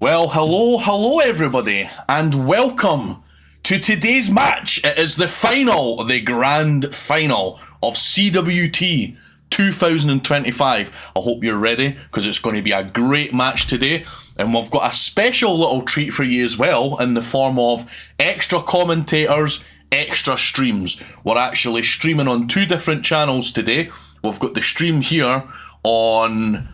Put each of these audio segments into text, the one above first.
Well, hello everybody, and welcome to today's match. It is the final, the grand final of CWT 2025. I hope you're ready, because it's going to be a great match today, and we've got a special little treat for you as well, in the form of extra commentators, extra streams. We're actually streaming on two different channels today. We've got the stream here on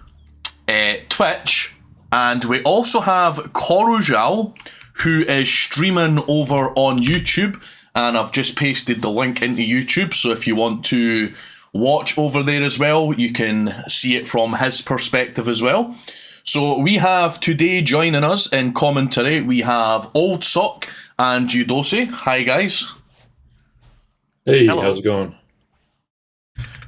Twitch, and we also have Korujal, who is streaming over on YouTube, and I've just pasted the link into YouTube, so if you want to watch over there as well, you can see it from his perspective as well. So we have today joining us in commentary, we have Old Sock and Judose. Hi guys. Hey, Hello. how's it going?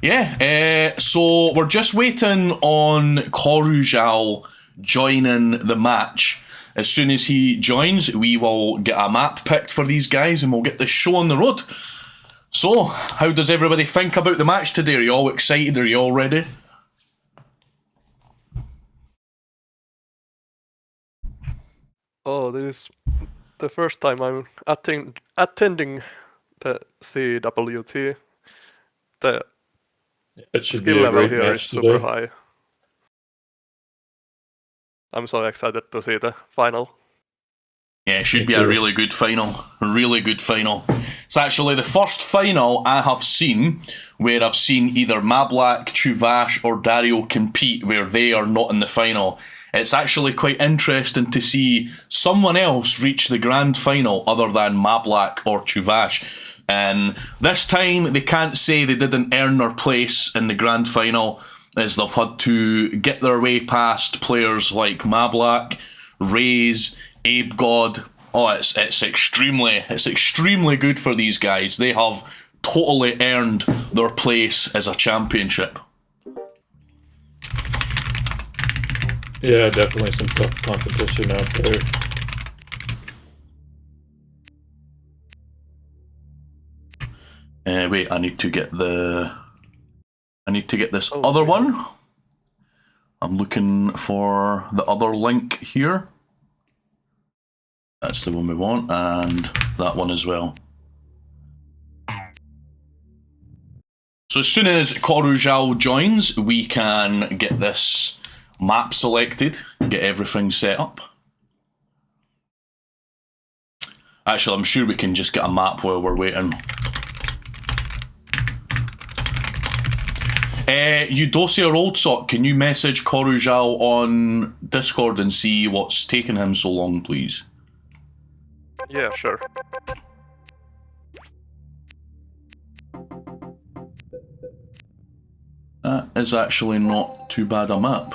Yeah, so we're just waiting on Korujal joining the match. As soon as he joins, we will get a map picked for these guys and we'll get the show on the road. So, how does everybody think about the match today? Are you all excited? Are you all ready? Oh, this is the first time I'm attending the CWT. The It should be skill a level great here is match super today. high. I'm so excited to see the final. Yeah, it should Me be a too. really good final. A really good final. It's actually the first final I have seen where I've seen either Mablak, Chuvash, or Dario compete where they are not in the final. It's actually quite interesting to see someone else reach the grand final other than Mablak or Chuvash. And this time they can't say they didn't earn their place in the grand final, as they've had to get their way past players like Mablak, Raze, Abe God. Oh, it's extremely good for these guys. They have totally earned their place as a championship. Yeah, definitely some tough competition out there. Wait, I need to get this Oh, other yeah. one. I'm looking for the other link here. That's the one we want, and that one as well. So as soon as Korujal joins, we can get this map selected, get everything set up. Actually, I'm sure we can just get a map while we're waiting. Udose or Old Sock, can you message Korujal on Discord and see what's taking him so long, please? Yeah, sure. That is actually not too bad a map.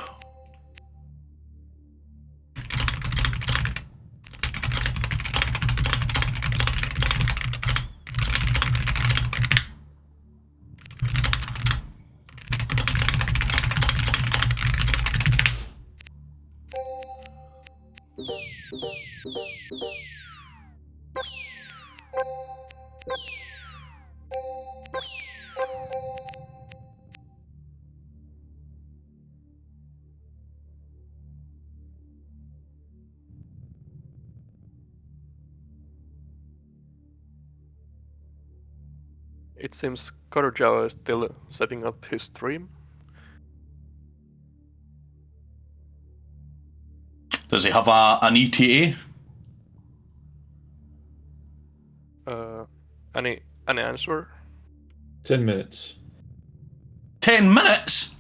It seems Korujao is still setting up his stream. Does he have an E ETA? Any answer? 10 minutes. 10 minutes?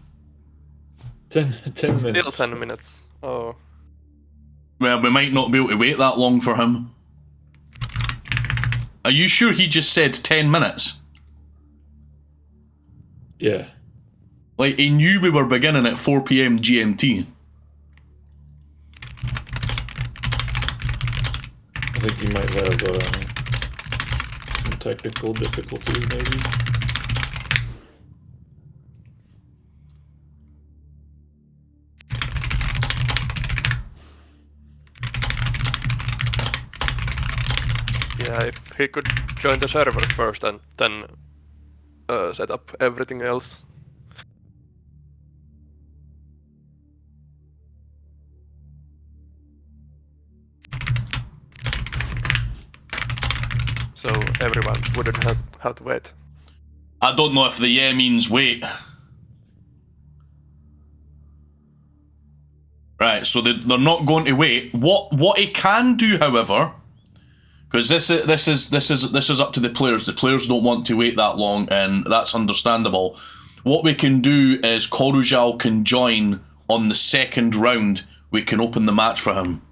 10 Still minutes. 10 minutes. Oh, Well, we might not be able to wait that long for him. Are you sure he just said 10 minutes? Yeah. Like, he knew we were beginning at 4 PM GMT. I think he might have some technical difficulties, maybe. yeah, if he could join the server first and then set up everything else. so everyone wouldn't have to wait. I don't know if the yeah means wait. Right, so they're not going to wait. What he can do, however, because this is up to the players. The players don't want to wait that long, and that's understandable. What we can do is Korujal can join on the second round. We can open the match for him.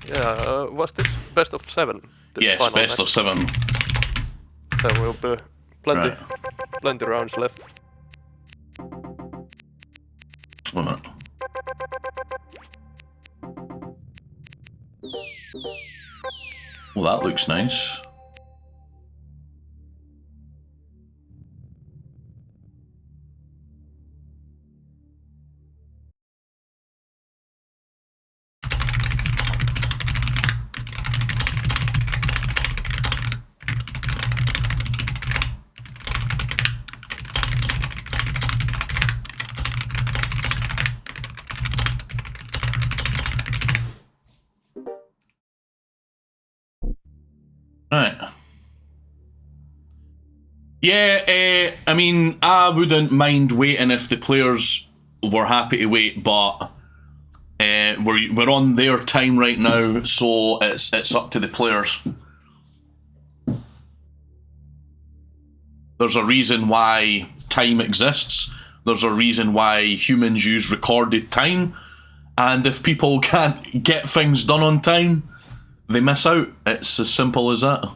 Yeah, was this best of 7? Yes, best of 7. There will be plenty rounds left. 1 minute. Well, that looks nice. Right. Yeah, I mean, I wouldn't mind waiting if the players were happy to wait, but we're on their time right now, so it's up to the players. There's a reason why time exists. There's a reason why humans use recorded time, and if people can't get things done on time, they miss out. It's as simple as that.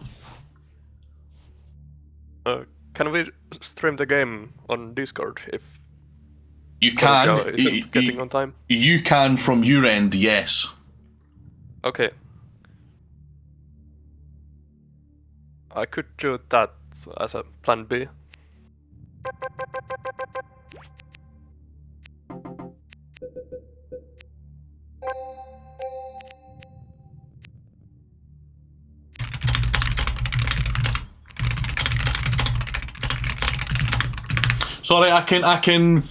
Can we stream the game on Discord if you can? isn't getting on time? You can from your end, yes. Okay. I could do that as a plan B. Sorry, I can.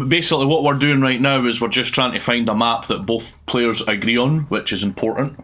Basically, what we're doing right now is we're just trying to find a map that both players agree on, which is important.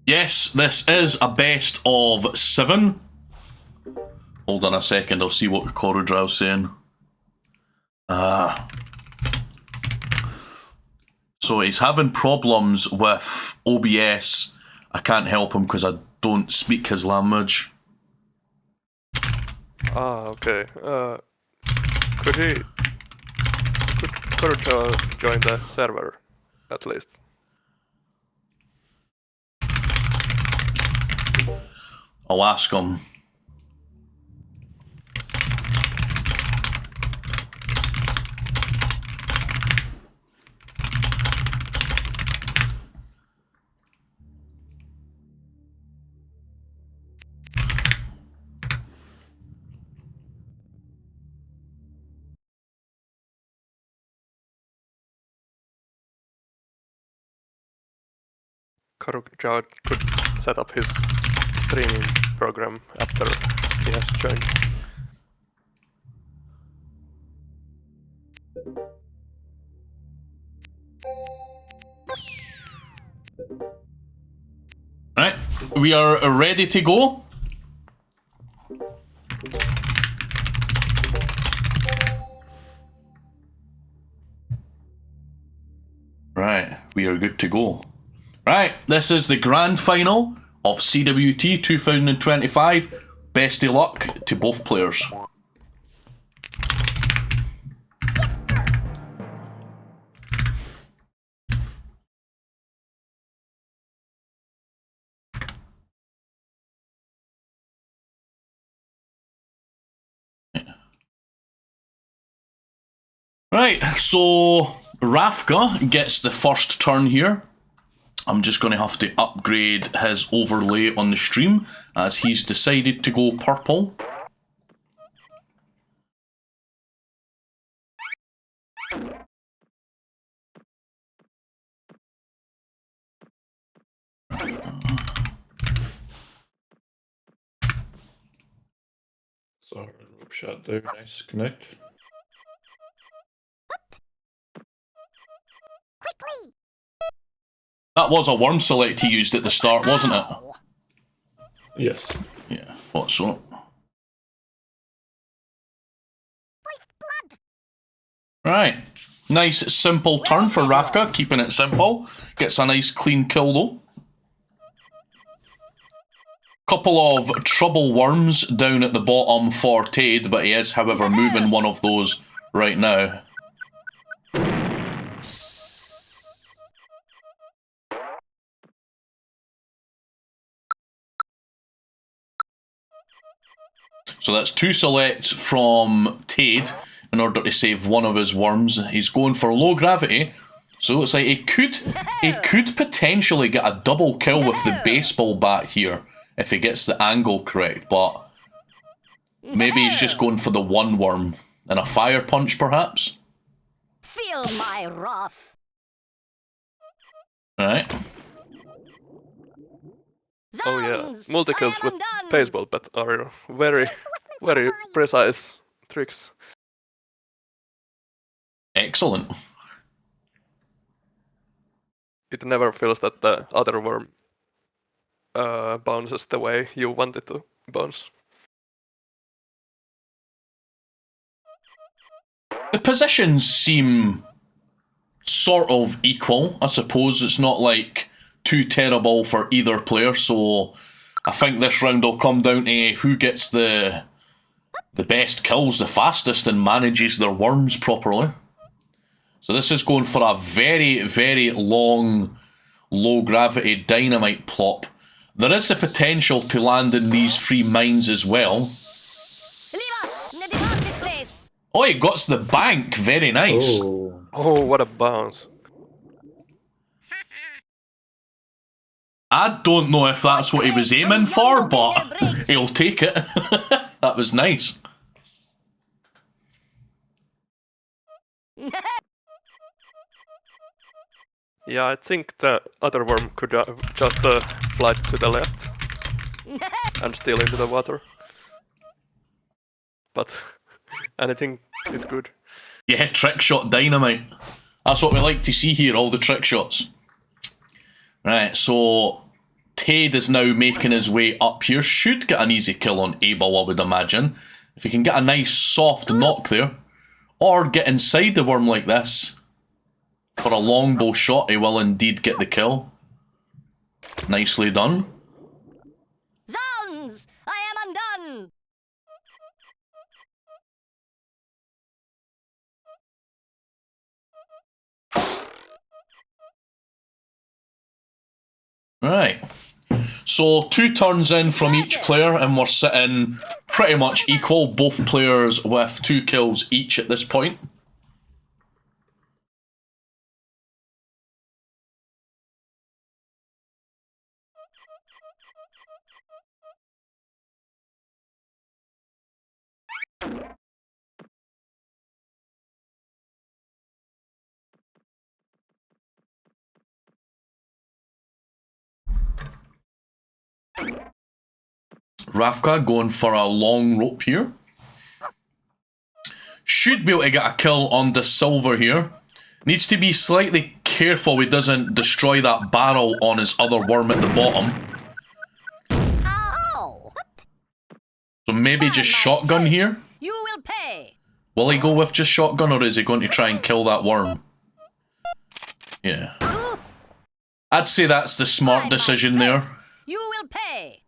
Yes, this is a best of 7. Hold on a second, I'll see what Corudrow's saying. So he's having problems with OBS. I can't help him because I don't speak his language. Okay. Could Courage join the server, at least? I'll ask him. Courage could set up his streaming program after he has joined. Right, we are ready to go. Right, we are good to go. Right, this is the grand final of CWT 2025. Best of luck to both players. Right, so Rafka gets the first turn here. I'm just going to have to upgrade his overlay on the stream as he's decided to go purple. So, rope shot there, nice connect. Quickly! That was a worm select he used at the start, wasn't it? Yes. Yeah, thought so. Right. Nice, simple turn for Rafka, keeping it simple. Gets a nice clean kill though. Couple of trouble worms down at the bottom for Tade, but he is, however, moving one of those right now. So that's 2 selects from Tade in order to save one of his worms. He's going for low gravity, so it's like he could potentially get a double kill with the baseball bat here if he gets the angle correct, but maybe he's just going for the 1 worm and a fire punch perhaps. Feel my wrath. Alright. Oh yeah, Zounds, multi-kills I with am undone. baseball bat are very, very precise tricks. Excellent. It never feels that the other worm bounces the way you want it to bounce. The positions seem sort of equal, I suppose. It's not like too terrible for either player, so I think this round will come down to who gets the best kills the fastest and manages their worms properly. So this is going for a very, very long, low gravity dynamite plop. There is the potential to land in these 3 mines as well. Leave us! Depart this place! Oh, he got to the bank. Very nice. Oh. Oh, what a bounce. I don't know if that's what he was aiming for, but he'll take it. That was nice. Yeah, I think the other worm could just fly to the left and steal into the water. But anything is good. Yeah, trick shot dynamite. That's what we like to see here, all the trick shots. Right, so Tade is now making his way up here. Should get an easy kill on Abel, I would imagine. If he can get a nice soft knock there, or get inside the worm like this, for a longbow shot, he will indeed get the kill. Nicely done. Zounds! I am undone! Right. So 2 turns in from each player and we're sitting pretty much equal. Both players with 2 kills each at this point. Rafka going for a long rope here. Should be able to get a kill on the silver here. Needs to be slightly careful he doesn't destroy that barrel on his other worm at the bottom. Ow! So maybe just shotgun here. You will pay! Will he go with just shotgun or is he going to try and kill that worm? Yeah. Oof! I'd say that's the smart decision there. You will pay!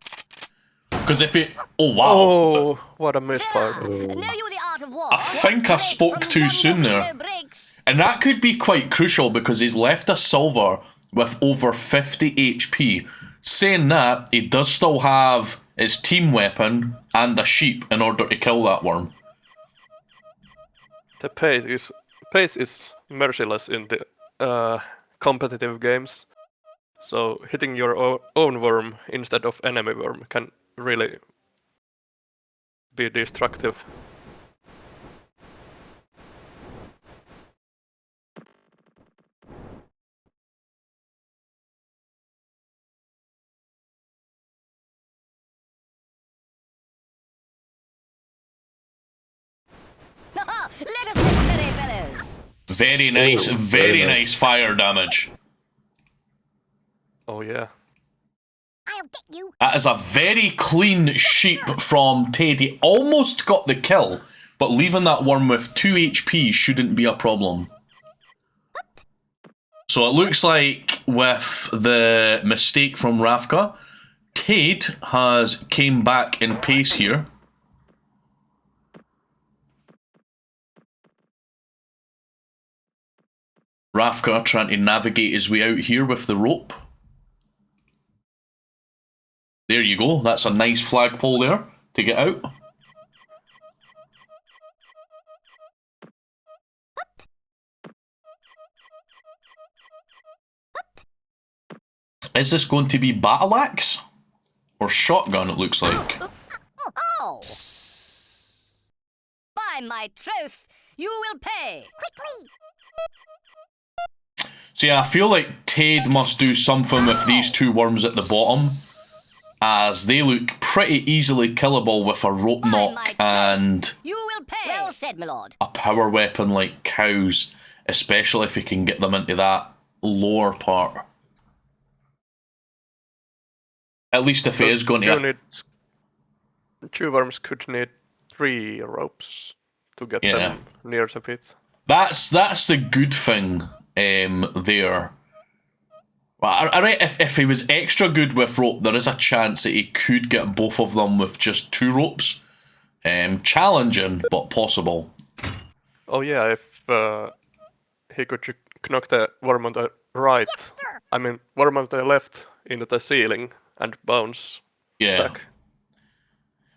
Because if it... Oh, wow. Oh, what a misfire. Know you the art of war? I think I spoke too soon there. And that could be quite crucial because he's left a silver with over 50 HP. Saying that, he does still have his team weapon and a sheep in order to kill that worm. The pace is merciless in the competitive games. So hitting your own worm instead of enemy worm can really be destructive. Let us get ready, fellas. Very nice, Oh, very very nice nice. fire damage. Oh yeah. I'll get you. That is a very clean sheep from Tade. He almost got the kill, but leaving that worm with 2 HP shouldn't be a problem. So it looks like with the mistake from Rafka, Tade has came back in pace here. Rafka trying to navigate his way out here with the rope. There you go, that's a nice flagpole there to get out. Is this going to be battle axe? Or shotgun, it looks like. Oh! By my troth, you will pay. Quickly! So yeah, I feel like Tade must do something with these 2 worms at the bottom, as they look pretty easily killable with a rope By knock my troth, and you will pay. Well said, my lord. a power weapon like cows, especially if he can get them into that lower part. At least if he is going to... Two worms could need 3 ropes to get Yeah. them near the pit. That's the good thing there. Well, if he was extra good with rope, there is a chance that he could get both of them with just 2 ropes. Challenging, but possible. Oh yeah, if he could knock the worm on the right, I mean worm on the left into the ceiling and bounce Yeah. back.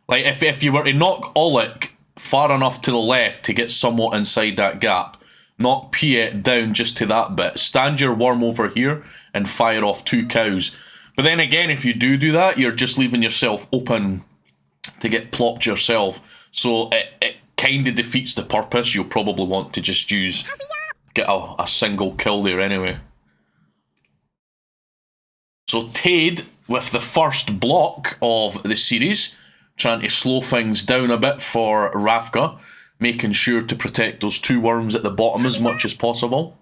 Like, if you were to knock Oleg far enough to the left to get somewhat inside that gap, knock Piet down just to that bit, stand your worm over here and fire off 2 cows. But then again, if you do that, you're just leaving yourself open to get plopped yourself. So it kind of defeats the purpose. You'll probably want to just get a single kill there anyway. So Tade, with the first block of the series, trying to slow things down a bit for Rafka, making sure to protect those 2 worms at the bottom as much as possible.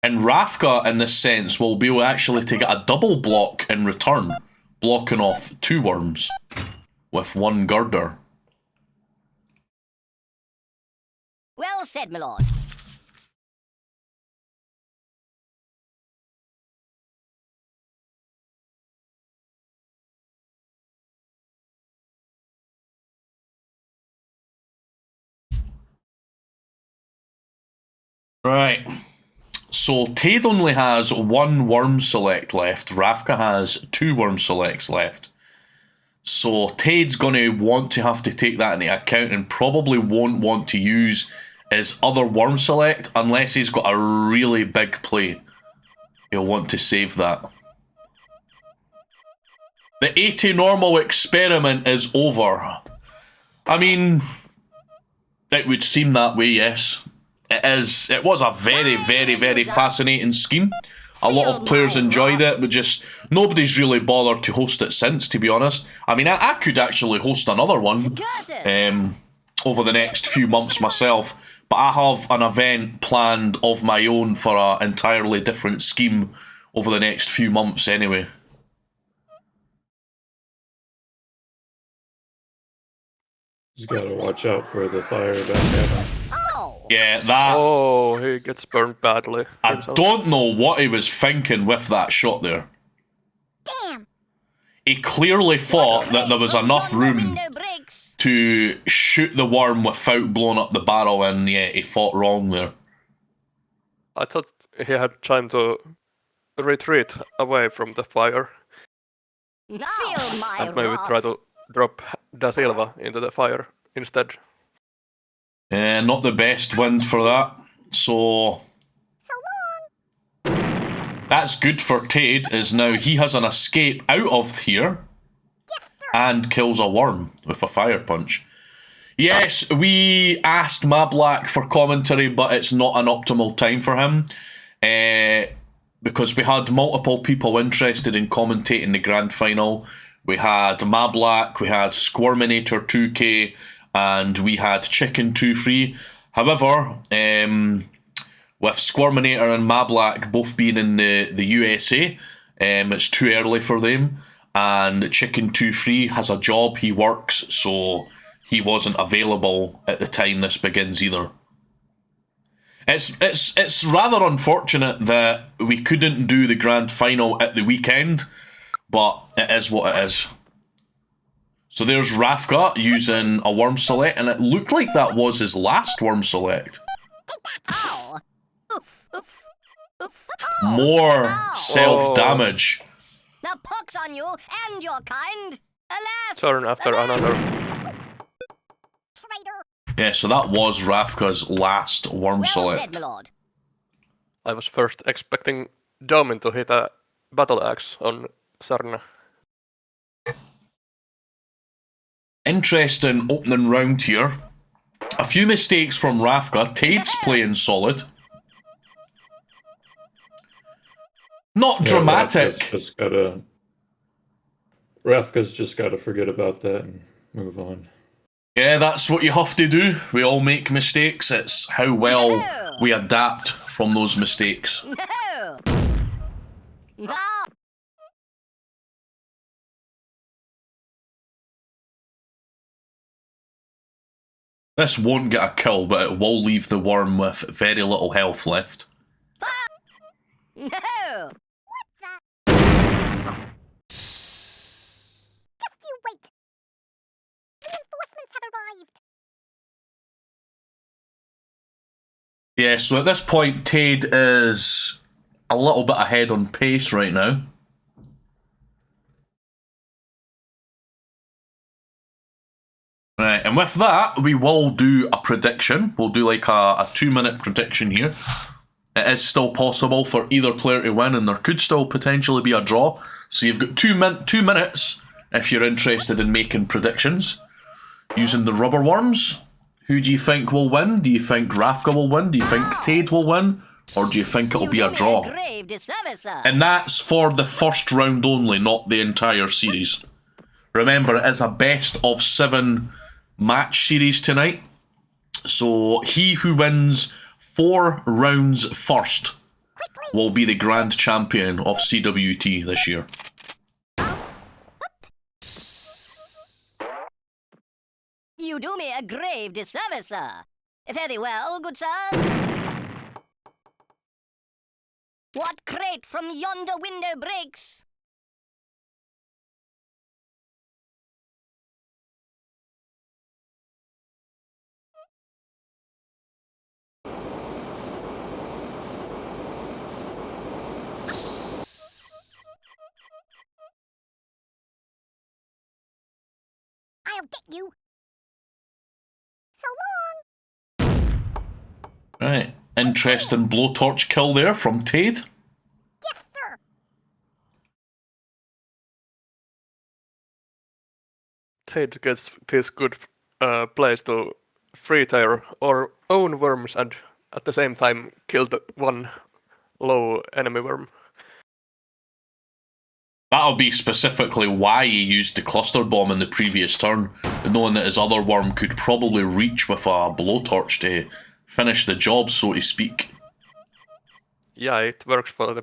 And Rafka, in this sense, will be able actually to get a double block in return, blocking off 2 worms with 1 girder. Well said, my lord. Right. So Tade only has 1 worm select left. Rafka has 2 worm selects left. So Tade's going to want to have to take that into account and probably won't want to use his other worm select unless he's got a really big play. He'll want to save that. The 80 normal experiment is over. I mean, it would seem that way, yes. It was a very, very, very fascinating scheme. A lot of players enjoyed it, but just nobody's really bothered to host it since, to be honest. I mean, I could actually host another one over the next few months myself, but I have an event planned of my own for an entirely different scheme over the next few months anyway. Just gotta watch out for the fire back at him. Yeah, that... Oh, he gets burned badly. I himself. don't know what he was thinking with that shot there. Damn. He clearly thought that there was enough room Window breaks. to shoot the worm without blowing up the barrel, and yeah, he thought wrong there. I thought he had time to retreat away from the fire Feel my and maybe wrath. try to drop Da Silva into the fire instead. Not the best wind for that. So That's good for Tade, as now he has an escape out of here and kills a worm with a fire punch. Yes, we asked Mablak for commentary, but it's not an optimal time for him. Because we had multiple people interested in commentating the grand final. We had Mablak, we had Squirminator 2K, and we had Chicken23. However, with Squirminator and Mablak both being in the USA, it's too early for them. And Chicken23 has a job, he works, so he wasn't available at the time this begins either. It's rather unfortunate that we couldn't do the grand final at the weekend, but it is what it is. So there's Rafka using a worm select, and it looked like that was his last worm select. Ow. Oof, oof, oof. More Ow. self-damage. The pox on you and your kind. Alas. Turn after alas. another. Traitor. Yeah, so that was Rafka's last worm Well select. said, my lord. I was first expecting Domin to hit a battle axe on Sarna. Interesting opening round here. A few mistakes from Rafka. Tade's playing solid. Not dramatic. Rafka's just gotta forget about that and move on. Yeah, that's what you have to do. We all make mistakes. It's how well we adapt from those mistakes. No. No. This won't get a kill, but it will leave the worm with very little health left. No. Just you wait. Reinforcements have arrived. Yeah, so at this point, Tade is a little bit ahead on pace right now. Right, and with that, we will do a prediction. We'll do like a 2-minute prediction here. It is still possible for either player to win, and there could still potentially be a draw. So you've got 2 minutes if you're interested in making predictions. Using the rubber worms, who do you think will win? Do you think Rafka will win? Do you think Tade will win? Or do you think it'll be a draw? Grave disservice, sir. And that's for the first round only, not the entire series. Remember, it is a best of 7 match series tonight. So he who wins 4 rounds first will be the grand champion of CWT this year. You do me a grave disservice, sir. Fare thee well, good sirs. What crate from yonder window breaks? I'll get you. So long. Right, interesting blowtorch kill there from Tade. Yes, sir. Tade gets this good place to free their or own worms and at the same time kill the one low enemy worm. That'll be specifically why he used the cluster bomb in the previous turn, knowing that his other worm could probably reach with a blowtorch to finish the job, so to speak. Yeah, it works for the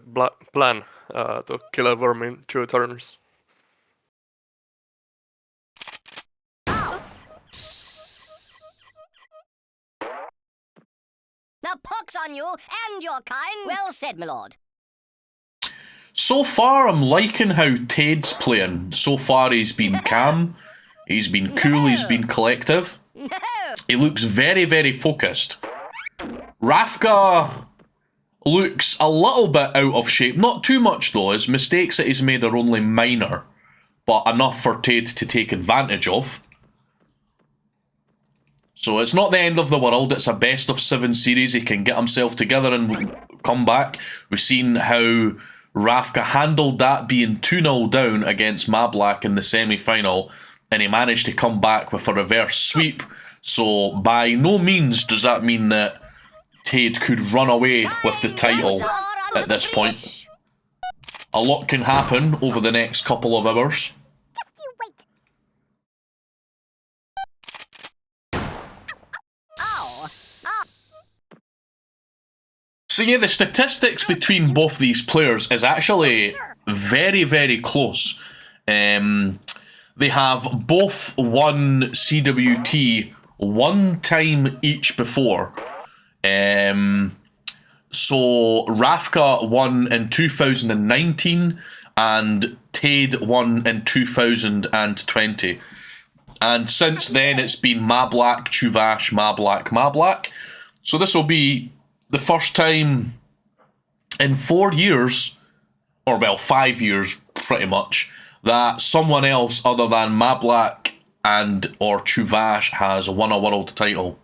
plan to kill a worm in 2 turns. The pox on you and your kind. Well said, my lord. So far, I'm liking how Tade's playing. So far, he's been calm, he's been cool, he's been collective. No. He looks very, very focused. Rafka looks a little bit out of shape. Not too much, though. His mistakes that he's made are only minor, but enough for Tade to take advantage of. So it's not the end of the world. It's a best of 7 series. He can get himself together and come back. We've seen how Rafka handled that being 2-0 down against Mablak in the semi-final, and he managed to come back with a reverse sweep. So by no means does that mean that Tade could run away with the title at this point. A lot can happen over the next couple of hours. So yeah, the statistics between both these players is actually very, very close. They have both won CWT one time each before. So Rafka won in 2019 and Tade won in 2020. And since then it's been Mablak, Chuvash, Mablak. So this will be the first time in 4 years, or well, 5 years pretty much, that someone else other than Mablak and or Chuvash has won a world title.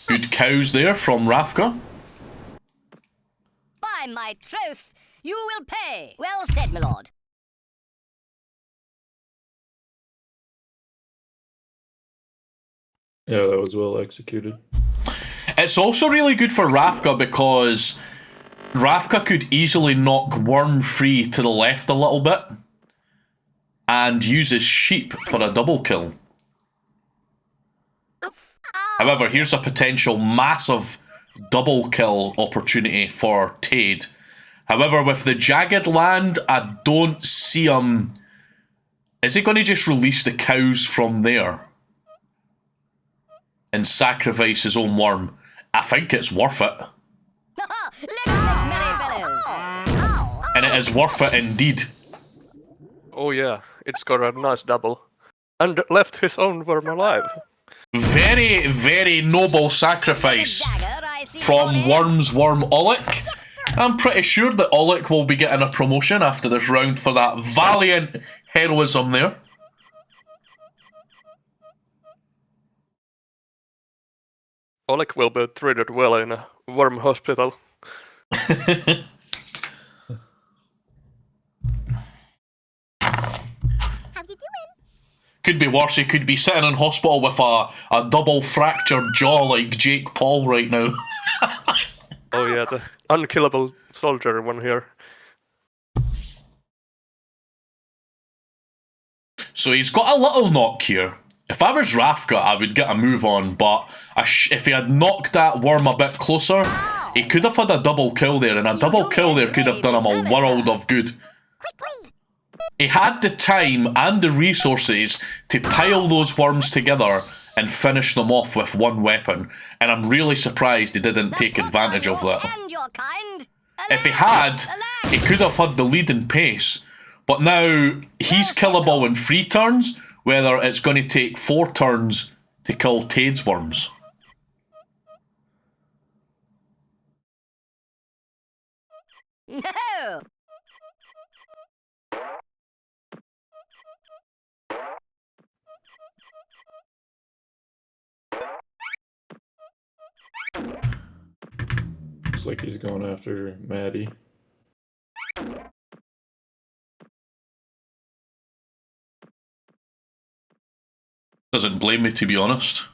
Good cows there from Rafka. By my troth, you will pay. Well said, my lord. Yeah, that was well executed. It's also really good for Rafka because Rafka could easily knock Worm free to the left a little bit and use his sheep for a double kill. However, here's a potential massive double kill opportunity for Tade. However, with the Jagged Land, I don't see him... Is he going to just release the cows from there and sacrifice his own worm? I think it's worth it. Let's make merry, fellows. And it is worth it indeed. Oh yeah, it's got a nice double. And left his own worm alive. Very, very noble sacrifice from Worm's worm Oleg. I'm pretty sure that Oleg will be getting a promotion after this round for that valiant heroism there. Oleg will be treated well in a worm hospital. Could be worse, he could be sitting in hospital with a double fractured jaw like Jake Paul right now. Oh yeah, the unkillable soldier one here. So he's got a little knock here. If I was Rafka, I would get a move on, but if he had knocked that worm a bit closer, he could have had a double kill there, and a double kill there could have done him a world of good. He had the time and the resources to pile those worms together and finish them off with one weapon, and I'm really surprised he didn't take advantage of that. If he had, he could have had the lead in pace, but now he's killable in 3 turns, whether it's going to take 4 turns to kill Tade's worms. No! Looks like he's going after Maddie. Doesn't blame me, to be honest.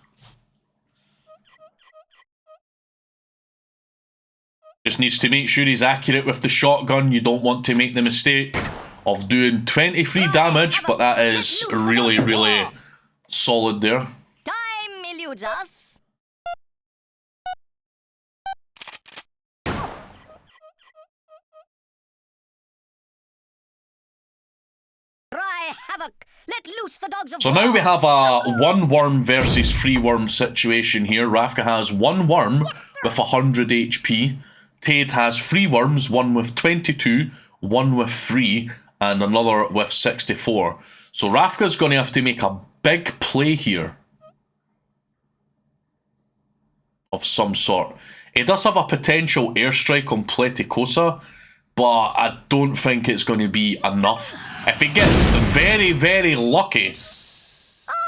Just needs to make sure he's accurate with the shotgun. You don't want to make the mistake of doing 23 damage, but that is really, really solid there. Time eludes us. Cry havoc. Let loose the dogs of So now we have a 1 worm versus 3 worm situation here. Rafka has 1 worm with 100 HP. Tade has 3 worms, one with 22, one with 3, and another with 64. So Rafka's going to have to make a big play here of some sort. He does have a potential airstrike on Pleticosa, but I don't think it's going to be enough. If he gets very, very lucky,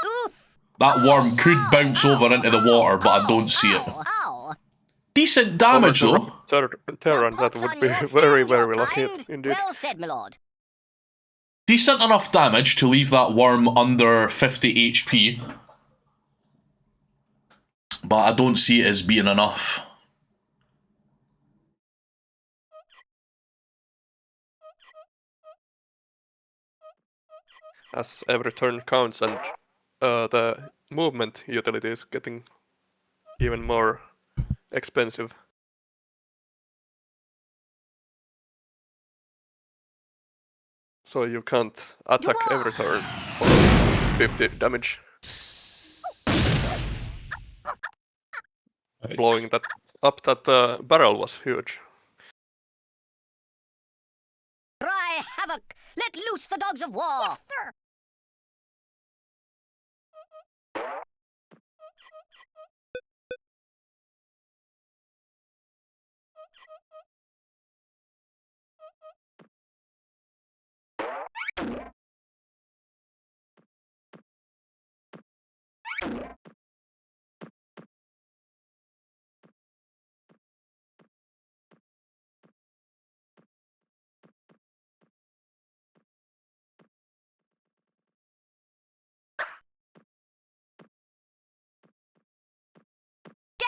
Oof. That worm could bounce over into the water, but I don't see it. Ow. Decent damage though. Terran, that Pox would on be you very, and your very lucky kind. indeed. Well said, my lord. Decent enough damage to leave that worm under 50 HP. But I don't see it as being enough. As every turn counts and the movement utility is getting even more expensive. So you can't attack every turn for 50 damage. Nice. Blowing that up that barrel was huge. Cry havoc. Let loose the dogs of war. Yes, sir.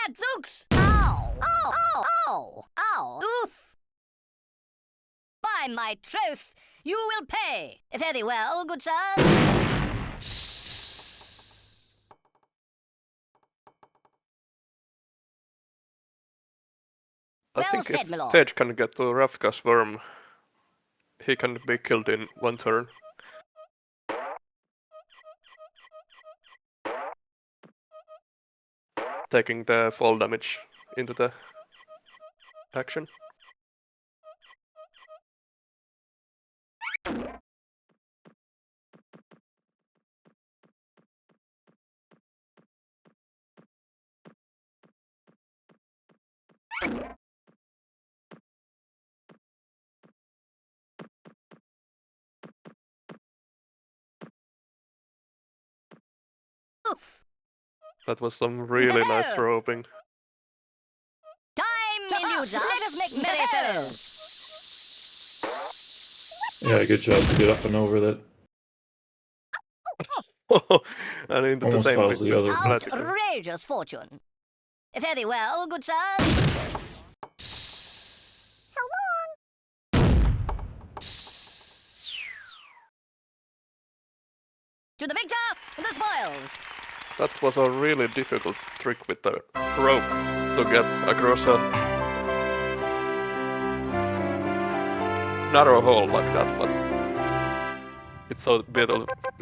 Gadzooks! Ow! Ow! Ow! Ow! Ow! Oof! By my troth, you will pay. Fare thee well, good sirs. I Well think said, if my lord. Tade can get to Rafka's worm, he can be killed in one turn. Taking the fall damage into the action. Oof! That was some really nice roping. Time eludes us. Let us make merry fellows. Yeah, good job to get up and over that. And into Almost the same fouls the other. magic. Outrageous fortune. Fare thee well, good sirs. So long. To the victor, the spoils. That was a really difficult trick with the rope to get across a narrow hole like that, but it's so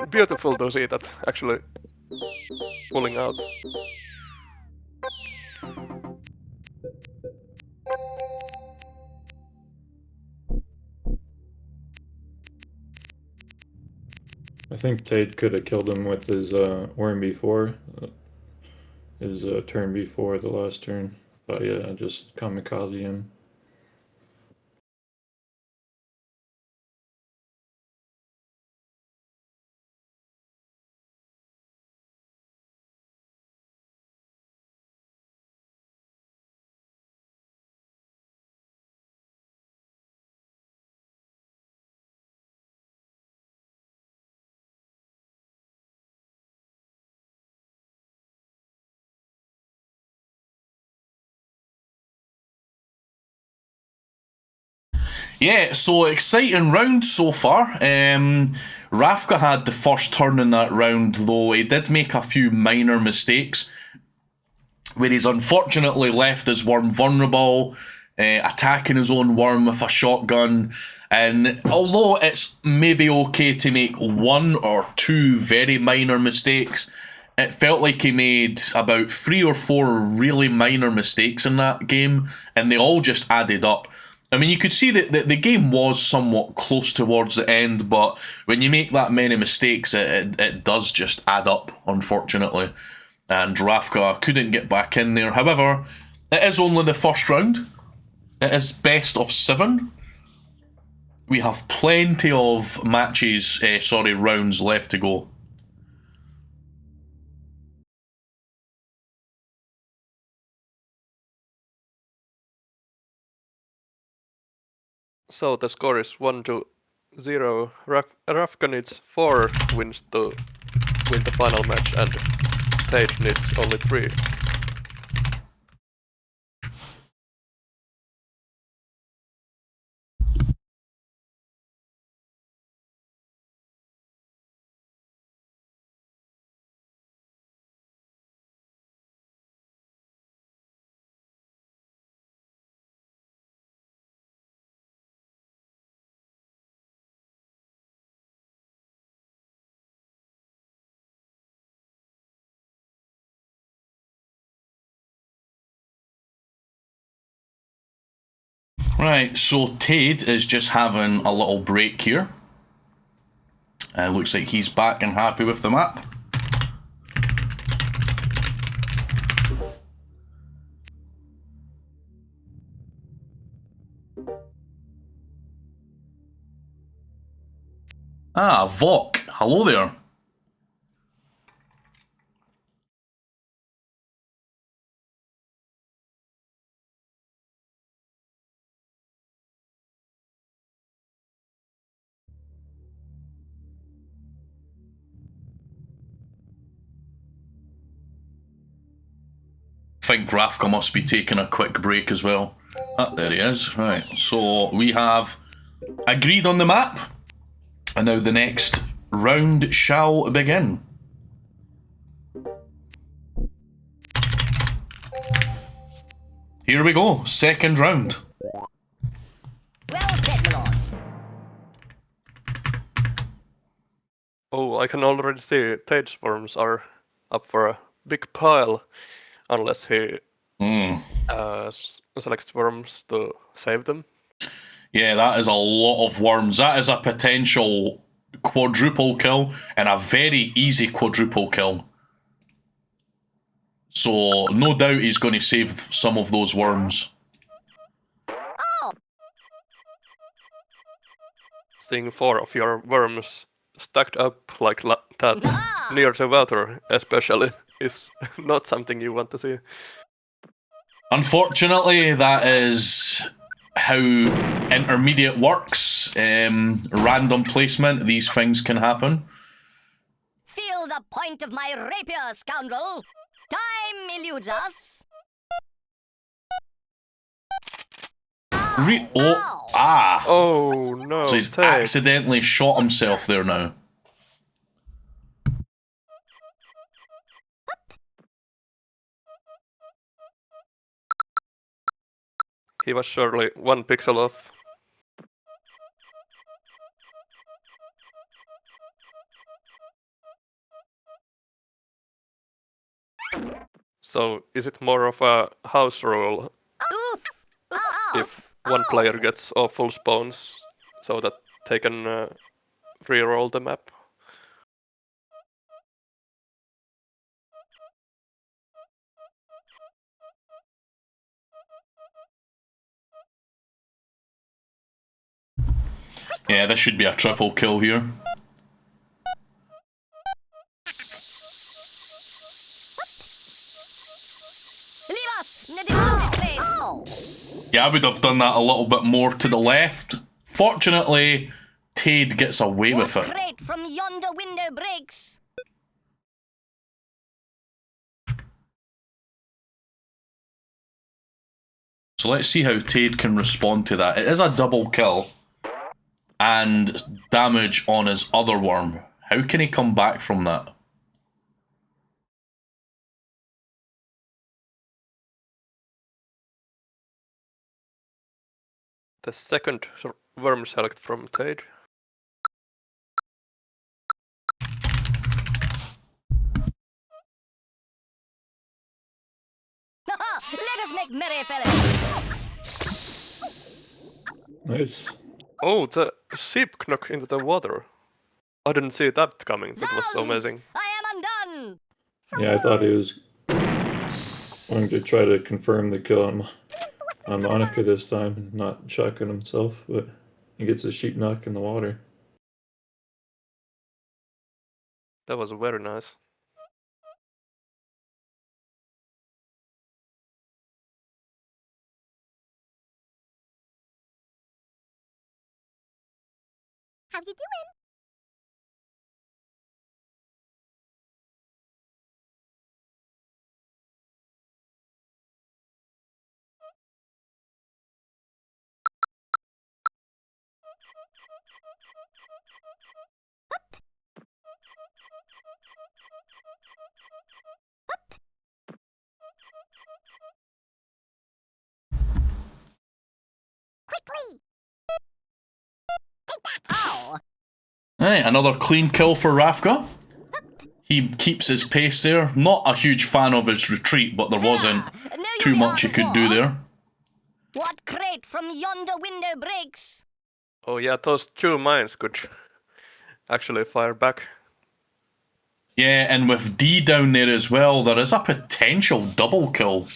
beautiful to see that actually pulling out. I think Tade could have killed him with his worm before. His turn before the last turn. But yeah, just kamikaze him. Yeah, so exciting round so far. Rafka had the first turn in that round, though he did make a few minor mistakes, where he's unfortunately left his worm vulnerable, attacking his own worm with a shotgun. And although it's maybe okay to make one or two very minor mistakes, it felt like he made about 3 or 4 really minor mistakes in that game, and they all just added up. I mean, you could see that the game was somewhat close towards the end, but when you make that many mistakes, it does just add up, unfortunately. And Rafka couldn't get back in there. However, it is only the first round. It is best of 7. We have plenty of rounds left to go. So the score is 1-0. Rafka needs 4 wins to win the final match, and Tade needs only 3. Right, so Tade is just having a little break here. Looks like he's back and happy with the map. Ah, Vok. Hello there. I think Rafka must be taking a quick break as well. Ah, there he is. Right, so we have agreed on the map. And now the next round shall begin. Here we go, second round. Well said, my lord. Oh, I can already see Tade's worms are up for a big pile, unless he selects worms to save them. Yeah, that is a lot of worms. That is a potential quadruple kill and a very easy quadruple kill. So no doubt he's going to save some of those worms. Seeing 4 of your worms stacked up like that near the water, especially, is not something you want to see. Unfortunately, that is how intermediate works. Random placement, these things can happen. Feel the point of my rapier, scoundrel. Time eludes us. Oh no! So he's Tade. accidentally shot himself there now. He was surely 1 pixel off. So is it more of a house rule Oof. if one player gets all full spawns so that they can re-roll the map? Yeah, this should be a triple kill here. Leave us. This place. Yeah, I would have done that a little bit more to the left. Fortunately, Tade gets away with it. Crate from yonder window breaks. So let's see how Tade can respond to that. It is a double kill and damage on his other worm. How can he come back from that? The second worm select from Tade. Let us make merry, fellows. Nice. Oh, the sheep knocked into the water. I didn't see that coming. That was so Zounds! amazing. I am undone. Yeah, I thought he was going to try to confirm the kill on Monica this time, not shotgun himself, but he gets a sheep knock in the water. That was very nice. How you doing? Quickly! Take that! Ow! Right, another clean kill for Rafka. He keeps his pace there. Not a huge fan of his retreat, but there wasn't too much he could do there. What crate from yonder window breaks? Oh yeah, those 2 mines could actually fire back. Yeah, and with D down there as well, there is a potential double kill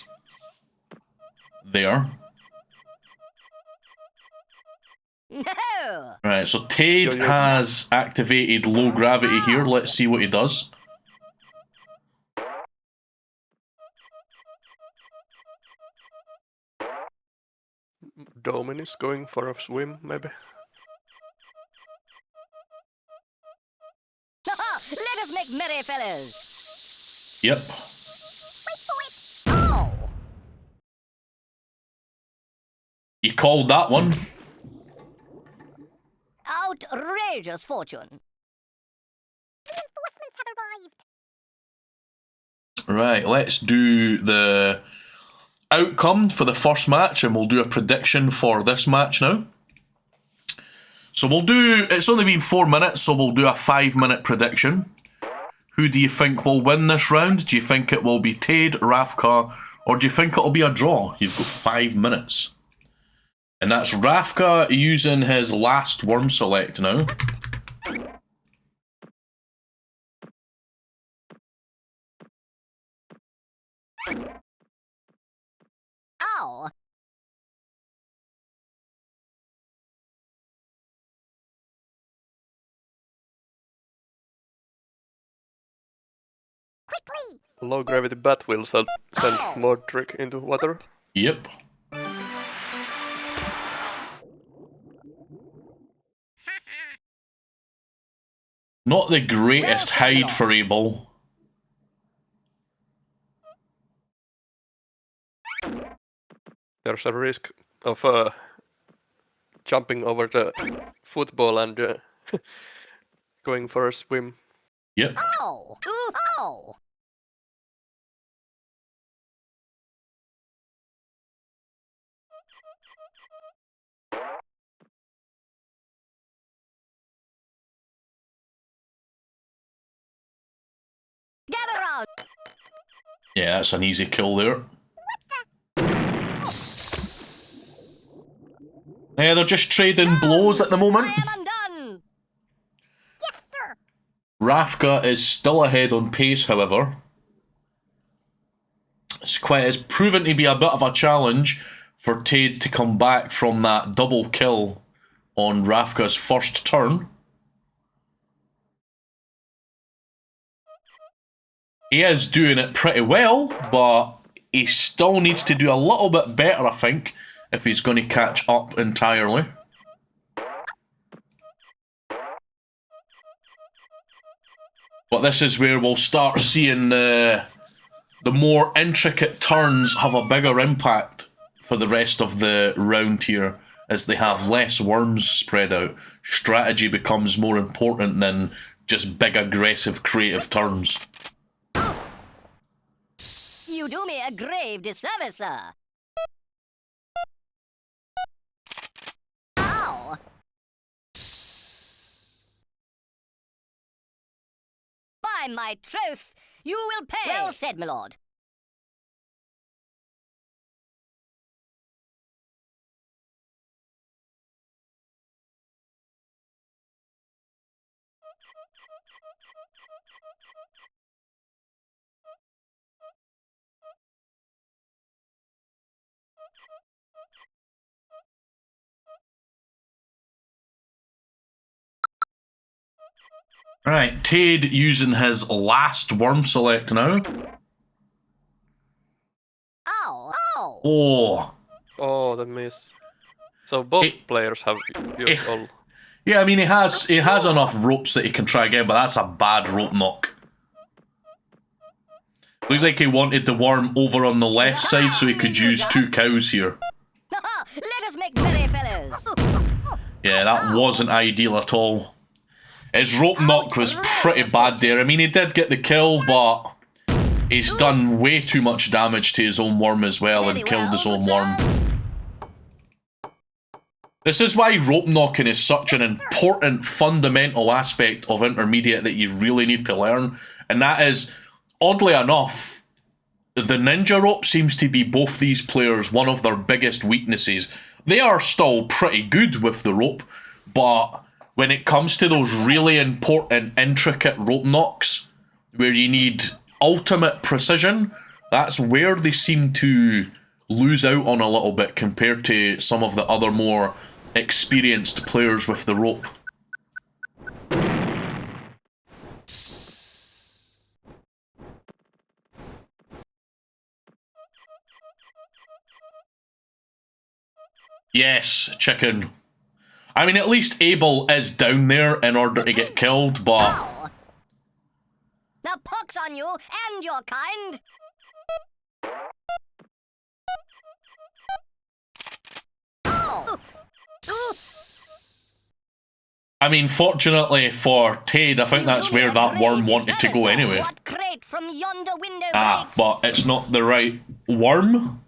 there. No! Right, so Tade Yo-yo. has activated low gravity here. Let's see what he does. Domin is going for a swim, maybe. Let us make merry, fellows! Yep. Wait for it! Ow! He called that one. Outrageous fortune. Reinforcements have arrived. Right, let's do the outcome for the first match and we'll do a prediction for this match now. So we'll do, it's only been 4 minutes, so we'll do a 5-minute prediction. Who do you think will win this round? Do you think it will be Tade, Rafka, or do you think it'll be a draw? You've got 5 minutes. And that's Rafka using his last worm select now. Ow! Quickly! Low gravity bat will send Mordrick into water. Yep. Not the greatest hide for Abel. There's a risk of jumping over the football and going for a swim. Yep. Ow! Ooh, ow! Gather round! Yeah, that's an easy kill there. Yeah, they're just trading blows at the moment. I am undone! Yes, sir! Rafka is still ahead on pace, however. It's proven to be a bit of a challenge for Tade to come back from that double kill on Rafka's first turn. He is doing it pretty well, but he still needs to do a little bit better, I think, if he's going to catch up entirely. But this is where we'll start seeing the more intricate turns have a bigger impact for the rest of the round here, as they have less worms spread out. Strategy becomes more important than just big, aggressive, creative turns. You do me a grave disservice, sir. Ow! By my troth, you will pay. Well said, my lord. Right, Tade using his last worm select now. Ow! Ow! Oh, Oh, the miss. So both players have used all. Yeah, I mean, he has enough ropes that he can try again, but that's a bad rope knock. Looks like he wanted the worm over on the left side so he could use 2 cows here. Let us make merry, fellows. Yeah, that wasn't ideal at all. His rope knock was pretty bad there. I mean, he did get the kill, but he's done way too much damage to his own worm as well and killed his own worm. This is why rope knocking is such an important fundamental aspect of Intermediate that you really need to learn. And that is, oddly enough, the ninja rope seems to be both these players' one of their biggest weaknesses. They are still pretty good with the rope, but when it comes to those really important, intricate rope knocks, where you need ultimate precision, that's where they seem to lose out on a little bit compared to some of the other more experienced players with the rope. Yes, chicken. I mean, at least Abel is down there in order to get killed, but... Ow. Now pox on you and your kind. Ow. I mean, fortunately for Tade, I think that's where that worm wanted to go anyway. What crate from yonder window breaks? But it's not the right worm.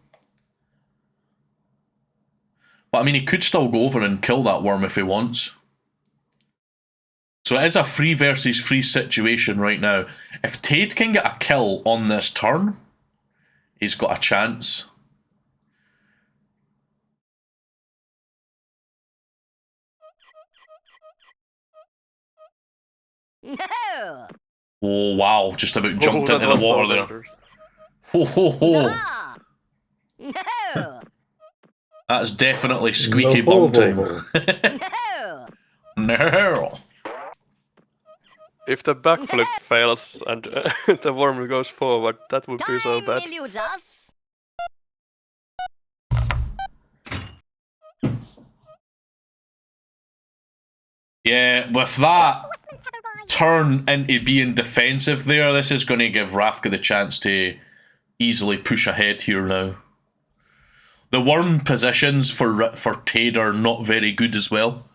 But I mean, he could still go over and kill that worm if he wants. So it is a 3 versus 3 situation right now. If Tade can get a kill on this turn, he's got a chance. No. Oh wow, just about jumped into the water there. Ho ho ho. Ah. No. That's definitely squeaky No. bum time. No. No. If the backflip fails and the worm goes forward, that would be so Time bad. eludes us. Yeah, with that turn into being defensive there, this is going to give Rafka the chance to easily push ahead here now. The worm positions for Tade are not very good as well.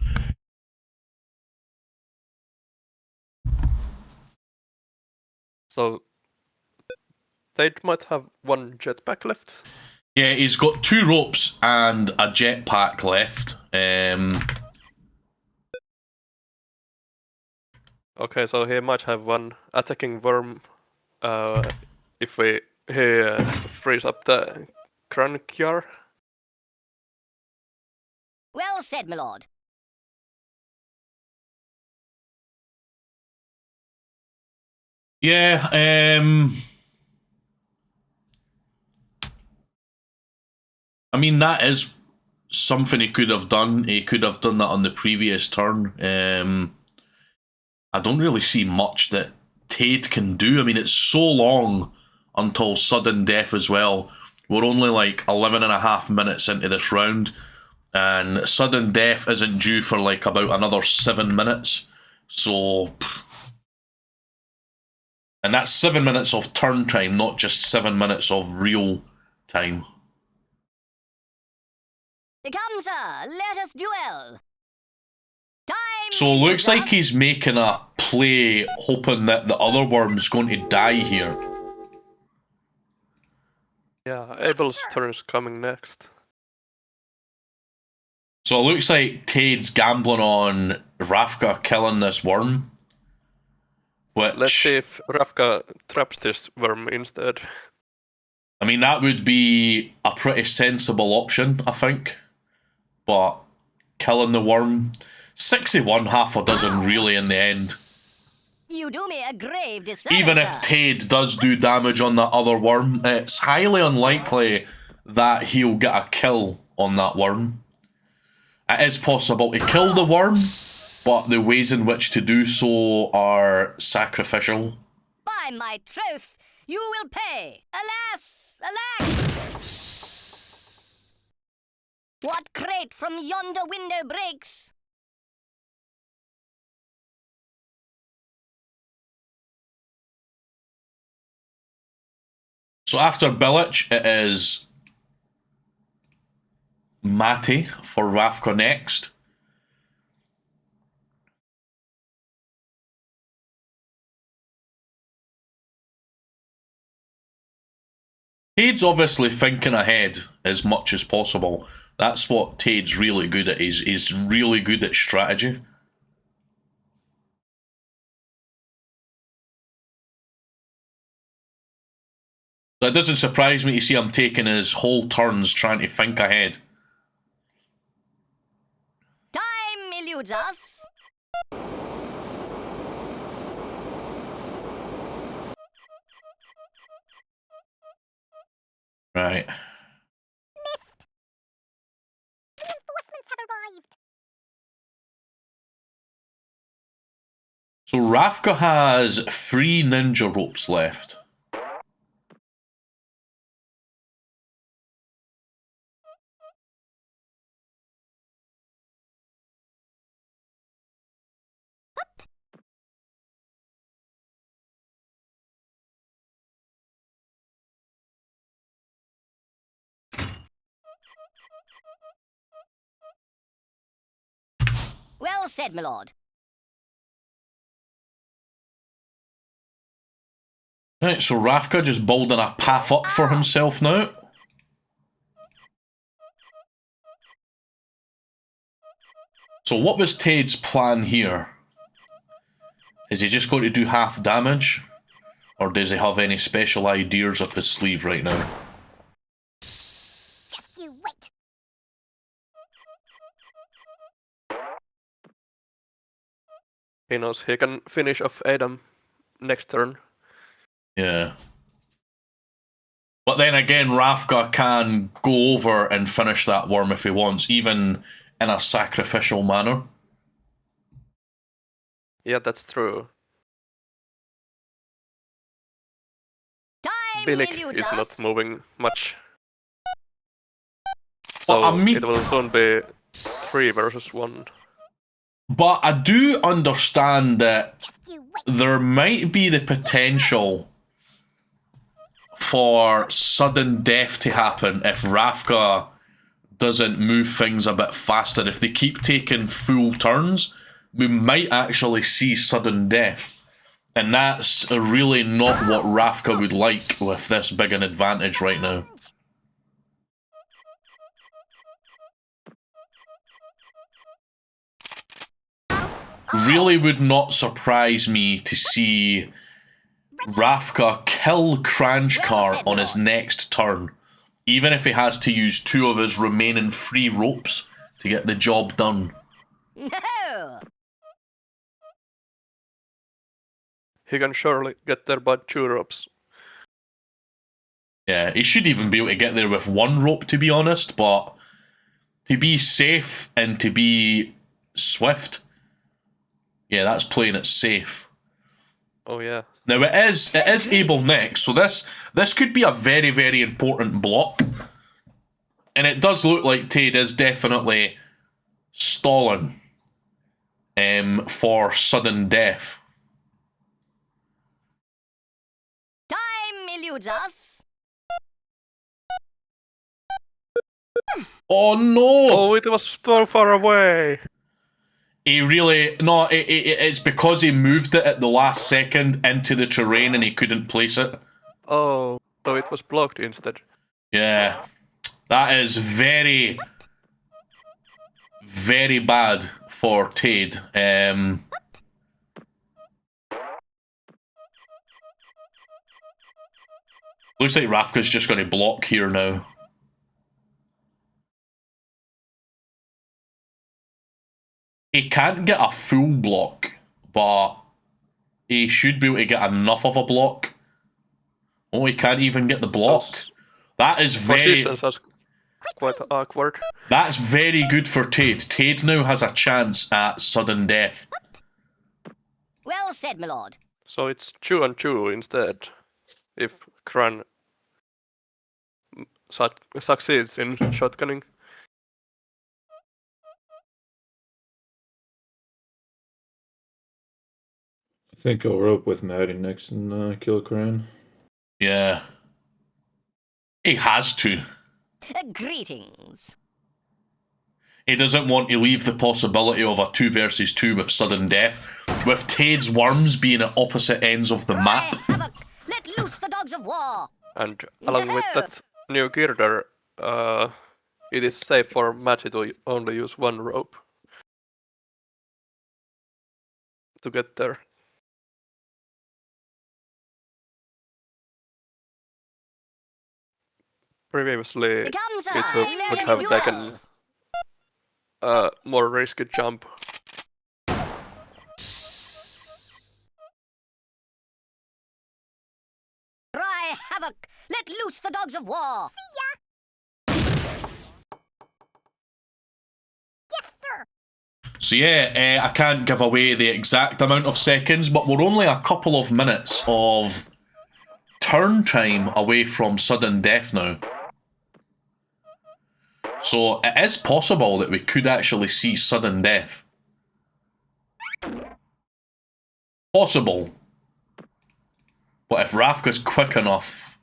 So they might have 1 jetpack left. Yeah, he's got 2 ropes and a jetpack left. Okay, so he might have 1 attacking worm if he frees up the Crankyar. Well said, my lord. Yeah, I mean, that is something he could have done. He could have done that on the previous turn. I don't really see much that Tade can do. I mean, it's so long until sudden death as well. We're only like 11.5 minutes into this round, and sudden death isn't due for like about another 7 minutes. So, and that's 7 minutes of turn time, not just 7 minutes of real time. Come, sir, let us duel. Time So it looks eludes like us. he's making a play, hoping that the other worm's going to die here. Yeah, Abel's turn's coming next. So it looks like Tade's gambling on Rafka killing this worm. Which, Let's see if Rafka traps this worm instead. I mean, that would be a pretty sensible option, I think. But killing the worm, 61 half a dozen really in the end. You do me a grave disservice, Even if sir. Tade does do damage on that other worm, it's highly unlikely that he'll get a kill on that worm. It is possible to kill the worm, but the ways in which to do so are sacrificial. By my troth, you will pay. Alas, alack! What crate from yonder window breaks? So after Bilic, it is Mate for Rafka next. Tade's obviously thinking ahead as much as possible. That's what Tade's really good at. He's really good at strategy. So it doesn't surprise me to see him taking his whole turns trying to think ahead. Time eludes us. Right. Reinforcements have arrived. So Rafka has 3 ninja ropes left. Well said, my lord. Right, so Rafka just building a path up for himself now. So what was Tade's plan here? Is he just going to do half damage? Or does he have any special ideas up his sleeve right now? Just you wait. He knows he can finish off Adam next turn. Yeah. But then again, Rafka can go over and finish that worm if he wants, even in a sacrificial manner. Yeah, that's true. Time Bilic eludes is us. not moving much. But So I mean- it will soon be 3 versus 1. But I do understand that Just you wait. there might be the potential for sudden death to happen if Rafka doesn't move things a bit faster. If they keep taking full turns, we might actually see sudden death. And that's really not what Rafka would like with this big an advantage right now. Really would not surprise me to see Rafka kill Kranjkar on his next turn, even if he has to use 2 of his remaining 3 ropes to get the job done. No. He can surely get there by 2 ropes. Yeah, he should even be able to get there with 1 rope, to be honest, but to be safe and to be swift, yeah, that's playing it safe. Oh yeah. Now it is able next, so this could be a very, very important block. And it does look like Tade is definitely stalling for sudden death. Time eludes us. Oh no! Oh, it was so far away. He really no. It's because he moved it at the last second into the terrain and he couldn't place it. Oh, so it was blocked instead. Yeah, that is very, very bad for Tade. Looks like Rafka's just going to block here now. He can't get a full block, but he should be able to get enough of a block. Oh, he can't even get the block. Those That is very... positions are quite awkward. That's very good for Tade. Tade now has a chance at sudden death. Well said, my lord. So it's 2 and 2 instead. If Kran succeeds in shotgunning. I think I'll rope with Maddie next and kill Kran. Yeah. He has to. Greetings. He doesn't want to leave the possibility of a 2 versus 2 with sudden death, with Tade's worms being at opposite ends of the map. Havoc, let loose the dogs of war. And along with that new girder, it is safe for Matty to only use one rope to get there. Previously, Become, sir. it would have taken a more risky jump. Cry havoc, let loose the dogs of war. Yes, sir. So yeah, I can't give away the exact amount of seconds, but we're only a couple of minutes of turn time away from sudden death now. So it is possible that we could actually see sudden death. Possible. But if Rafka's quick enough,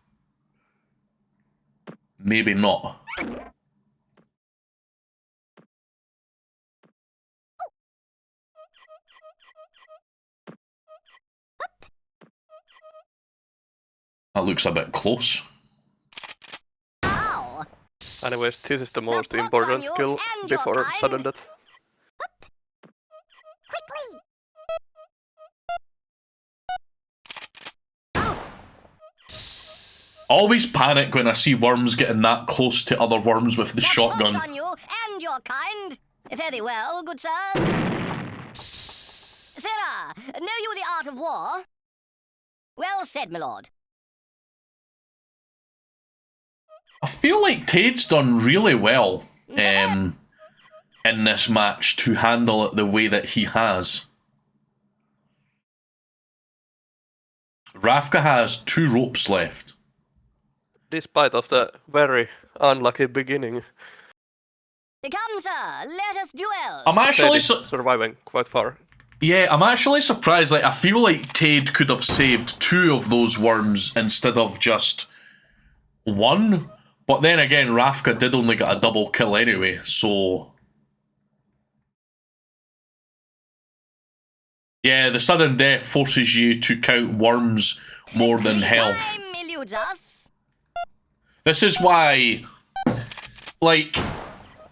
maybe not. That looks a bit close. Ow. Anyways, this is the most block's important on you skill and your before kind. sudden death. Quickly. Always panic when I see worms getting that close to other worms with the shotgun. Block's on you and your kind. Fare thee well, good sirs. Sarah, know you the art of war? Well said, my lord. I feel like Tade's done really well in this match to handle it the way that he has. Rafka has 2 ropes left. Despite of the very unlucky beginning, Come, sir, let us duel. I'm Tade actually is surviving quite far. yeah, I'm actually surprised. Like, I feel like Tade could have saved 2 of those worms instead of just 1. But then again, Rafka did only get a double kill anyway, so... Yeah, the sudden death forces you to count worms more than health. Time eludes us. This is why, like,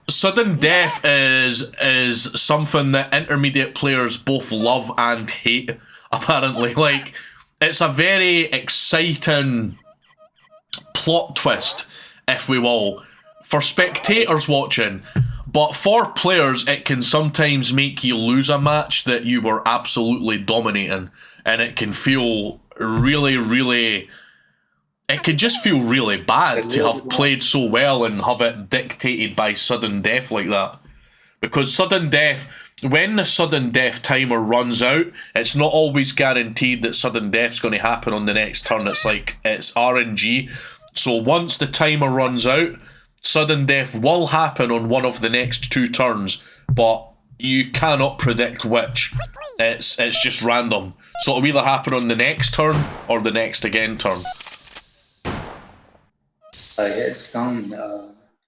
sudden death is something that intermediate players both love and hate, apparently. Like, it's a very exciting plot twist, if we will, for spectators watching. But for players, it can sometimes make you lose a match that you were absolutely dominating. And it can feel really, really... It can just feel really bad to have played so well and have it dictated by sudden death like that. Because sudden death, when the sudden death timer runs out, it's not always guaranteed that sudden death's going to happen on the next turn. It's like, it's RNG. So once the timer runs out, sudden death will happen on one of the next 2 turns, but you cannot predict which. It's just random. So it'll either happen on the next turn or the next again turn. I had some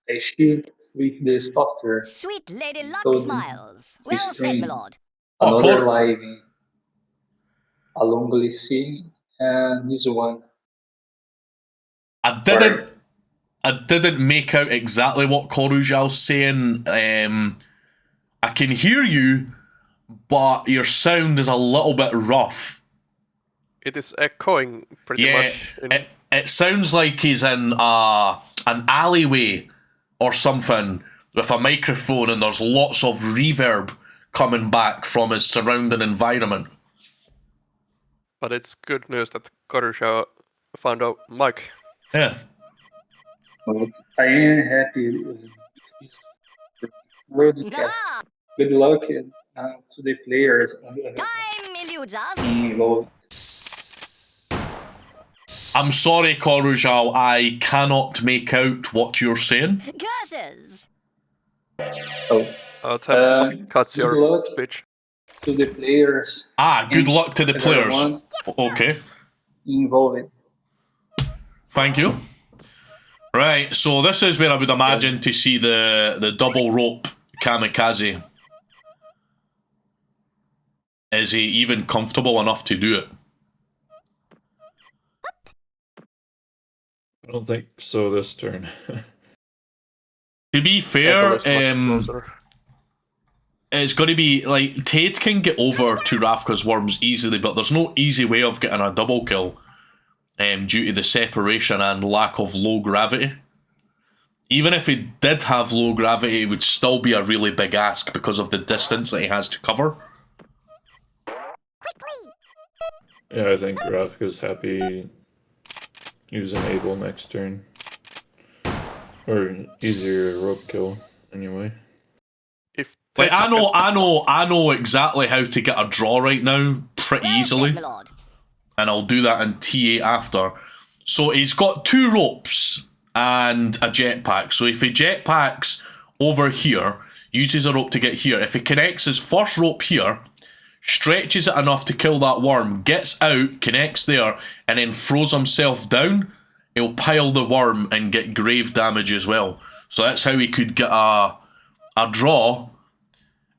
issue with the software. Sweet Lady Luck So smiles. Well said, my lord. Oh, Another cool. live along the sea, and this one. I didn't make out exactly what Korujal's saying. I can hear you, but your sound is a little bit rough. It is echoing pretty Yeah, much. it sounds like he's in an alleyway or something with a microphone and there's lots of reverb coming back from his surrounding environment. But it's good news that Korusha found out Mike. Yeah. But I am happy with this World Champion. Ah, Good luck to the players time eludes us. involved. I'm sorry, Korujal, I cannot make out what you're saying. Curses. So, Tap cuts good your luck speech. to the players Good luck to the players. everyone Okay, involved. thank you. Right, so this is where I would imagine to see the double rope kamikaze. Is he even comfortable enough to do it? I don't think so this turn. To be fair, Abel is much closer. it's got to be like Tade can get over to Rafka's worms easily, but there's no easy way of getting a double kill due to the separation and lack of low gravity. Even if he did have low gravity, it would still be a really big ask because of the distance that he has to cover. Yeah, I think Rafka's happy using Abel next turn. Or easier rope kill, anyway. If Like Tade I know exactly how to get a draw right now pretty Well easily, said, my lord. and I'll do that in T8 after. So he's got 2 ropes and a jetpack. So if he jetpacks over here, uses a rope to get here, if he connects his first rope here, stretches it enough to kill that worm, gets out, connects there, and then throws himself down, he'll pile the worm and get grave damage as well. So that's how he could get a draw.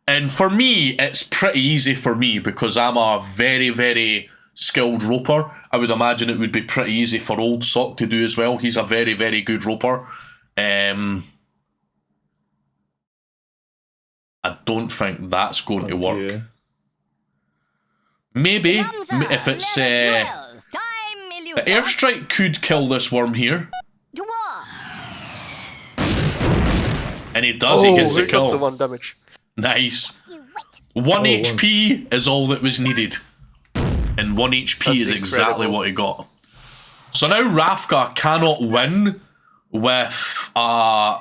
And for me, it's pretty easy for me because I'm a very, very skilled roper. I would imagine it would be pretty easy for Old Sock to do as well. He's a very, very good roper. I don't think that's going to work. Yeah. Maybe, Come, sir, if it's... let us duel. Time the eludes airstrike could kill this worm here. To war. And he does, he gets the he got the kill. 1 damage. Nice. You wait. 1 Oh, HP is all that was needed. And 1 HP That's is exactly incredible. what he got. So now Rafka cannot win with a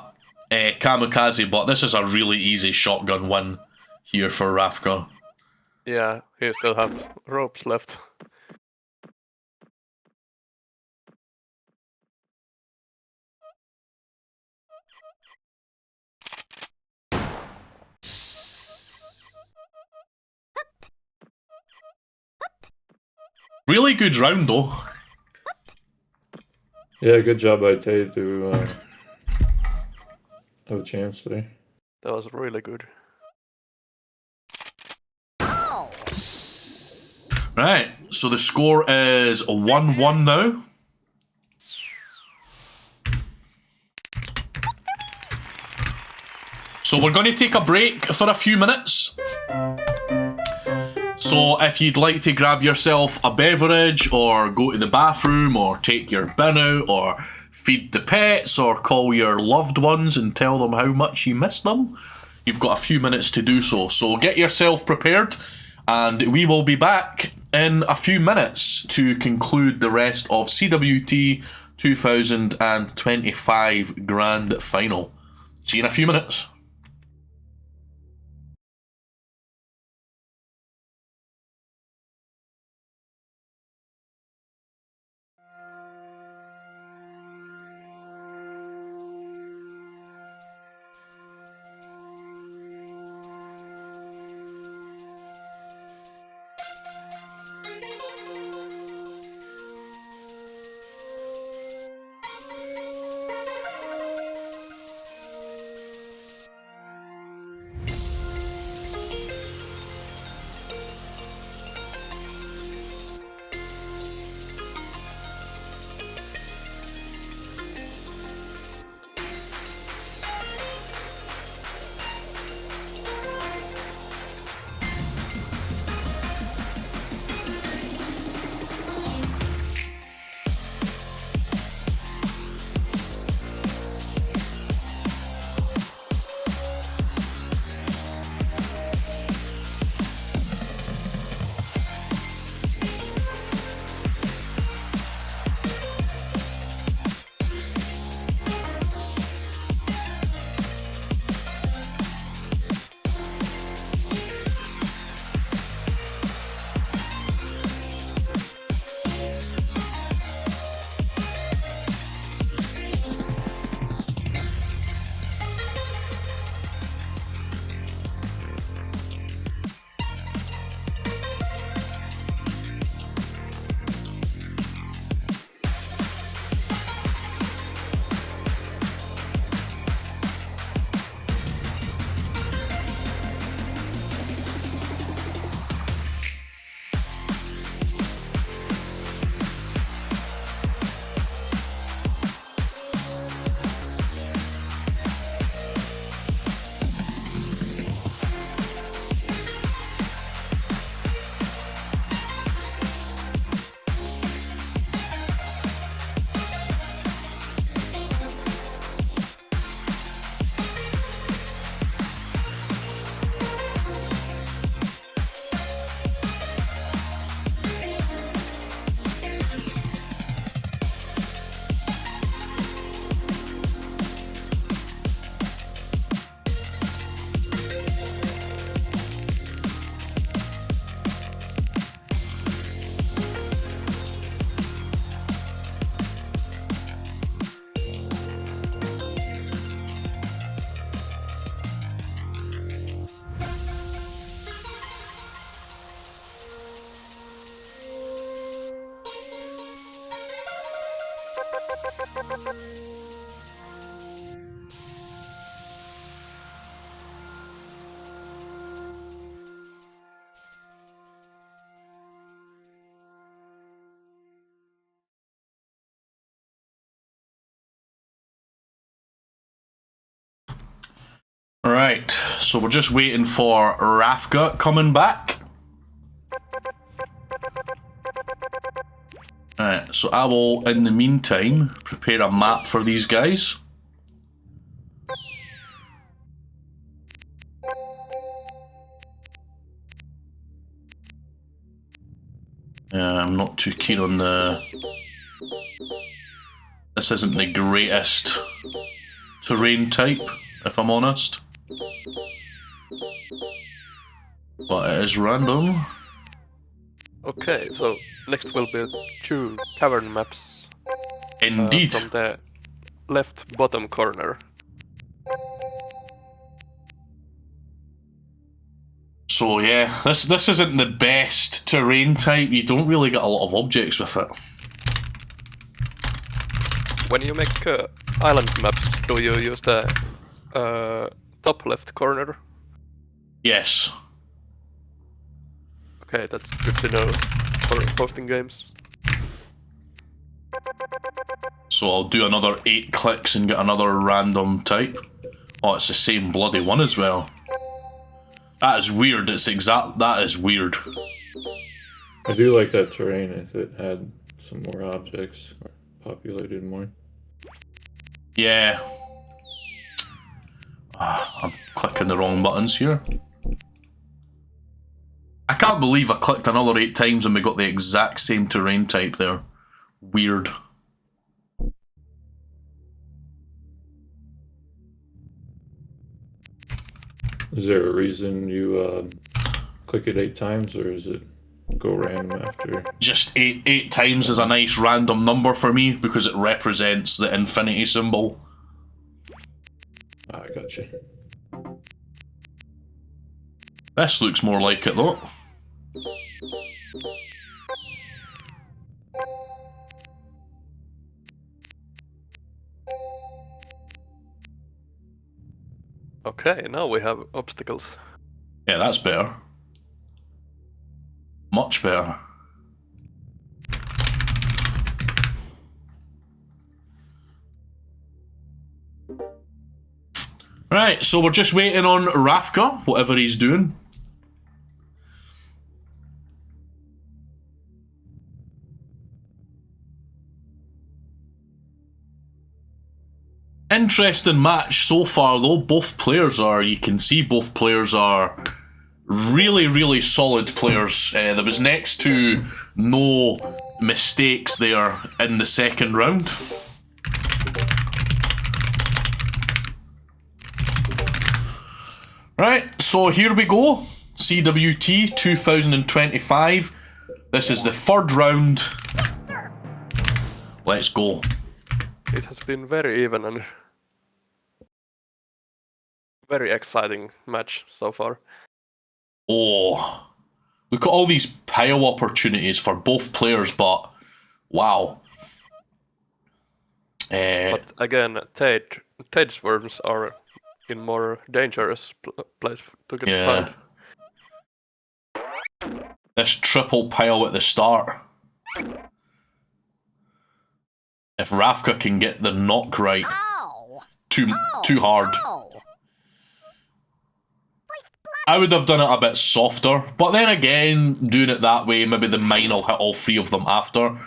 kamikaze, but this is a really easy shotgun win here for Rafka. Yeah, he still have ropes left. Really good round though. Yeah, good job by Tade to have a chance there. That was really good. Oh. Right, so the score is 1-1 now. So we're going to take a break for a few minutes. So if you'd like to grab yourself a beverage or go to the bathroom or take your bin out or feed the pets or call your loved ones and tell them how much you miss them, you've got a few minutes to do so. So get yourself prepared and we will be back in a few minutes to conclude the rest of CWT 2025 Grand Final. See you in a few minutes. Right, so we're just waiting for Rafka coming back. Alright, so I will, in the meantime, prepare a map for these guys. I'm not too keen on the... This isn't the greatest terrain type, if I'm honest. But it is random. Okay, so next will be 2 cavern maps Indeed. from the left bottom corner. So yeah, this isn't the best terrain type. You don't really get a lot of objects with it. When you make island maps, do you use the top left corner? Yes. Okay, that's good to know for hosting games. So I'll do another 8 clicks and get another random type. Oh, it's the same bloody one as well. That is weird. That is weird. I do like that terrain if it had some more objects or populated more. Yeah. I'm clicking the wrong buttons here. I can't believe I clicked another 8 times and we got the exact same terrain type there. Weird. Is there a reason you click it 8 times, or is it go random after? Just eight times is a nice random number for me because it represents the infinity symbol. Ah, I gotcha. This looks more like it though. Okay, now we have obstacles. Yeah, that's better. Much better. Right, so we're just waiting on Rafka, whatever he's doing. Interesting match so far though. Both players are, you can see both players are really, really solid players. There was next to no mistakes there in the second round. Right, so here we go. CWT 2025. This is the third round. Let's go. It has been very even and very exciting match so far. Oh, we've got all these pile opportunities for both players, but wow. But again, Tade's worms are in more dangerous place to get found. This triple pile at the start. If Rafka can get the knock right, too hard. I would have done it a bit softer, but then again, doing it that way, maybe the mine will hit all 3 of them after.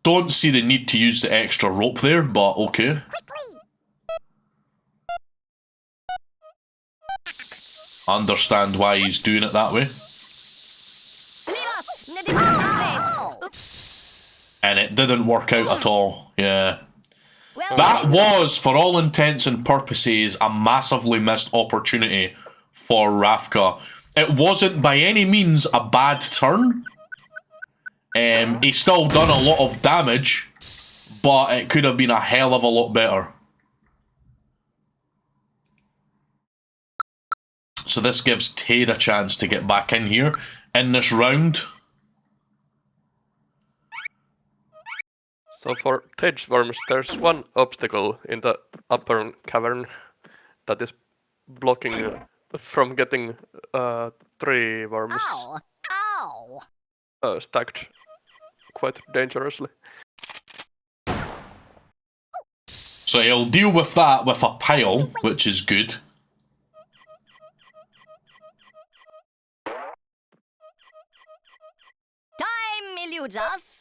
Don't see the need to use the extra rope there, but okay. Understand why he's doing it that way. And it didn't work out at all, yeah. That was, for all intents and purposes, a massively missed opportunity for Rafka. It wasn't by any means a bad turn. He still done a lot of damage, but it could have been a hell of a lot better. So this gives Tade a chance to get back in here in this round. So for Tade's worms, there's one obstacle in the upper cavern that is blocking from getting 3 worms Ow! Ow! stacked quite dangerously. So he'll deal with that with a pile, which is good. Time eludes us.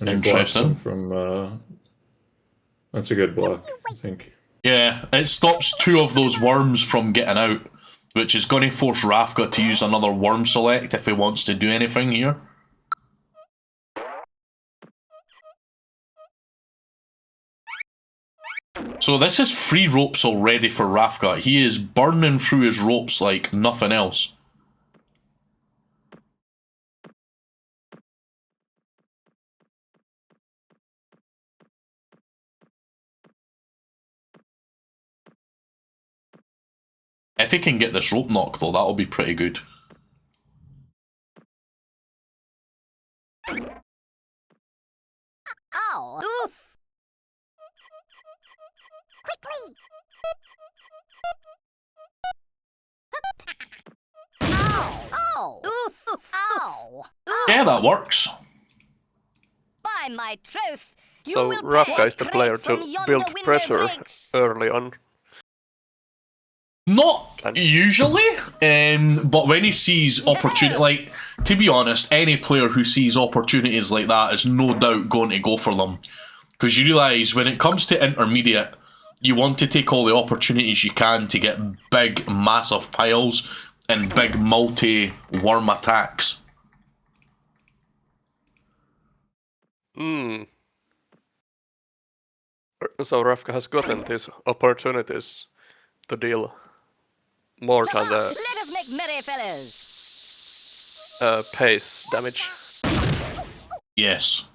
And he blocks Interesting. them from. That's a good block, I think. Yeah, it stops 2 of those worms from getting out, which is going to force Rafka to use another worm select if he wants to do anything here. So this is 3 ropes already for Rafka. He is burning through his ropes like nothing else. If he can get this rope knock though, that'll be pretty good. Ow! Oof! Quickly! Ow! Ow! Oof! Ow! Yeah, that works. By my troth, you So will pay. Rafka is the Creep player from to yonder build window pressure breaks. early on. Not usually, but when he sees opportunity, like, to be honest, any player who sees opportunities like that is no doubt going to go for them. Because you realise when it comes to intermediate, you want to take all the opportunities you can to get big, massive piles and big multi-worm attacks. So Rafka has gotten these opportunities to deal more than the Let us make merry, fellas. pace damage. Yes.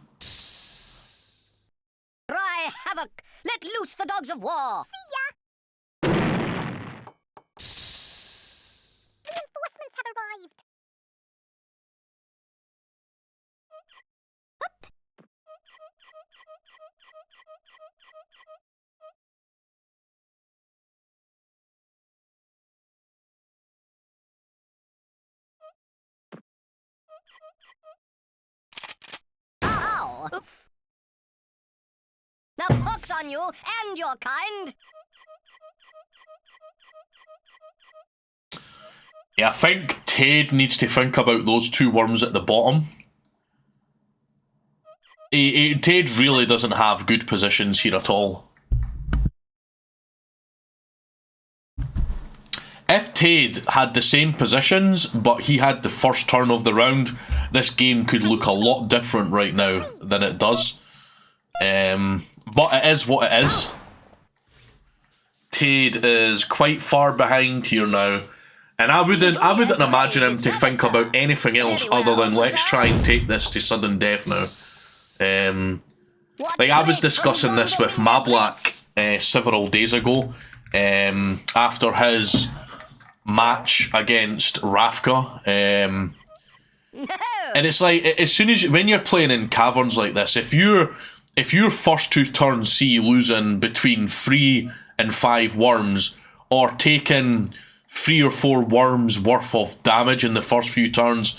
Cry havoc. Let loose the dogs of war. Reinforcements have arrived. Ow! Oof! Now pox on you and your kind. Yeah, I think Tade needs to think about those 2 worms at the bottom. Tade really doesn't have good positions here at all. If Tade had the same positions, but he had the first turn of the round, this game could look a lot different right now than it does. But it is what it is. Tade is quite far behind here now. And I wouldn't imagine him to think about anything else other than let's try and take this to sudden death now. Like I was discussing this with Mablak several days ago, after his match against Rafka. And it's like, as soon as when you're playing in caverns like this, if your first 2 turns see you losing between 3 and 5 worms, or taking 3 or 4 worms worth of damage in the first few turns,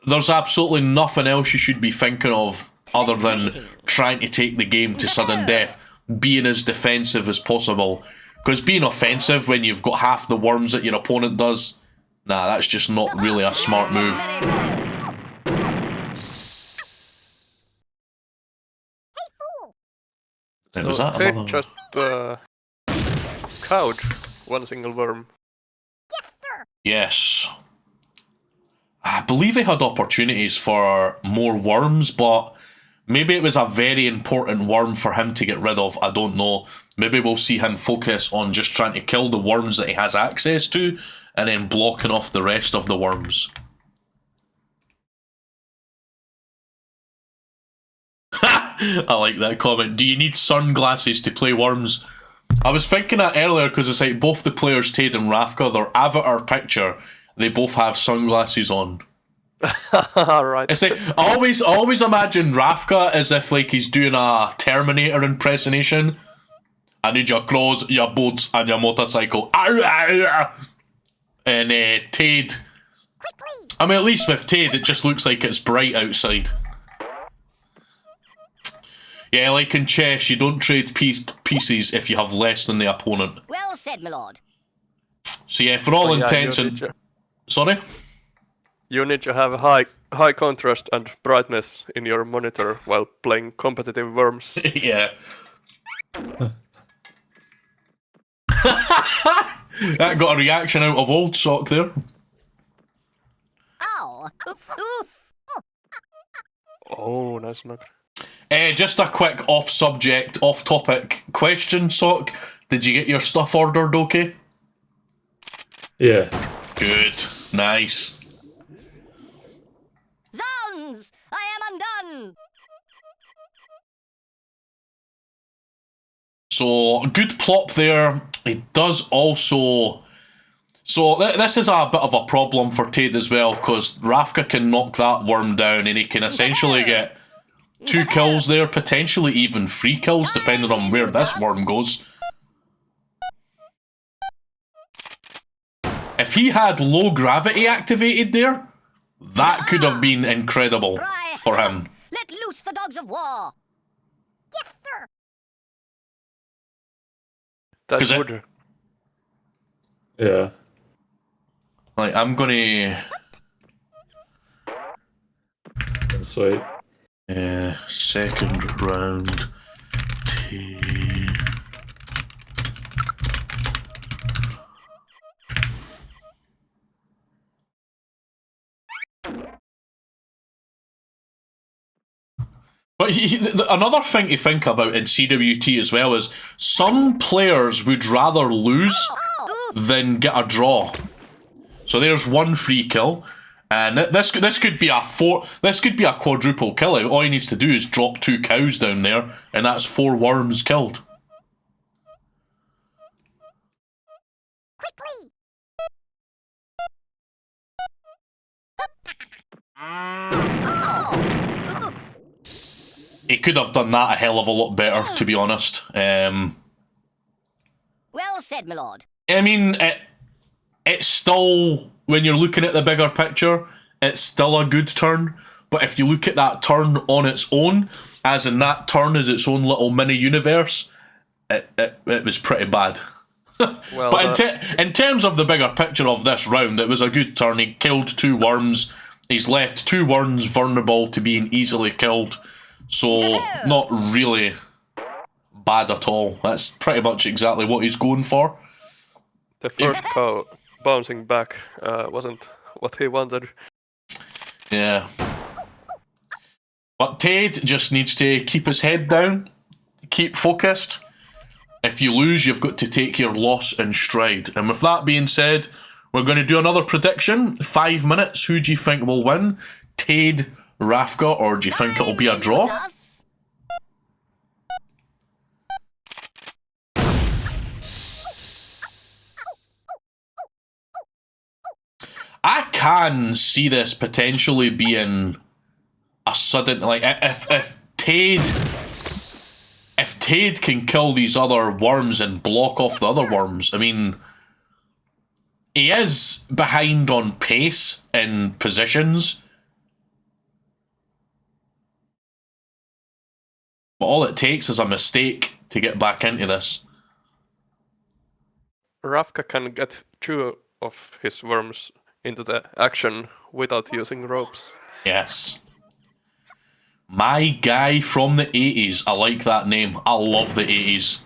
there's absolutely nothing else you should be thinking of other than trying to take the game to sudden death, being as defensive as possible. Because being offensive when you've got half the worms that your opponent does, nah, that's just not really a smart move. So Was that Tade another- just cowed one single worm. Yes, sir. Yes. I believe he had opportunities for more worms, but maybe it was a very important worm for him to get rid of. I don't know. Maybe we'll see him focus on just trying to kill the worms that he has access to, and then blocking off the rest of the worms. I like that comment. Do you need sunglasses to play worms? I was thinking that earlier because it's like both the players, Tade and Rafka, their avatar picture They both have sunglasses on. Right. It's like, I always imagine Rafka as if like he's doing a Terminator impersonation. I need your clothes, your boots, and your motorcycle. And Tade. I mean, at least with Tade, it just looks like it's bright outside. Yeah, like in chess, you don't trade pieces if you have less than the opponent. Well said, my lord. So yeah, for all Yeah, intents you and... need to- Sorry? You need to have high contrast and brightness in your monitor while playing competitive Worms. Yeah. That got a reaction out of Old Sock there. Ow! Oof, oof. Oh, nice knock. Just a quick off-subject, off-topic question, Sock. Did you get your stuff ordered okay? Yeah. Good. Nice. Zounds! I am undone! So, good plop there. It does also... So, this is a bit of a problem for Tade as well, because Rafka can knock that worm down and he can essentially get 2 kills there, potentially even 3 kills, depending on where this worm goes. If he had low gravity activated there, that could have been incredible for him. Let loose the dogs of war! Yes, sir. That 'Cause it- would. Yeah. Like, I'm gonna... Insight. Second round. But another thing to think about in CWT as well is some players would rather lose than get a draw. So there's 1 free kill, and this could be a quadruple kill. All he needs to do is drop 2 cows down there, and that's 4 worms killed. Quickly. He could have done that a hell of a lot better, to be honest. Well said, my lord. I mean, it's still, when you're looking at the bigger picture, it's still a good turn. But if you look at that turn on its own, as in that turn is its own little mini universe, it was pretty bad. Well, But in terms of the bigger picture of this round, it was a good turn. He killed 2 worms. He's left 2 worms vulnerable to being easily killed. So, not really bad at all. That's pretty much exactly what he's going for. the first cow bouncing back wasn't what he wanted. Yeah. But Tade just needs to keep his head down, keep focused. If you lose, you've got to take your loss in stride. And with that being said, we're going to do another prediction. 5 minutes. Who do you think will win? Tade, Rafka, or do you think it'll be a draw? I can see this potentially being a sudden, like, if Tade can kill these other worms and block off the other worms, I mean, he is behind on pace in positions. But all it takes is a mistake to get back into this. Rafka can get 2 of his worms into the action without using ropes. Yes. My guy from the 80s. I like that name. I love the 80s.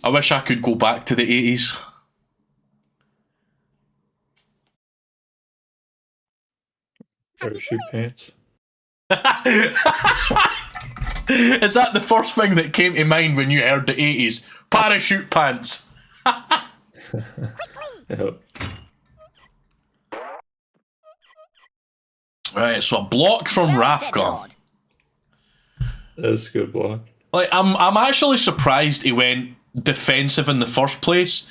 I wish I could go back to the 80s. Parachute pants. Is that the first thing that came to mind when you heard the 80s? Parachute pants. Yep. Right, so a block from Well said, Rafka. lord. That's a good block. Like, I'm actually surprised he went defensive in the first place,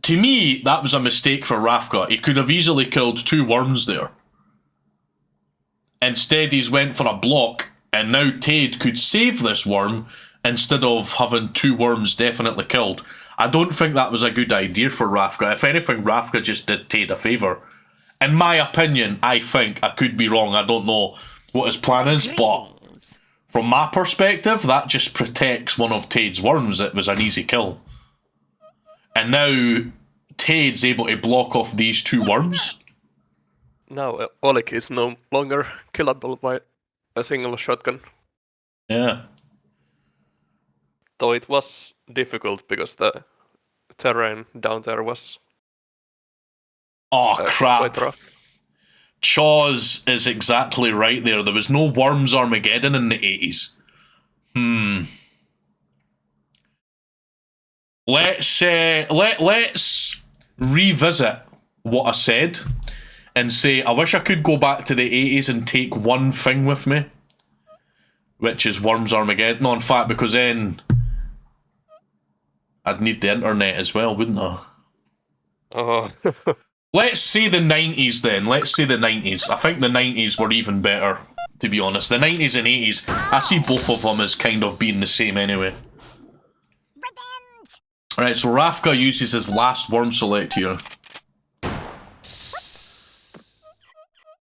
to me, that was a mistake for Rafka. He could have easily killed 2 worms there. Instead, he's went for a block, and now Tade could save this worm instead of having 2 worms definitely killed. I don't think that was a good idea for Rafka. If anything, Rafka just did Tade a favour. In my opinion, I think, I could be wrong, I don't know what his plan is, but from my perspective, that just protects one of Tade's worms. It was an easy kill. And now, Tade's able to block off these 2 worms. Now Oleg is no longer killable by a single shotgun. Yeah. Though it was difficult because the terrain down there was Oh, quite crap. rough. Chaw's is exactly right there. There was no Worms Armageddon in the 80s. Let's revisit what I said and say, I wish I could go back to the 80s and take one thing with me, which is Worms Armageddon. No, in fact, because then I'd need the internet as well, wouldn't I? Oh. Let's say the 90s then. Let's say the 90s. I think the 90s were even better, to be honest. The 90s and 80s, I see both of them as kind of being the same anyway. Revenge! Right, so Rafka uses his last worm select here.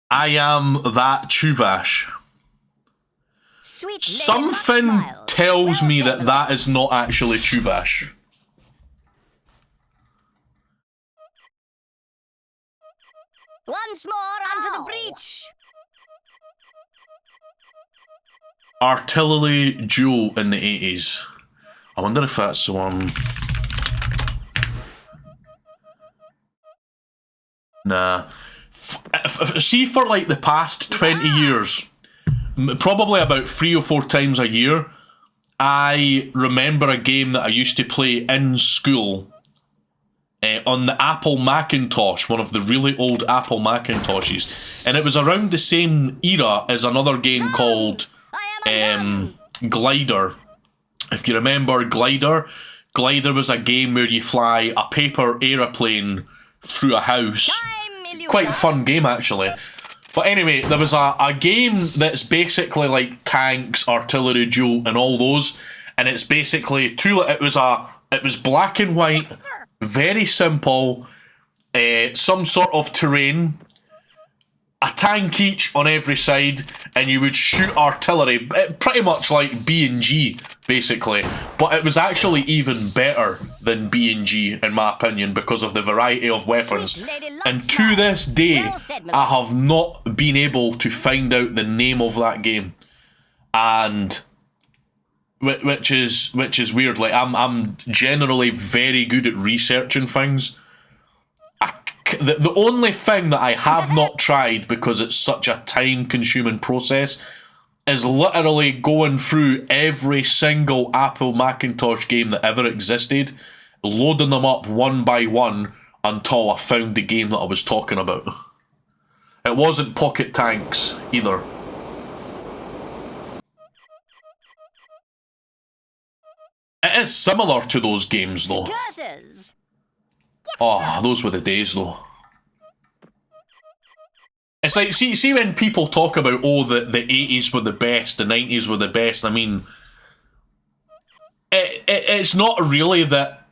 I am that Chuvash. Sweet lady Something Luck tells Well me said, that my that is not actually Chuvash. Once more onto the breach. Artillery duel in the 80s. I wonder if that's the one. Nah. See, for like the past 20 years, probably about 3 or 4 times a year, I remember a game that I used to play in school on the Apple Macintosh, one of the really old Apple Macintoshes. And it was around the same era as another game called I am Glider. If you remember Glider, Glider was a game where you fly a paper aeroplane through a house. Quite a fun game, actually. But anyway, there was a game that's basically like tanks, artillery duel, and all those. And it's basically it was black and white, very simple, some sort of terrain, a tank each on every side, and you would shoot artillery, pretty much like B&G, basically. But it was actually even better than B&G, in my opinion, because of the variety of weapons. And to this day, I have not been able to find out the name of that game. And which is weird. Like, I'm generally very good at researching things. The only thing that I have not tried, because it's such a time-consuming process, is literally going through every single Apple Macintosh game that ever existed, loading them up one by one until I found the game that I was talking about. It wasn't Pocket Tanks either. It is similar to those games, though. Curses. Oh, those were the days, though. It's like, see when people talk about, oh, the 80s were the best, the 90s were the best, I mean, it's not really that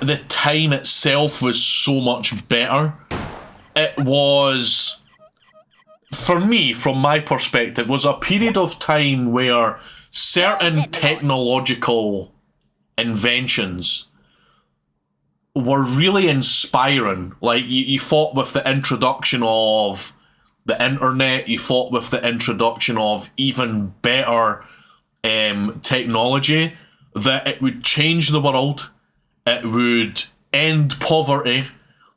the time itself was so much better. It was, for me, from my perspective, was a period of time where certain technological inventions were really inspiring. Like, you fought with the introduction of the internet, you fought with the introduction of even better technology, that it would change the world, it would end poverty.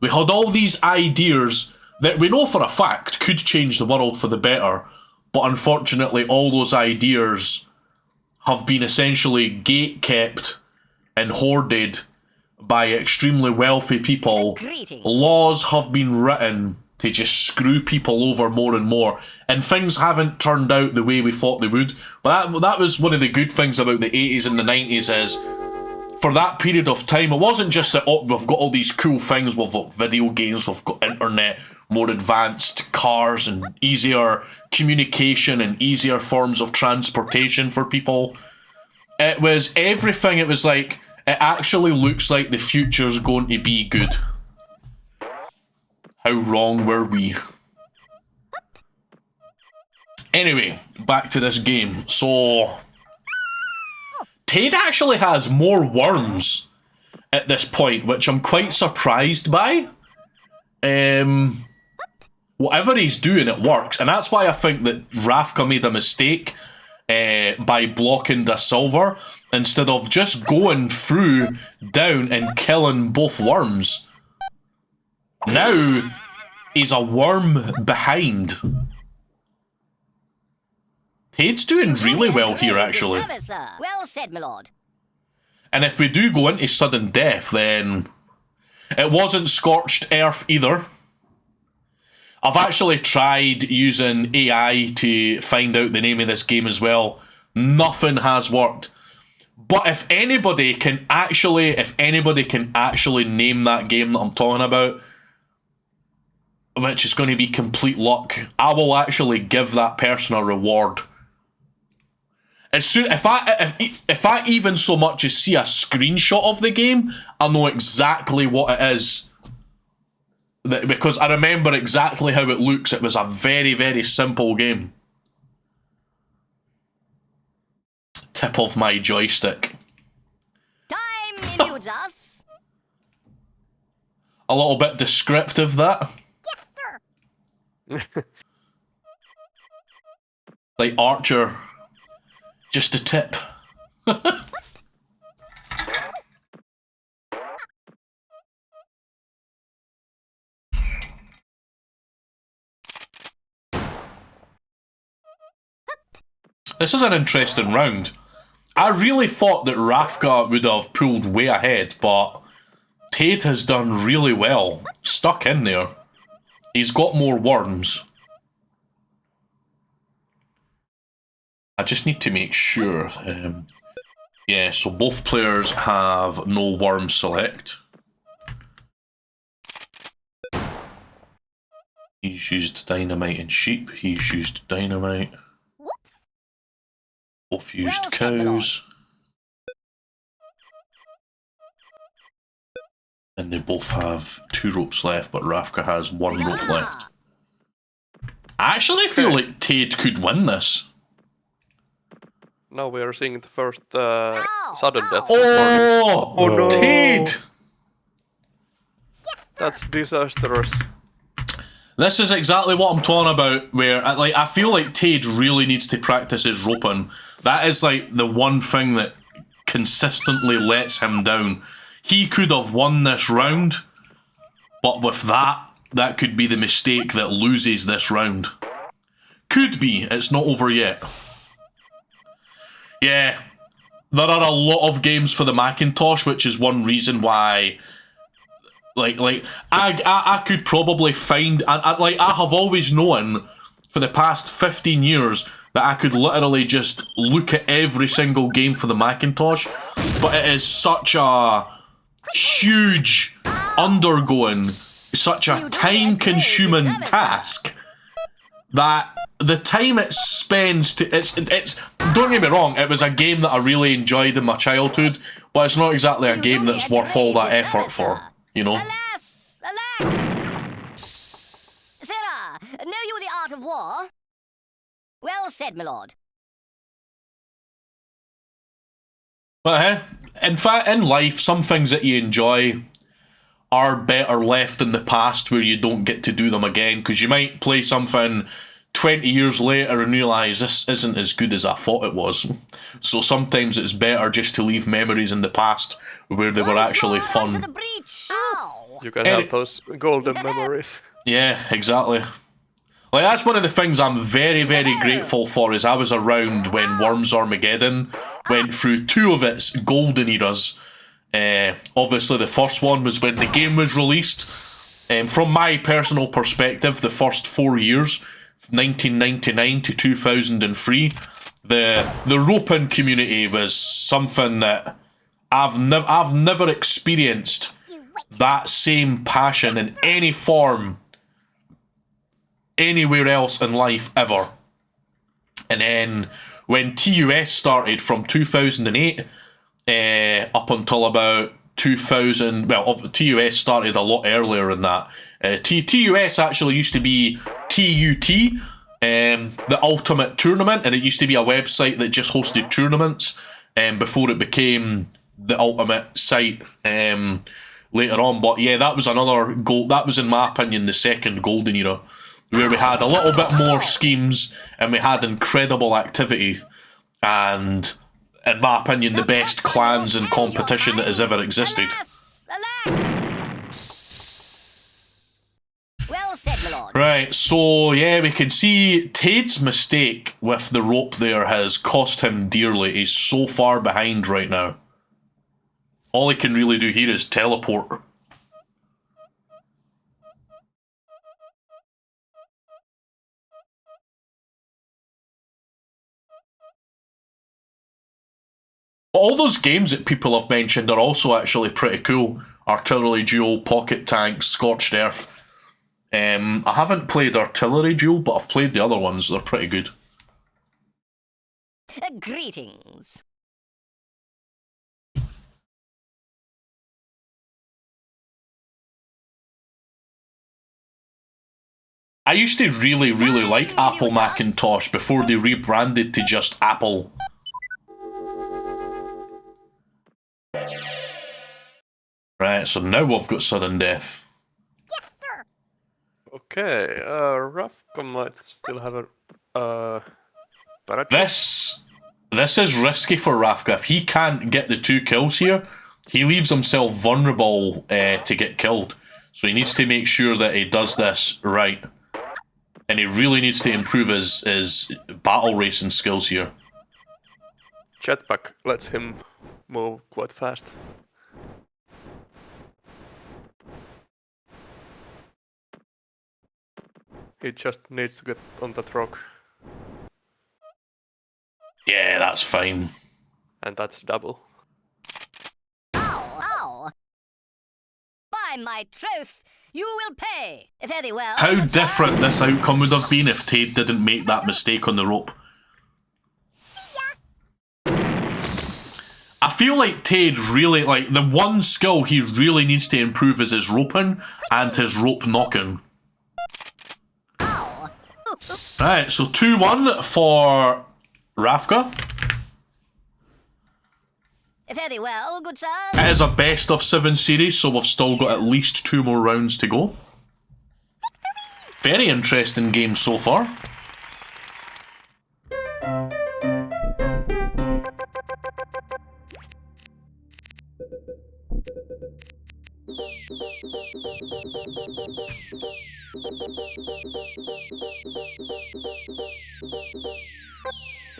We had all these ideas that we know for a fact could change the world for the better, but unfortunately all those ideas have been essentially gate-kept and hoarded by extremely wealthy people. Laws have been written to just screw people over more and more, and things haven't turned out the way we thought they would. But that was one of the good things about the 80s and the 90s, is for that period of time, it wasn't just that we've got all these cool things, we've got video games, we've got internet, more advanced cars and easier communication and easier forms of transportation for people. It was everything. It was like, it actually looks like the future's going to be good. How wrong were we? Anyway, back to this game. So, Tade actually has more worms at this point, which I'm quite surprised by. Whatever he's doing, it works, and that's why I think that Rafka made a mistake by blocking the silver instead of just going through down and killing both worms. Now he's a worm behind. Tade's doing really well here, actually. Well said, my lord. And if we do go into sudden death, then it wasn't scorched earth either. I've actually tried using AI to find out the name of this game as well. Nothing has worked. But if anybody can actually name that game that I'm talking about, which is going to be complete luck, I will actually give that person a reward. As soon if I even so much as see a screenshot of the game, I know exactly what it is. Because I remember exactly how it looks. It was a very, very simple game. Tip of my joystick. Time eludes us. A little bit descriptive, that. Yes, sir. Like Archer. Just a tip. This is an interesting round. I really thought that Rafka would have pulled way ahead, but Tade has done really well. Stuck in there. He's got more worms. I just need to make sure. Yeah, so both players have no worm select. He's used dynamite and sheep. He's used dynamite. Whoops. Both used Well said, my lord. cows. And they both have 2 ropes left, but Rafka has 1 rope left. I actually feel like Tade could win this. Now we are seeing the first sudden death. Oh, Oh no. Tade! That's disastrous. This is exactly what I'm talking about, where I feel like Tade really needs to practice his roping. That is like the one thing that consistently lets him down. He could have won this round, but with that could be the mistake that loses this round. Could be, it's not over yet. Yeah, there are a lot of games for the Macintosh, which is one reason why, I could probably find, I have always known for the past 15 years that I could literally just look at every single game for the Macintosh, but it is such a huge undergoing, such a time-consuming task that the time it spends to it's don't get me wrong, it was a game that I really enjoyed in my childhood, but it's not exactly a game that's worth all that effort for, you know? Alas! Alack! Sarah, know you the art of war? Well said, my lord. But in fact, in life, some things that you enjoy are better left in the past where you don't get to do them again, because you might play something 20 years later and realise this isn't as good as I thought it was. So sometimes it's better just to leave memories in the past where they were actually Once more onto fun. the breach. Ow! You can have those golden memories. Yeah, exactly. Like, that's one of the things I'm very, very grateful for, is I was around when Worms Armageddon went through 2 of its golden eras. Obviously, the first one was when the game was released. From my personal perspective, the first 4 years, 1999 to 2003, the roping community was something that I've never experienced that same passion in any form anywhere else in life ever. And then when TUS started from 2008 up until about 2000, well, TUS started a lot earlier than that. TUS actually used to be TUT, the Ultimate Tournament, and it used to be a website that just hosted tournaments before it became the Ultimate site later on. But yeah, that was another gold. That was, in my opinion, the second golden era, where we had a little bit more schemes and we had incredible activity and, in my opinion, the best clans and competition that has ever existed. Well said, my lord. Right, so yeah, we can see Tade's mistake with the rope there has cost him dearly. He's so far behind right now. All he can really do here is teleport. All those games that people have mentioned are also actually pretty cool. Artillery Duel, Pocket Tanks, Scorched Earth. I haven't played Artillery Duel, but I've played the other ones. They're pretty good. Greetings. I used to really like Apple Macintosh before they rebranded to just Apple. Right, so now we've got sudden death. Yes, sir. Okay, Rafka might still have a... This is risky for Rafka. If he can't get the 2 kills here, he leaves himself vulnerable to get killed. So he needs to make sure that he does this right. And he really needs to improve his battle racing skills here. Jetpack lets him move quite fast. He just needs to get on that rock. Yeah, that's fine. And that's double. Ow, ow. By my troth, you will pay. Very well. How different this outcome would have been if Tade didn't make that mistake on the rope. I feel like Tade really, like, the one skill he really needs to improve is his roping and his rope knocking. Ow. Right, so 2-1 for Rafka. Very well, good sir. It is a best of 7 series, so we've still got at least 2 more rounds to go. Very interesting game so far.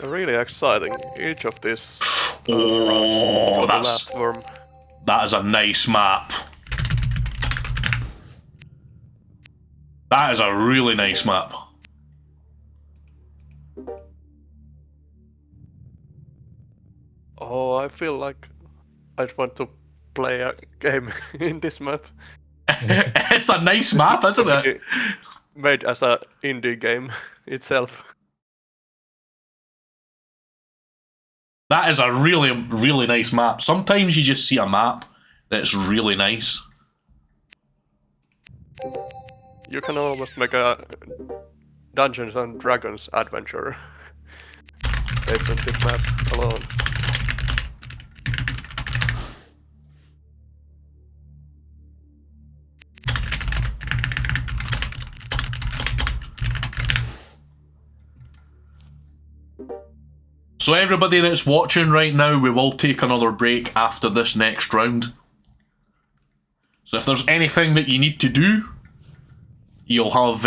Really exciting. Each of these Oh, rounds. The last worm. that is a nice map. That is a really nice map. Oh, I feel like I'd want to play a game in this map. It's a nice map, isn't it? Made as a indie game itself. That is a really nice map. Sometimes you just see a map that's really nice. You can almost make a Dungeons and Dragons adventure based on this map alone. So everybody that's watching right now, we will take another break after this next round. So if there's anything that you need to do, you'll have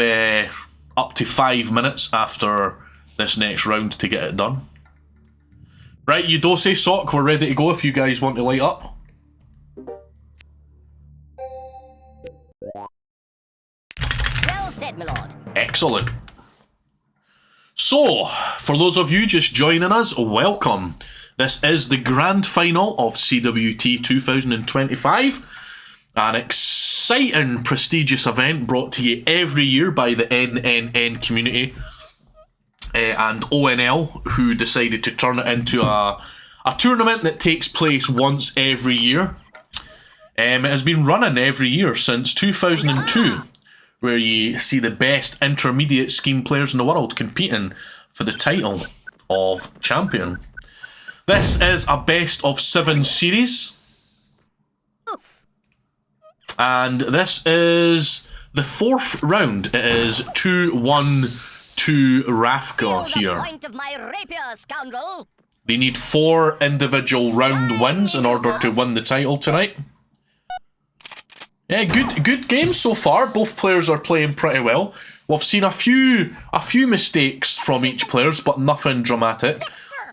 up to 5 minutes after this next round to get it done. Right, Udose, Sock, we're ready to go if you guys want to light up. Well said, my lord. Excellent. So, for those of you just joining us, welcome. This is the grand final of CWT 2025, an exciting, prestigious event brought to you every year by the NNN community and ONL, who decided to turn it into a tournament that takes place once every year. It has been running every year since 2002, where you see the best intermediate scheme players in the world competing for the title of champion. This is a best of 7 series, and this is the 4th round. It is 2-1 to Rafka here. Point of my rapier, scoundrel. They need 4 individual round wins in order to win the title tonight. Yeah, good game so far. Both players are playing pretty well. We've seen a few mistakes from each players, but nothing dramatic.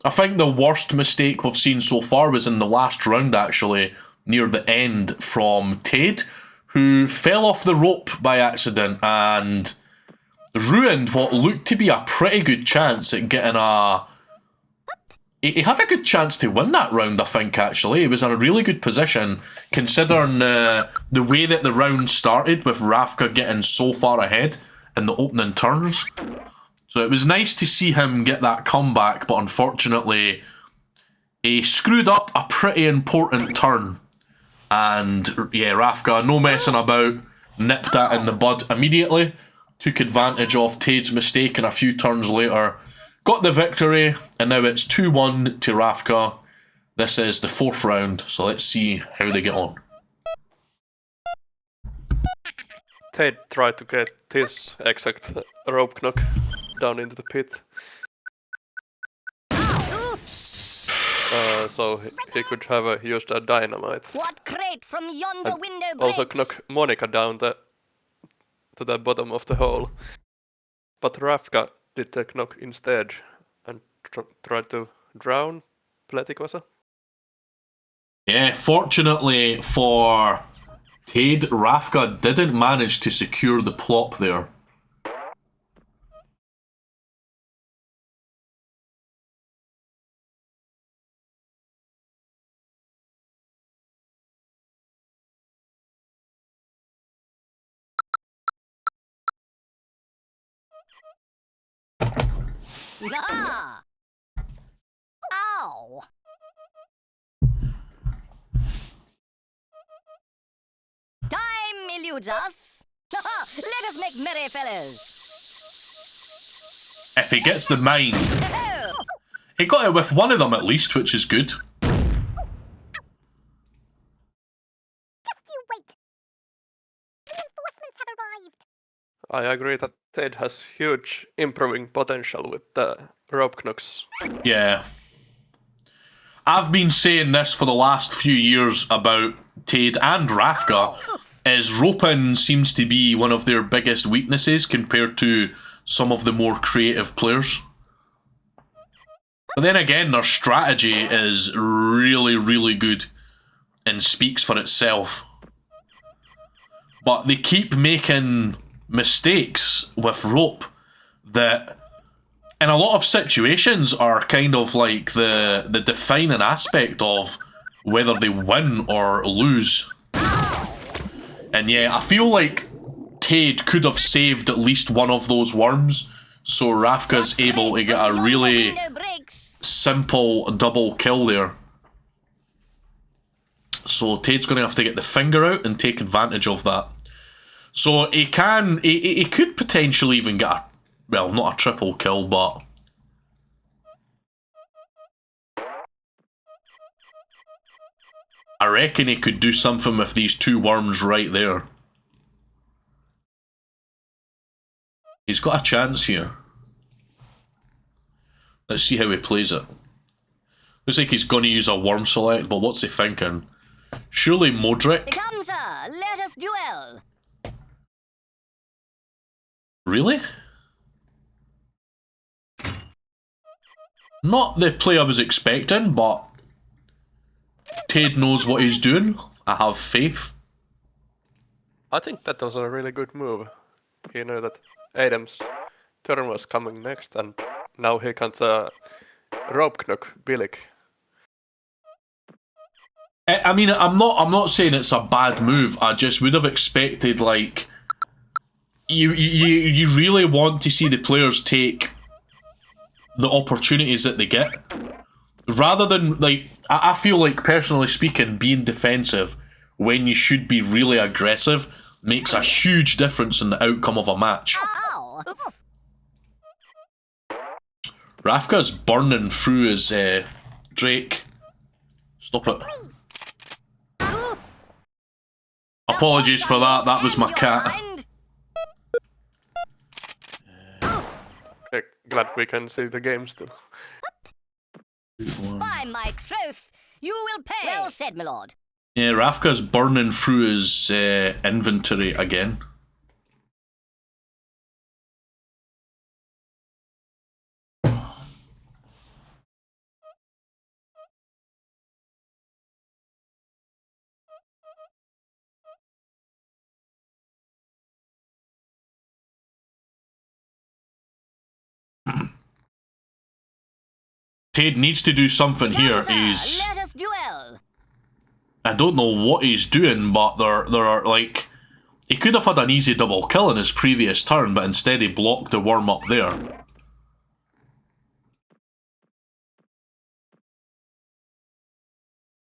I think the worst mistake we've seen so far was in the last round, actually, near the end, from Tade, who fell off the rope by accident and ruined what looked to be a pretty good chance at getting a... He had a good chance to win that round, I think, actually. He was in a really good position, considering the way that the round started, with Rafka getting so far ahead in the opening turns. So it was nice to see him get that comeback, but unfortunately, he screwed up a pretty important turn. And yeah, Rafka, no messing about, nipped that in the bud immediately, took advantage of Tade's mistake, and a few turns later got the victory, and now it's 2-1 to Rafka. This is the 4th round, so let's see how they get on. Tade tried to get his exact rope knock down into the pit. So he could have used a dynamite. What crate from yonder And window breaks? also knock Monica down to the bottom of the hole. But Rafka did the knock instead and tried to drown Pletikosa. Yeah, fortunately for Tade, Rafka didn't manage to secure the plop there. Ah! Ow! Time eludes us. Let us make merry, fellows. If he gets the mine, he got it with one of them at least, which is good. Just you wait. Reinforcements have arrived. I agree that Tade has huge improving potential with the rope knocks. Yeah. I've been saying this for the last few years about Tade and Rafka, is roping seems to be one of their biggest weaknesses compared to some of the more creative players. But then again, their strategy is really, really good and speaks for itself. But they keep making mistakes with rope that in a lot of situations are kind of like the defining aspect of whether they win or lose. And yeah, I feel like Tade could have saved at least one of those worms, so Rafka's able to get a really simple double kill there. So Tade's going to have to get the finger out and take advantage of that. So he could potentially even get a, well, not a triple kill, but I reckon he could do something with these 2 worms right there. He's got a chance here. Let's see how he plays it. Looks like he's going to use a worm select, but what's he thinking? Surely Modric? Come, sir, let us duel. Really? Not the play I was expecting, but Tade knows what he's doing. I have faith. I think that was a really good move. He knew that Adam's turn was coming next, and now he can't rope knock Bilic I mean, I'm not saying it's a bad move. I just would have expected, like, you really want to see the players take the opportunities that they get, rather than, like, I feel like, personally speaking, being defensive when you should be really aggressive makes a huge difference in the outcome of a match. Ow! Rafka's burning through his Drake. Stop it. Apologies for that, that was my cat. Okay, glad we can see the game still. By my troth, you will pay. Well said, my lord. Yeah, Rafka's burning through his inventory again. Tade needs to do something here. He's... Let us duel. I don't know what he's doing, but there are, like... He could have had an easy double kill in his previous turn, but instead he blocked the worm up there.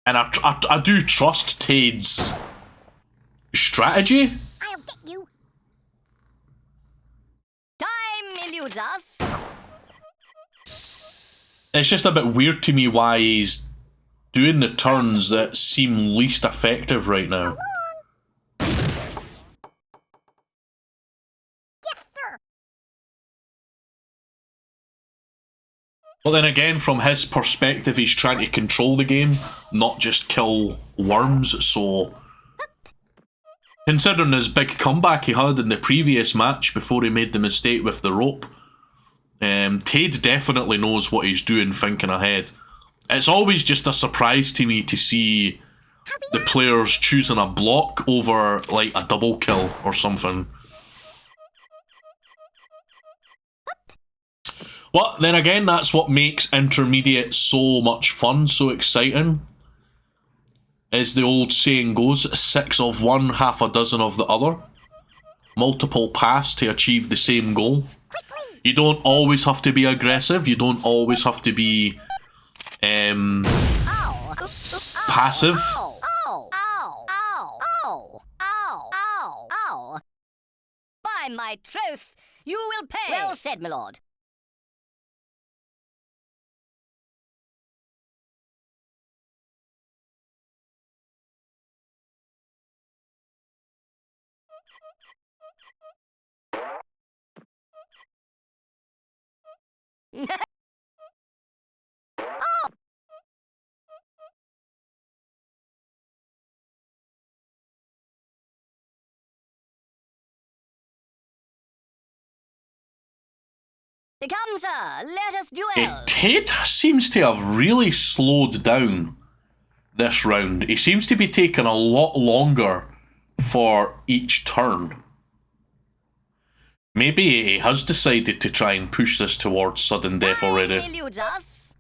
And I do trust Tade's strategy. I'll get you. Time eludes us. It's just a bit weird to me why he's doing the turns that seem least effective right now. Yes, sir. But then again, from his perspective, he's trying to control the game, not just kill worms, so... Considering his big comeback he had in the previous match before he made the mistake with the rope, Tade definitely knows what he's doing, thinking ahead. It's always just a surprise to me to see the players choosing a block over, like, a double kill or something. Well, then again, that's what makes Intermediate so much fun, so exciting. As the old saying goes, 6 of one, half a dozen of the other. Multiple paths to achieve the same goal. You don't always have to be aggressive, you don't always have to be Ow! passive. Ow! Ow! Ow! Ow! Ow! Ow! Ow! By my troth, you will pay. Well said, my lord. Come, sir, let us duel. Tade seems to have really slowed down this round. He seems to be taking a lot longer for each turn. Maybe he has decided to try and push this towards sudden death already. Eludes us.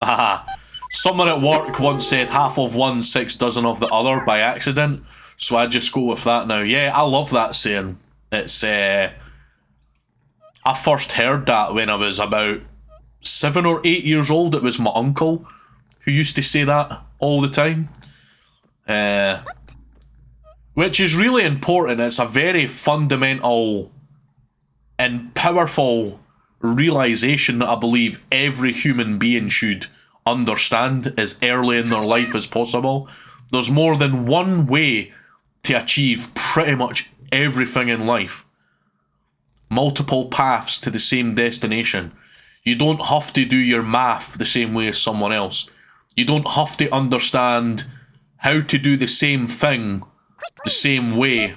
Haha. Someone at work once said half of one, 6 dozen of the other by accident, so I just go with that now. Yeah, I love that saying. It's, I first heard that when I was about 7 or 8 years old. It was my uncle who used to say that all the time. Which is really important. It's a very fundamental and powerful realization that I believe every human being should understand as early in their life as possible. There's more than one way to achieve pretty much everything in life. Multiple paths to the same destination. You don't have to do your math the same way as someone else. You don't have to understand how to do the same thing the same way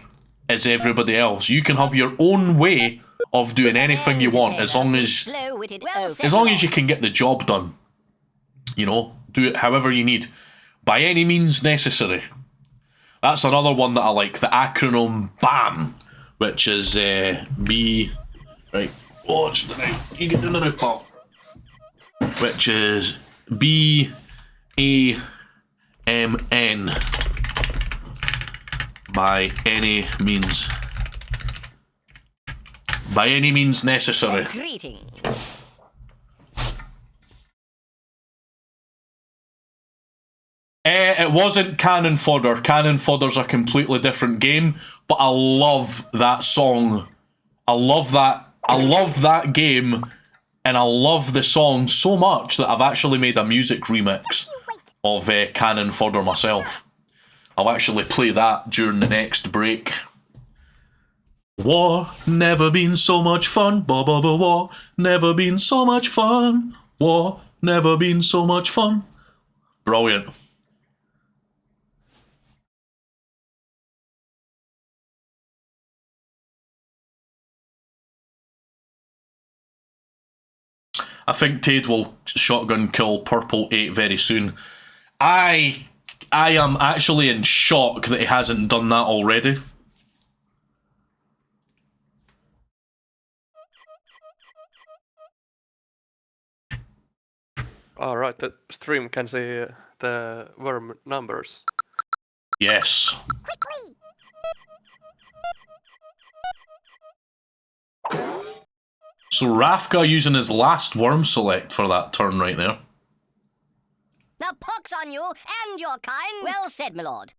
as everybody else. You can have your own way of doing anything you want as long as you can get the job done. You know, do it however you need, by any means necessary. That's another one that I like, the acronym BAM, which is B, right, watch the night, you get in the new pal, which is BAM, AMN. By any means. By any means necessary. Greetings. It wasn't Cannon Fodder. Cannon Fodder's a completely different game, but I love that song. I love that game, and I love the song so much that I've actually made a music remix of Cannon Fodder myself. I'll actually play that during the next break. War, never been so much fun. War, never been so much fun. War, never been so much fun. Brilliant. I think Tade will shotgun kill Purple 8 very soon. I am actually in shock that he hasn't done that already. Alright, the stream can see the worm numbers. Yes. Quickly! So Rafka using his last worm select for that turn right there. The pox on you and your kind. Well said, my lord.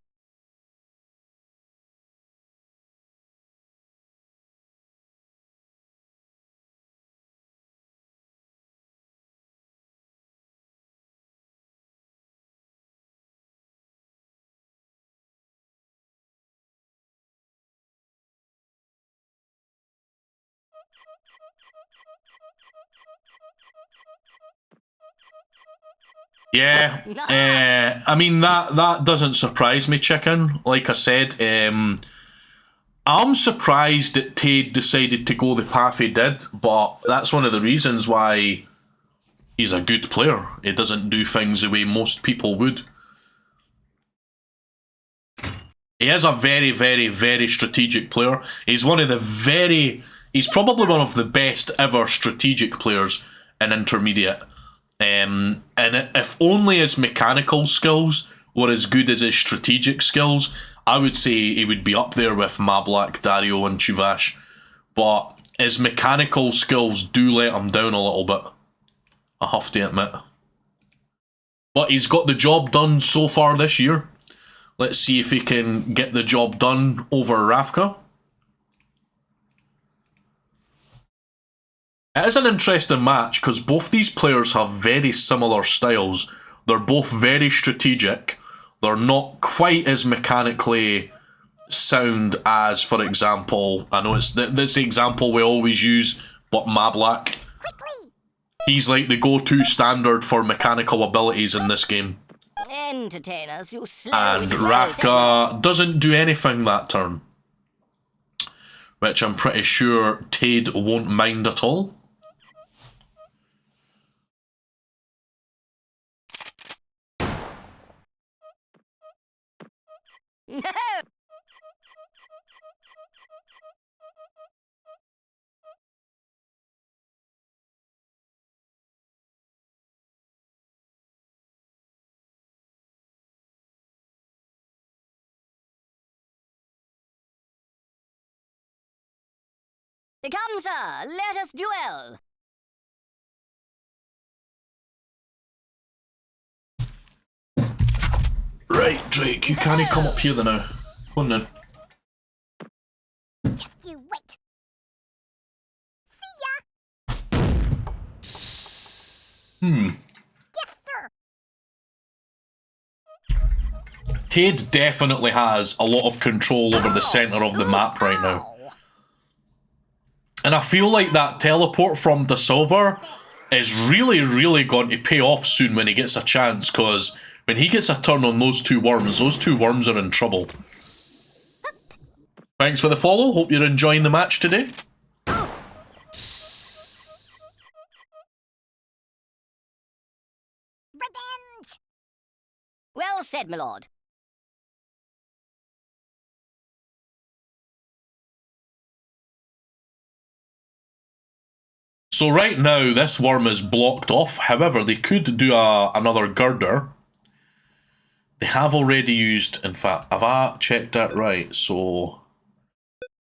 Yeah, I mean that doesn't surprise me, chicken. Like I said, I'm surprised that Tade decided to go the path he did, but that's one of the reasons why he's a good player. He doesn't do things the way most people would. He is a very, very, very strategic player. He's probably one of the best ever strategic players in Intermediate. And if only his mechanical skills were as good as his strategic skills, I would say he would be up there with Mablak, Dario and Chuvash. But his mechanical skills do let him down a little bit, I have to admit. But he's got the job done so far this year. Let's see if he can get the job done over Rafka. It is an interesting match because both these players have very similar styles. They're both very strategic. They're not quite as mechanically sound as, for example, I know it's this example we always use, but Mablak. Quickly! He's like the go-to standard for mechanical abilities in this game. Entertainers, you slow. And Rafka doesn't do anything that turn, which I'm pretty sure Tade won't mind at all. No! Come, sir, let us duel. Right, Drake, you can't come up here then now. Come on then. Just you wait. See ya! Yes, sir! Tade definitely has a lot of control over the centre of the map right now. And I feel like that teleport from De Silver is really, really going to pay off soon when he gets a chance, because when he gets a turn on those two worms are in trouble. Thanks for the follow, hope you're enjoying the match today. Revenge! Well said, my lord. So right now, this worm is blocked off. However, they could do another girder. have already used, in fact, have I checked that right? So,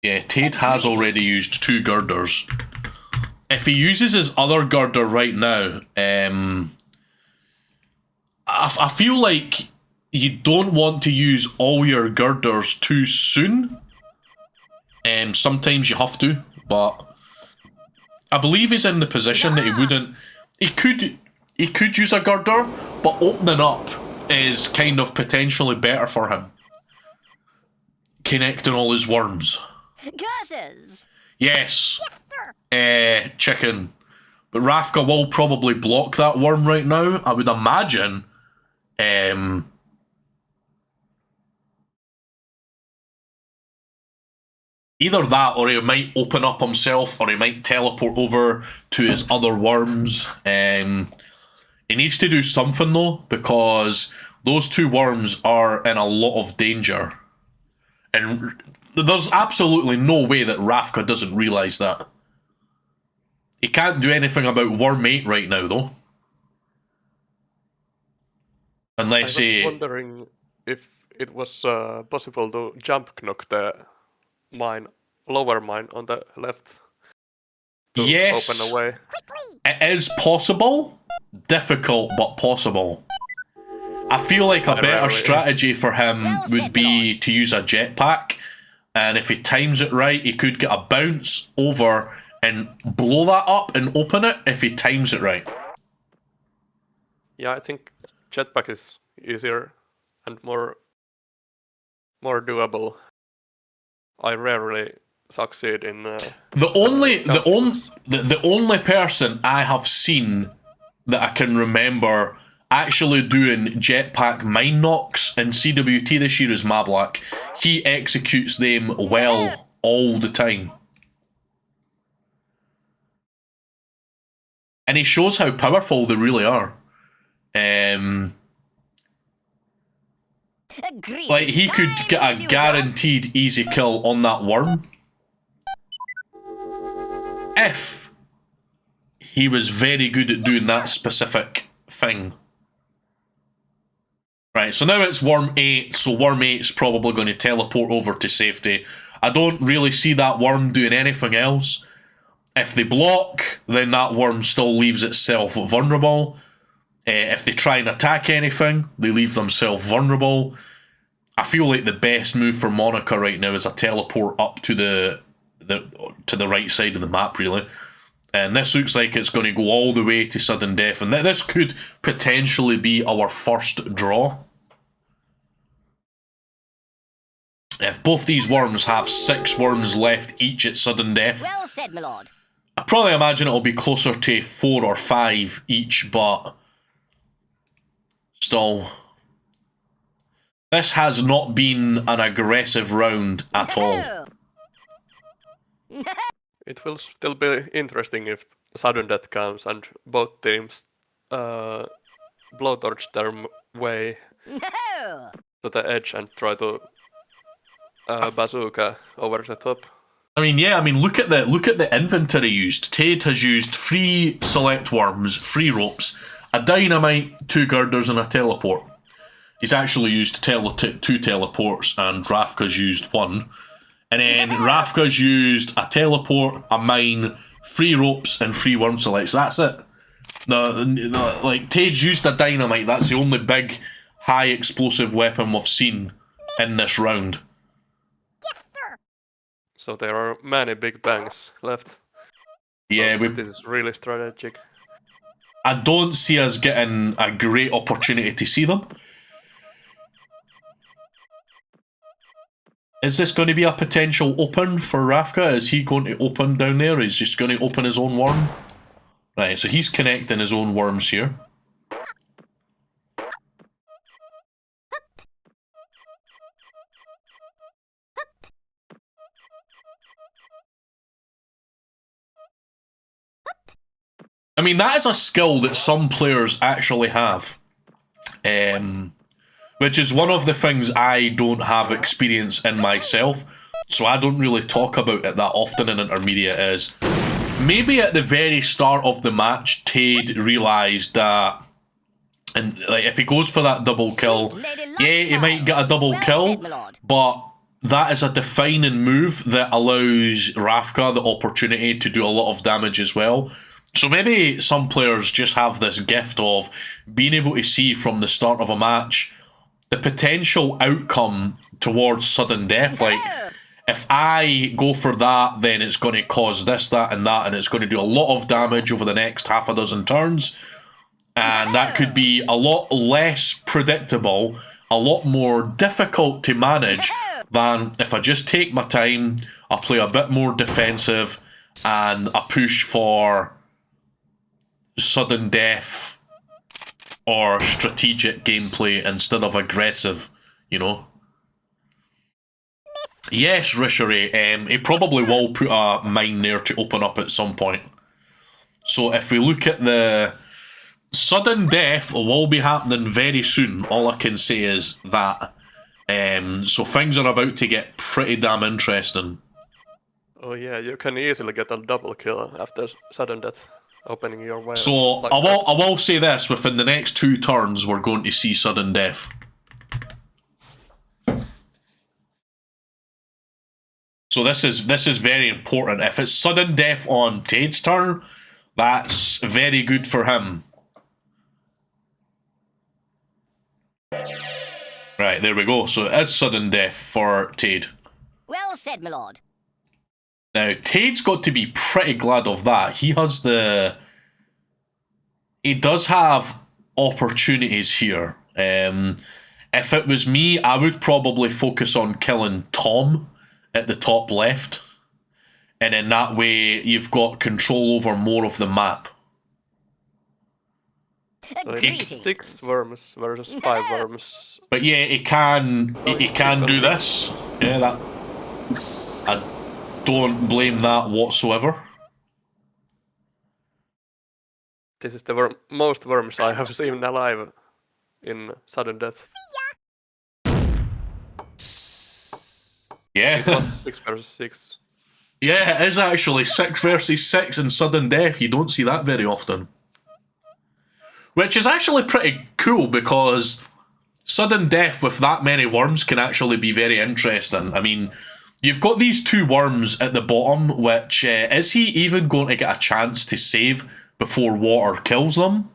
yeah, Tade has already used 2 girders. If he uses his other girder right now, I feel like you don't want to use all your girders too soon. Sometimes you have to, but I believe he's in the position that he wouldn't. He could use a girder, but opening up is kind of potentially better for him. Connecting all his worms. Curses! Yes. Chicken. But Rafka will probably block that worm right now, I would imagine. Either that, or he might open up himself, or he might teleport over to his other worms. He needs to do something though, because those 2 worms are in a lot of danger. And there's absolutely no way that Rafka doesn't realise that. He can't do anything about Worm 8 right now though. Unless I was wondering if it was possible to jump knock the lower mine on the left. Yes, open a way. It is possible. Difficult, but possible. I feel like a better strategy for him would be to use a jetpack, and if he times it right, he could get a bounce over and blow that up and open it if he times it right. Yeah, I think jetpack is easier and more doable. I rarely succeed in the only person I have seen that I can remember actually doing jetpack mine knocks in CWT this year is Mablack. He executes them well all the time. And he shows how powerful they really are. Like, he could get a guaranteed easy kill on that worm if he was very good at doing that specific thing. Right, so now it's Worm 8, so Worm 8's probably going to teleport over to safety. I don't really see that worm doing anything else. If they block, then that worm still leaves itself vulnerable. If they try and attack anything, they leave themselves vulnerable. I feel like the best move for Monica right now is a teleport up to the right side of the map, really. And this looks like it's going to go all the way to sudden death. And this could potentially be our first draw. If both these worms have 6 worms left each at sudden death, Well said, my lord. I probably imagine it'll be closer to 4 or 5 each, but still, this has not been an aggressive round at all. It will still be interesting if sudden death comes and both teams blowtorch their way to the edge and try to bazooka over the top. I mean, yeah. I mean, look at the inventory used. Tade has used 3 select worms, 3 ropes, a dynamite, 2 girders, and a teleport. He's actually used 2 teleports, and Rafka's used 1. And then Rafka's used a teleport, a mine, 3 ropes, and 3 worm selects. That's it. Like, Tade's used a dynamite. That's the only big, high explosive weapon we've seen in this round. So there are many big bangs left. Yeah, so this is really strategic. I don't see us getting a great opportunity to see them. Is this going to be a potential open for Rafka? Is he going to open down there? Is he just going to open his own worm? Right, so he's connecting his own worms here. I mean, that is a skill that some players actually have. Which is one of the things I don't have experience in myself, so I don't really talk about it that often in Intermediate. Is maybe at the very start of the match, Tade realised that And like, if he goes for that double kill, Sweet Lady Luck yeah, he might get a smiles. double Well kill, said, my lord. but that is a defining move that allows Rafka the opportunity to do a lot of damage as well. So maybe some players just have this gift of being able to see from the start of a match the potential outcome towards sudden death. Like, if I go for that, then it's going to cause this, that, and that, and it's going to do a lot of damage over the next half a dozen turns. And that could be a lot less predictable, a lot more difficult to manage than if I just take my time, I play a bit more defensive, and I push for sudden death or strategic gameplay instead of aggressive, you know? Yes, Rishery, he probably will put a mine there to open up at some point. So if we look at the sudden death will be happening very soon. All I can say is that. So things are about to get pretty damn interesting. Oh yeah, you can easily get a double kill after sudden death, opening your way. So like I will say this: within the next 2 turns, we're going to see sudden death. So this is very important. If it's sudden death on Tade's turn, that's very good for him. Right, there we go. So it is sudden death for Tade. Well said, my lord. Now, Tade's got to be pretty glad of that. He has the... He does have opportunities here. If it was me, I would probably focus on killing Tom at the top left. And in that way, you've got control over more of the map. Greetings. 6 worms versus 5 worms. But yeah, he can do this. Yeah, that... I don't blame that whatsoever. This is the most worms I have seen alive in sudden death. Yeah. It was 6 versus 6. Yeah, it is actually 6 versus 6 in sudden death. You don't see that very often. Which is actually pretty cool because sudden death with that many worms can actually be very interesting. I mean, you've got these 2 worms at the bottom, which is he even going to get a chance to save before water kills them?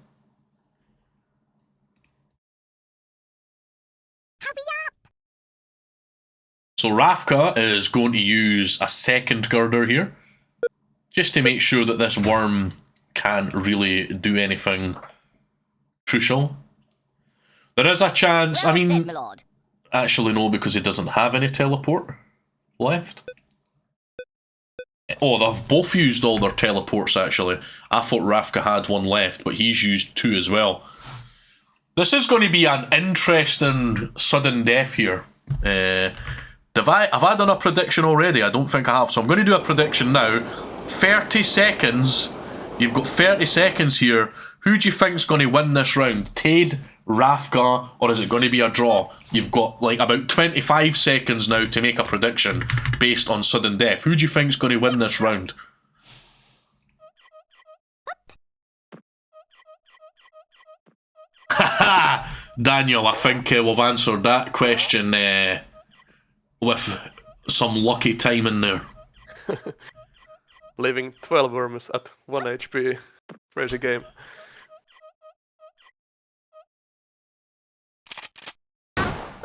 So Rafka is going to use a second girder here, just to make sure that this worm can't really do anything crucial. There is a chance, I Well said, mean, my lord. actually no, because he doesn't have any teleport left. Oh, they've both used all their teleports actually. I thought Rafka had one left, but he's used 2 as well. This is going to be an interesting sudden death here. Have I done a prediction already? I don't think I have, so I'm going to do a prediction now. 30 seconds. You've got 30 seconds here. Who do you think's going to win this round? Tade, Rafka, or is it going to be a draw? You've got like about 25 seconds now to make a prediction based on sudden death. Who do you think's going to win this round? Haha! Daniel, I think we've answered that question with some lucky time in there. Leaving 12 worms at 1 HP. Crazy game.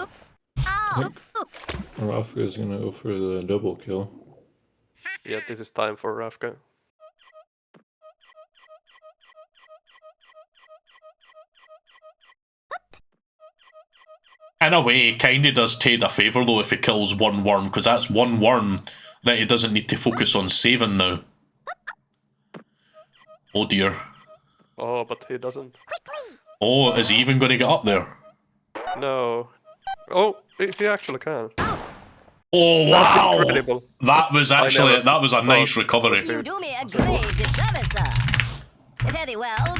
Oof. Ow. Oof. Rafka is gonna go for the double kill. Yeah, this is time for Rafka. In a way, he kind of does Tade a favour though if he kills 1 worm, because that's 1 worm that he doesn't need to focus on saving now. Oh dear. Oh, but he doesn't. Oh, is he even going to get up there? No. Oh, he actually can. Oh That's wow! incredible. That was actually, that was a nice thought- recovery. You do me a great disservice, sir. Very well.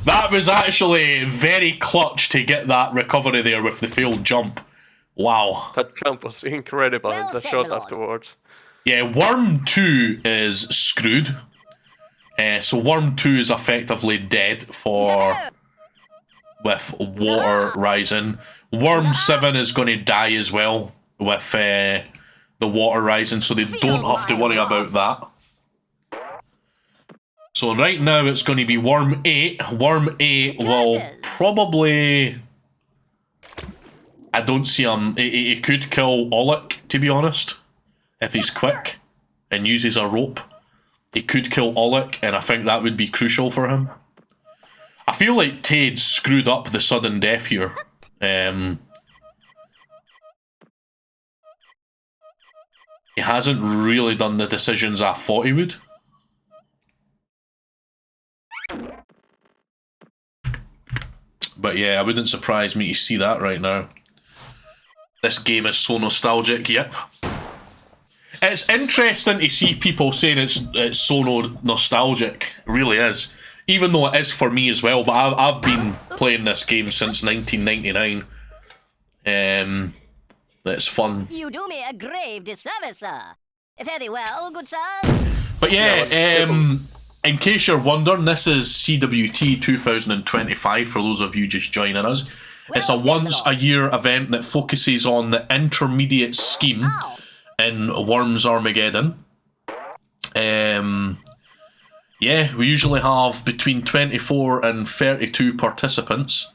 That was actually very clutch to get that recovery there with the failed jump. Wow. That jump was incredible, Well and the said, shot my lord. afterwards. Yeah, Worm 2 is screwed. So Worm 2 is effectively dead for with water rising. Worm 7 is going to die as well with the water rising, so they don't have to worry about that. So right now it's going to be Worm 8. Worm 8 will probably... I don't see him... He could kill Oleg, to be honest, if he's quick and uses a rope. He could kill Oleg, and I think that would be crucial for him. I feel like Tade screwed up the sudden death here. He hasn't really done the decisions I thought he would. But yeah, it wouldn't surprise me to see that right now. This game is so nostalgic, yep. It's interesting to see people saying it's so nostalgic. It really is. Even though it is for me as well, but I've been playing this game since 1999. It's fun. You do me a grave disservice, sir. Very well, good sirs. But yeah, in case you're wondering, this is CWT 2025 for those of you just joining us. It's a once-a-year event that focuses on the intermediate scheme in Worms Armageddon. Yeah, we usually have between 24 and 32 participants.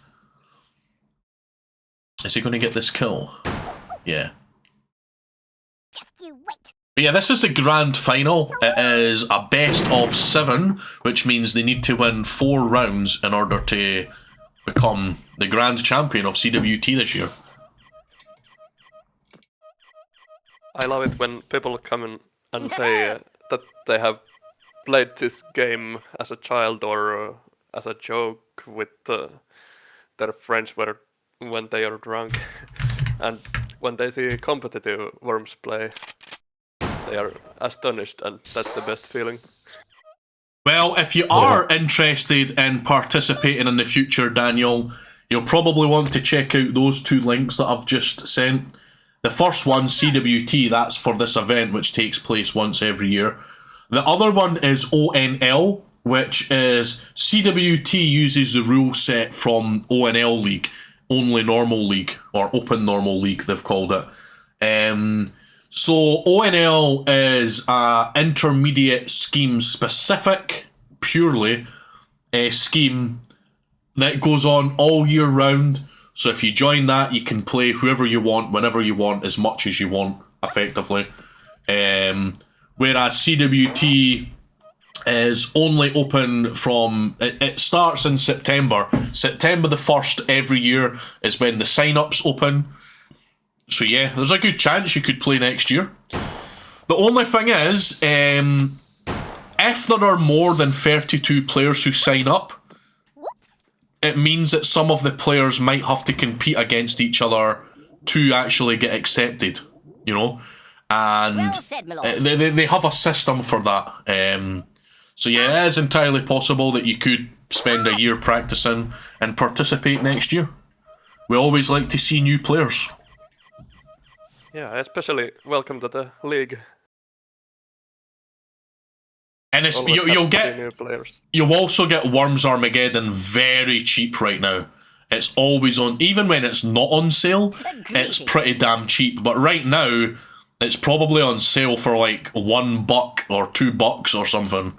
Is he going to get this kill? Yeah. Just you wait. But yeah, this is the grand final. It is a best of 7, which means they need to win 4 rounds in order to become the grand champion of CWT this year. I love it when people come in and say that they have played this game as a child or as a joke with their friends when they are drunk. And when they see competitive Worms play, they are astonished, and that's the best feeling. Well, if you are interested in participating in the future, Daniel, you'll probably want to check out those 2 links that I've just sent. The first one, CWT, that's for this event, which takes place once every year. The other one is ONL, which is CWT uses the rule set from ONL League, Only Normal League, or Open Normal League, they've called it. So ONL is a intermediate scheme specific, purely, scheme that goes on all year round. So if you join that, you can play whoever you want, whenever you want, as much as you want, effectively. Whereas CWT is only open from... It starts in September. September the 1st every year is when the sign-ups open. So yeah, there's a good chance you could play next year. The only thing is, if there are more than 32 players who sign up, it means that some of the players might have to compete against each other to actually get accepted, you know? And Well said, my lord. they have a system for that. So yeah, it is entirely possible that you could spend a year practicing and participate next year. We always like to see new players. Yeah, especially welcome to the league. And it's, Always you'll happy to see get... new players. You'll also get Worms Armageddon very cheap right now. It's always on, even when it's not on sale, it's pretty damn cheap. But right now, it's probably on sale for like $1 or $2 or something.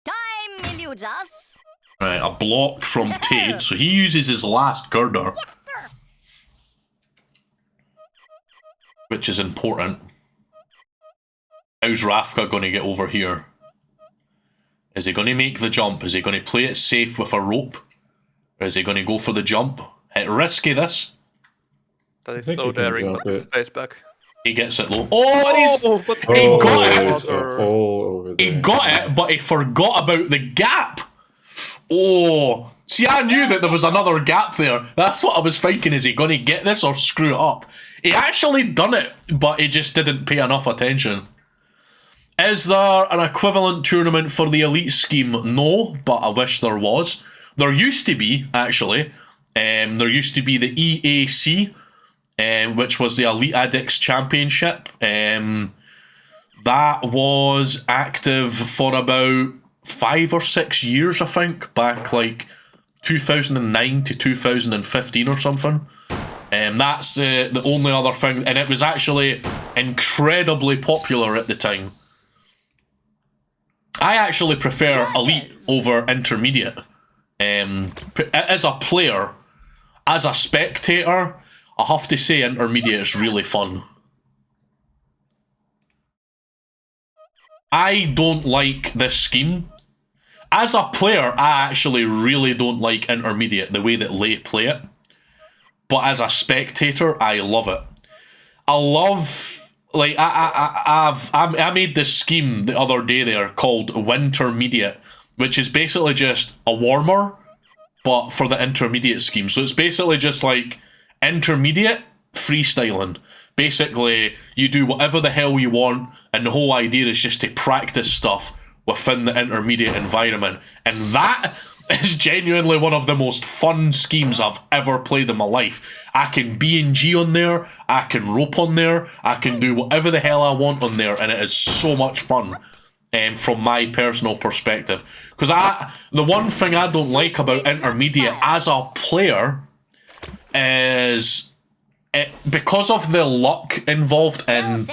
Time eludes us. Right, a block from Tade, so he uses his last girder, Yes, sir. which is important. How's Rafka going to get over here? Is he going to make the jump? Is he going to play it safe with a rope? Or is he going to go for the jump? It's risky, this. That is think so you can daring, jump but it. face back. He gets it low. Oh, and he's... but He got it. There's a hole over there. He got it, but he forgot about the gap. Oh, see, I knew that there was another gap there. That's what I was thinking. Is he going to get this or screw it up? He actually done it, but he just didn't pay enough attention. Is there an equivalent tournament for the elite scheme? No, but I wish there was. There used to be, actually. There used to be the EAC, which was the Elite Addicts Championship. That was active for about 5 or 6 years, I think, back like 2009 to 2015 or something. That's the only other thing, and it was actually incredibly popular at the time. I actually prefer Elite over Intermediate. As a player, as a spectator, I have to say Intermediate is really fun. I don't like this scheme. As a player, I actually really don't like Intermediate, the way that they play it. But as a spectator, I love it. I love, like, I made this scheme the other day there called Wintermediate, which is basically just a warmer, but for the intermediate scheme. So it's basically just like intermediate freestyling. Basically, you do whatever the hell you want, and the whole idea is just to practice stuff within the intermediate environment. And that is genuinely one of the most fun schemes I've ever played in my life. I can B&G on there, I can rope on there, I can do whatever the hell I want on there, and it is so much fun. From my personal perspective. Because the one thing I don't like about intermediate as a player is because of the luck involved in...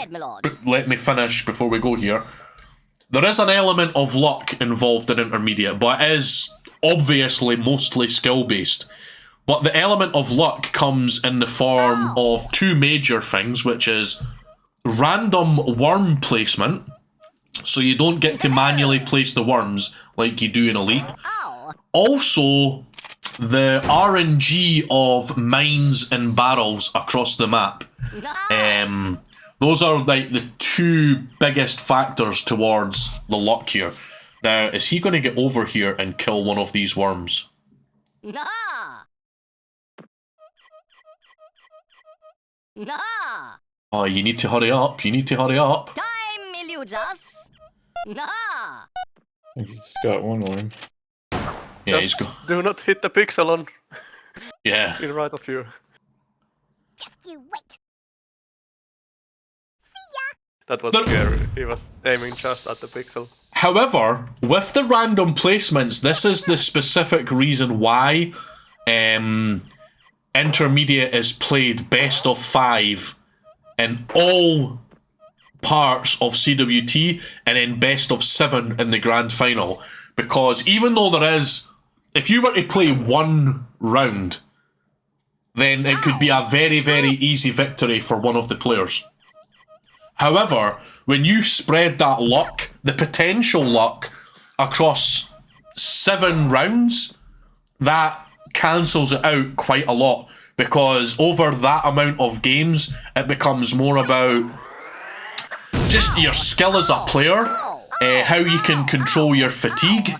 Let me finish before we go here. There is an element of luck involved in intermediate, but it is obviously mostly skill-based. But the element of luck comes in the form of two major things, which is random worm placement, so you don't get to manually place the worms like you do in Elite. Also, the RNG of mines and barrels across the map. Those are like the two biggest factors towards the luck here. Now, is he going to get over here and kill one of these worms? Oh, you need to hurry up. You need to hurry up. Time eludes us. I think he's got one worm. Yeah, Just he's got... do not hit the pixel Yeah. in right of you. Just you wait. That was scary. He was aiming just at the pixel. However, with the random placements, this is the specific reason why Intermediate is played best of 5 in all parts of CWT and then best of 7 in the grand final. Because even though there is, if you were to play one round, then it could be a very, very easy victory for one of the players. However, when you spread that luck, the potential luck, across 7 rounds, that cancels it out quite a lot. Because over that amount of games, it becomes more about just your skill as a player, how you can control your fatigue,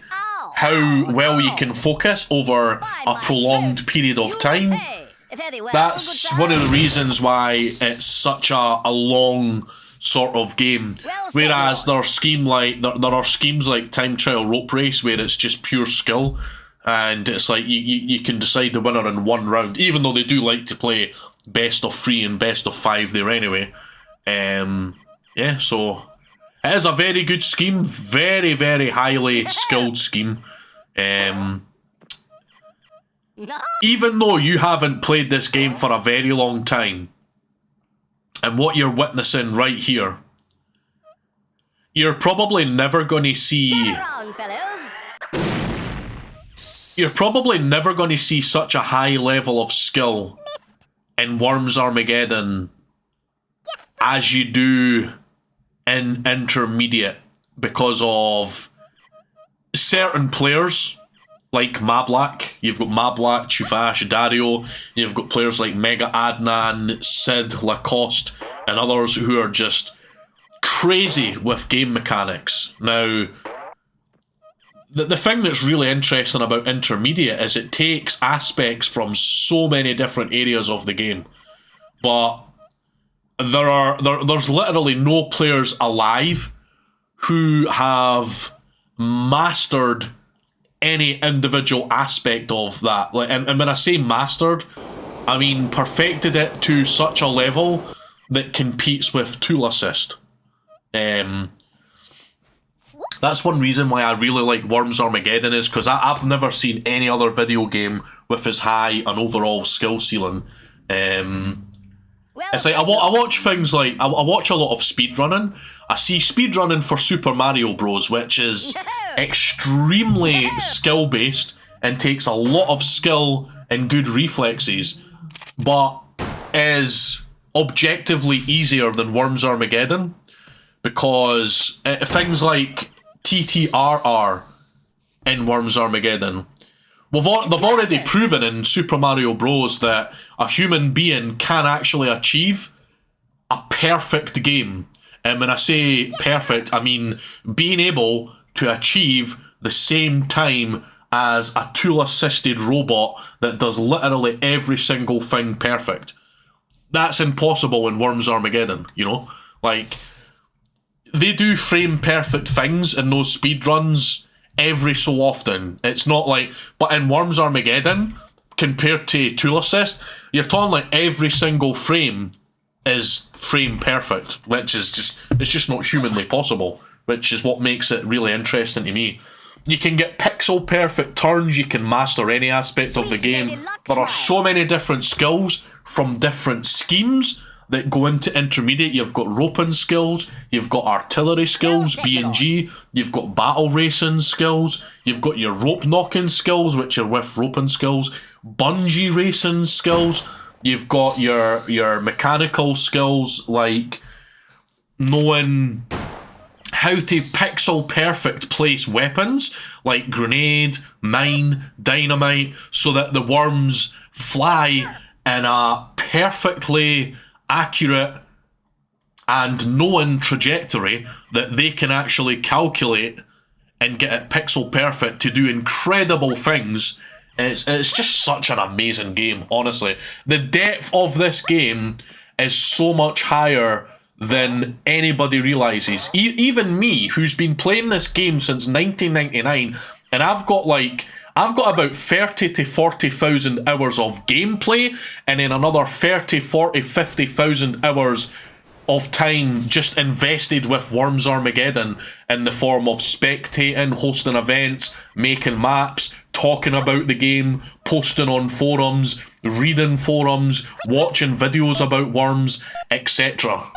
how well you can focus over a prolonged period of time. That's one of the reasons why it's such a long sort of game. Whereas there are schemes like Time Trial Rope Race where it's just pure skill, and it's like you can decide the winner in one round, even though they do like to play best of 3 and best of 5 there anyway. Yeah, so it is a very good scheme, very, very highly skilled scheme. Even though you haven't played this game for a very long time, and what you're witnessing right here, you're probably never going to see... You're probably never going to see such a high level of skill in Worms Armageddon as you do in Intermediate, because of certain players like Mablak. You've got Mablak, Chuvash, Dario. You've got players like Mega Adnan, Sid, Lacoste, and others who are just crazy with game mechanics. Now, the thing that's really interesting about Intermediate is it takes aspects from so many different areas of the game, but there's literally no players alive who have mastered any individual aspect of that. Like, and when I say mastered, I mean perfected it to such a level that competes with Tool Assist. That's one reason why I really like Worms Armageddon, is because I've never seen any other video game with as high an overall skill ceiling. It's like I watch things like I watch a lot of speedrunning. I see speedrunning for Super Mario Bros, which is extremely skill based and takes a lot of skill and good reflexes, but is objectively easier than Worms Armageddon, because things like TTRR in Worms Armageddon, they've already proven in Super Mario Bros that a human being can actually achieve a perfect game. And when I say perfect, I mean being able to achieve the same time as a tool-assisted robot that does literally every single thing perfect. That's impossible in Worms Armageddon, you know? Like, they do frame perfect things in those speedruns every so often. It's not like, but in Worms Armageddon, compared to Tool Assist, you're talking like every single frame is frame perfect, which is just not humanly possible, which is what makes it really interesting to me. You can get pixel perfect turns, you can master any aspect of the game. There are so many different skills from different schemes that go into Intermediate. You've got roping skills, you've got artillery skills, B&G, you've got battle racing skills, you've got your rope knocking skills, which are with roping skills, bungee racing skills, you've got your mechanical skills, like knowing how to pixel perfect place weapons, like grenade, mine, dynamite, so that the worms fly in a perfectly accurate and known trajectory that they can actually calculate and get it pixel perfect to do incredible things. It's just such an amazing game, honestly. The depth of this game is so much higher than anybody realises. Even me, who's been playing this game since 1999, and I've got about 30 to 40,000 hours of gameplay, and then another 30, 40, 50,000 hours of time just invested with Worms Armageddon in the form of spectating, hosting events, making maps, talking about the game, posting on forums, reading forums, watching videos about Worms, etc.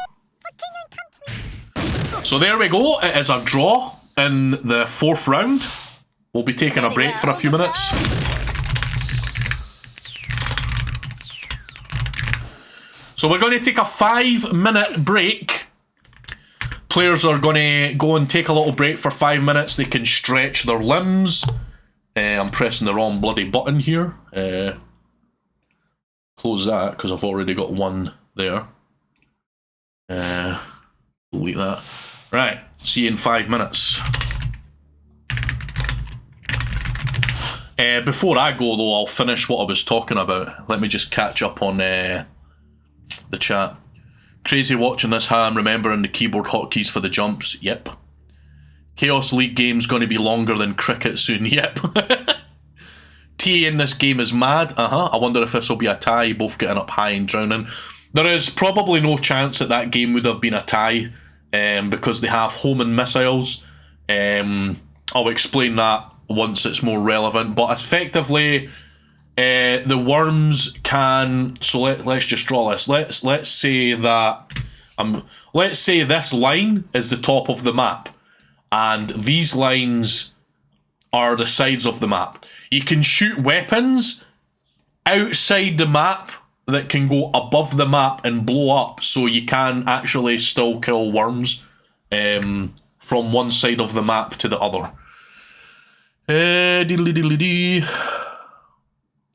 So there we go, it is a draw in the 4th round. We'll be taking a break for a few minutes. So we're going to take a 5-minute break. Players are going to go and take a little break for 5 minutes. They can stretch their limbs. I'm pressing the wrong bloody button here. Close that, because I've already got one there. Delete that. Right, see you in 5 minutes. Before I go, though, I'll finish what I was talking about. Let me just catch up on the chat. Crazy watching this, how I'm remembering the keyboard hotkeys for the jumps. Yep. Chaos League game's going to be longer than cricket soon. Yep. TA in this game is mad. I wonder if this will be a tie, both getting up high and drowning. There is probably no chance that game would have been a tie, because they have homing missiles. I'll explain that once it's more relevant, but effectively the worms can, so let's just draw this. Let's say that let's say this line is the top of the map and these lines are the sides of the map. You can shoot weapons outside the map that can go above the map and blow up, so you can actually still kill worms from one side of the map to the other.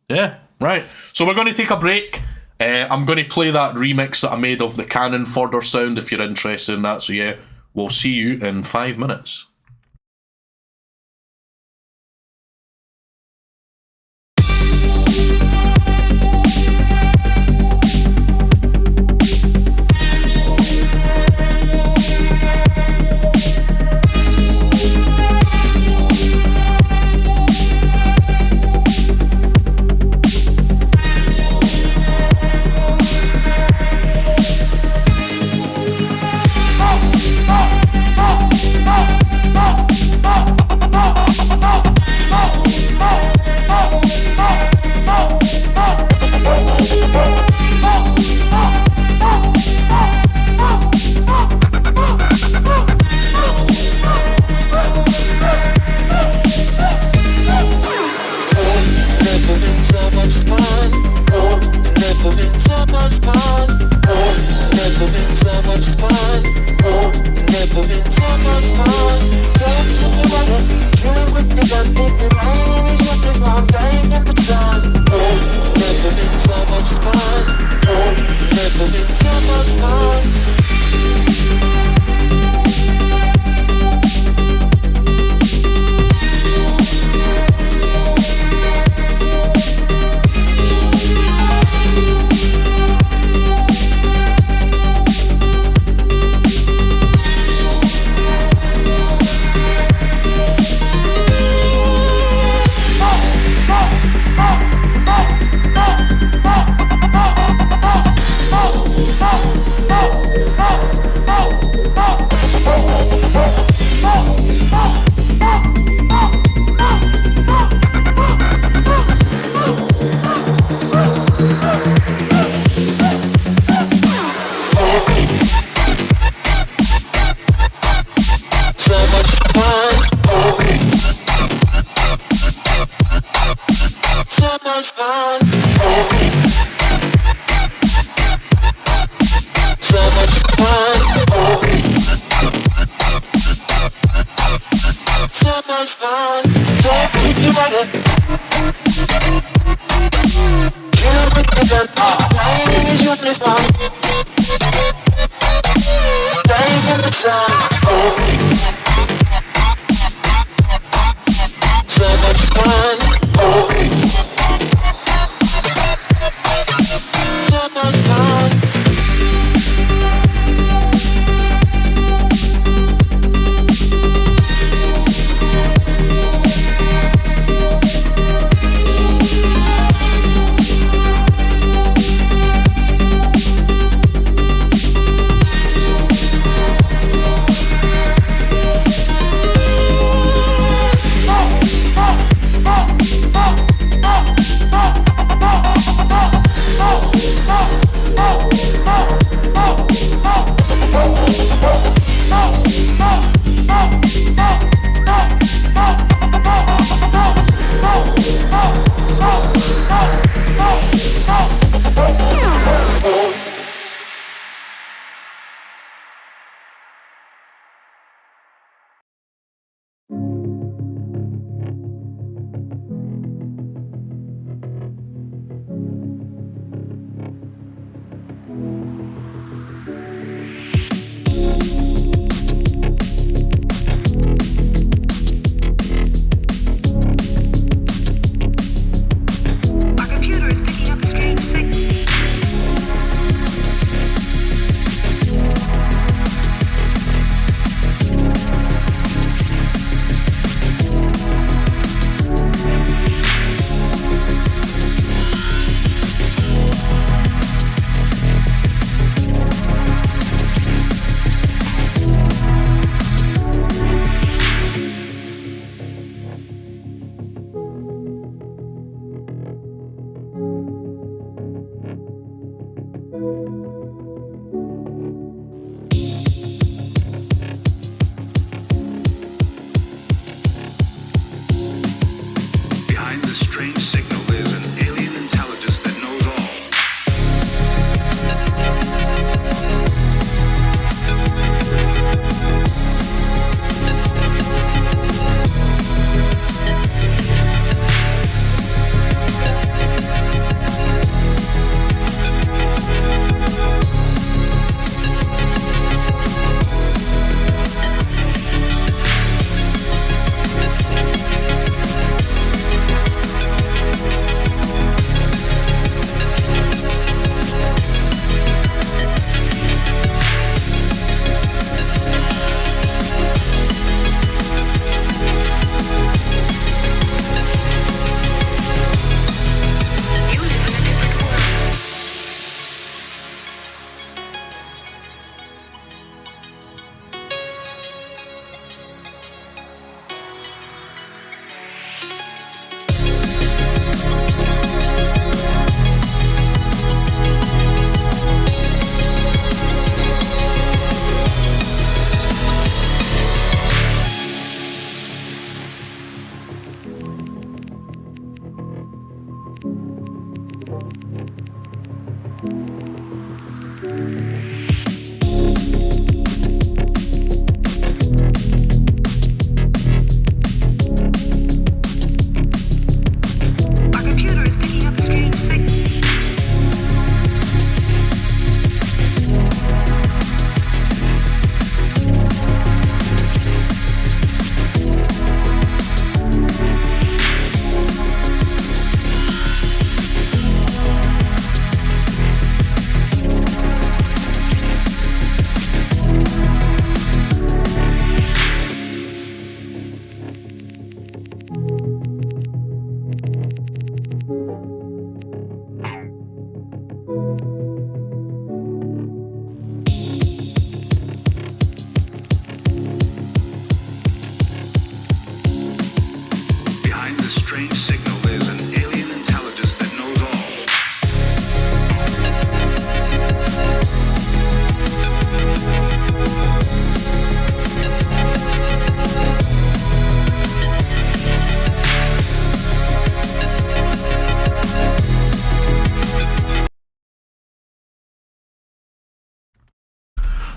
Yeah, right. So we're going to take a break. I'm going to play that remix that I made of the Cannon Fodder sound if you're interested in that. So yeah, we'll see you in 5 minutes. much fun. Don't keep you at it. Kill with the gun. Lying is usually fun. Staying in the sun. Oh. So much fun. Oh. So much fun.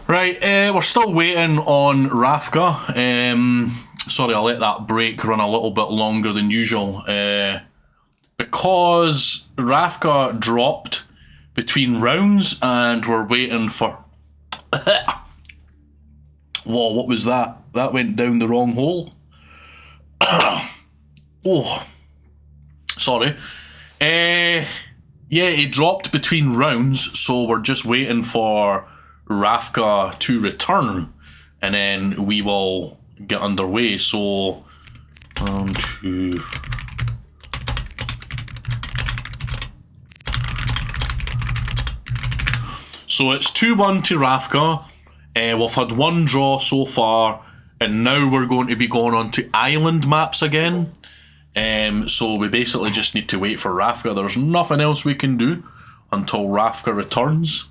Right, we're still waiting on Rafka. Sorry, I let that break run a little bit longer than usual. Because Rafka dropped between rounds and we're waiting for... Whoa, what was that? That went down the wrong hole. Oh, sorry. Yeah, he dropped between rounds, so we're just waiting for Rafka to return, and then we will get underway. So, 1, 2... So it's 2-1 to Rafka. We've had 1 draw so far, and now we're going to be going on to island maps again. So we basically just need to wait for Rafka. There's nothing else we can do until Rafka returns.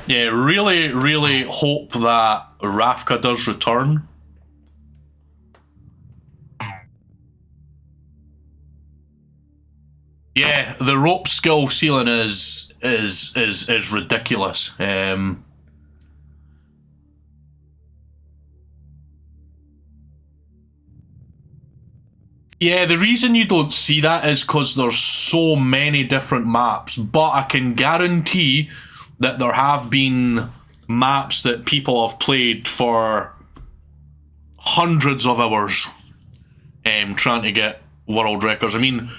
Yeah, really hope that Rafka does return. Yeah, the rope skill ceiling is ridiculous. Yeah, the reason you don't see that is because there's so many different maps, but I can guarantee that there have been maps that people have played for hundreds of hours trying to get world records. I mean,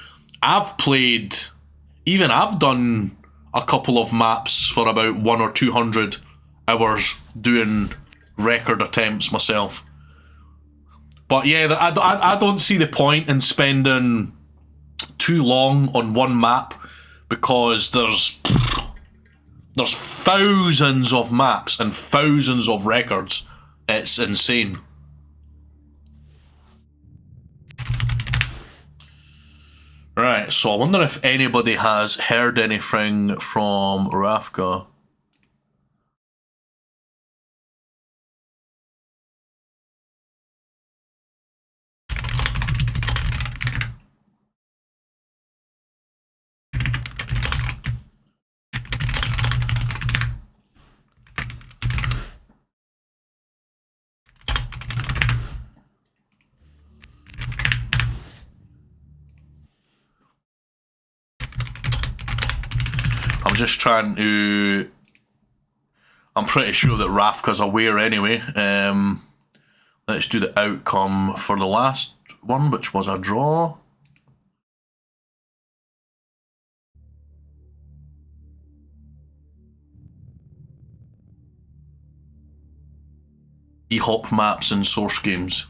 I've done a couple of maps for about 100 or 200 hours doing record attempts myself. But yeah, I don't see the point in spending too long on one map, because there's thousands of maps and thousands of records. It's insane. Right, so I wonder if anybody has heard anything from Rafka. I'm just trying to... I'm pretty sure that Rafka's aware anyway. Let's do the outcome for the last one, which was a draw. E-hop maps and source games.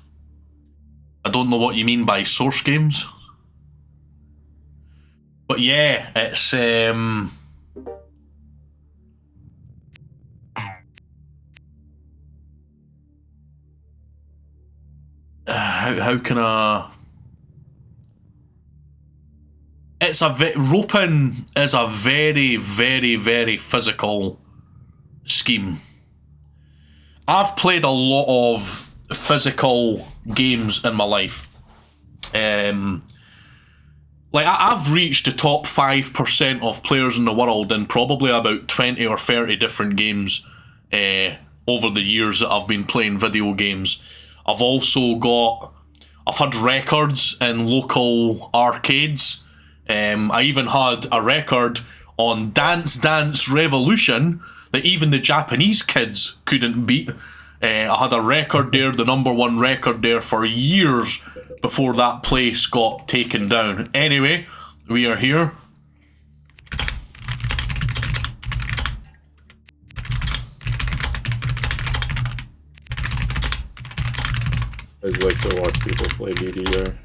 I don't know what you mean by source games. But yeah, it's... How can I... It's roping is a very physical scheme. I've played a lot of physical games in my life. Like, I've reached the top 5% of players in the world in probably about 20 or 30 different games over the years that I've been playing video games. I've had records in local arcades. I even had a record on Dance Dance Revolution that even the Japanese kids couldn't beat. I had a record there, the #1 record there for years before that place got taken down. Anyway, we are here. I just like to watch people play DDR.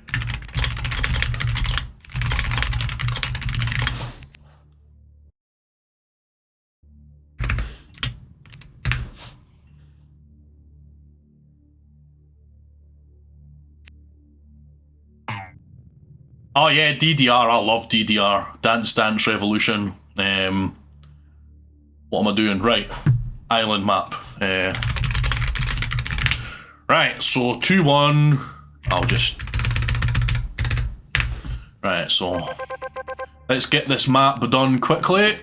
Oh yeah, DDR, I love DDR. Dance Dance Revolution. What am I doing? Right, island map. Right, so 2-1. I'll just Right, so let's get this map done quickly.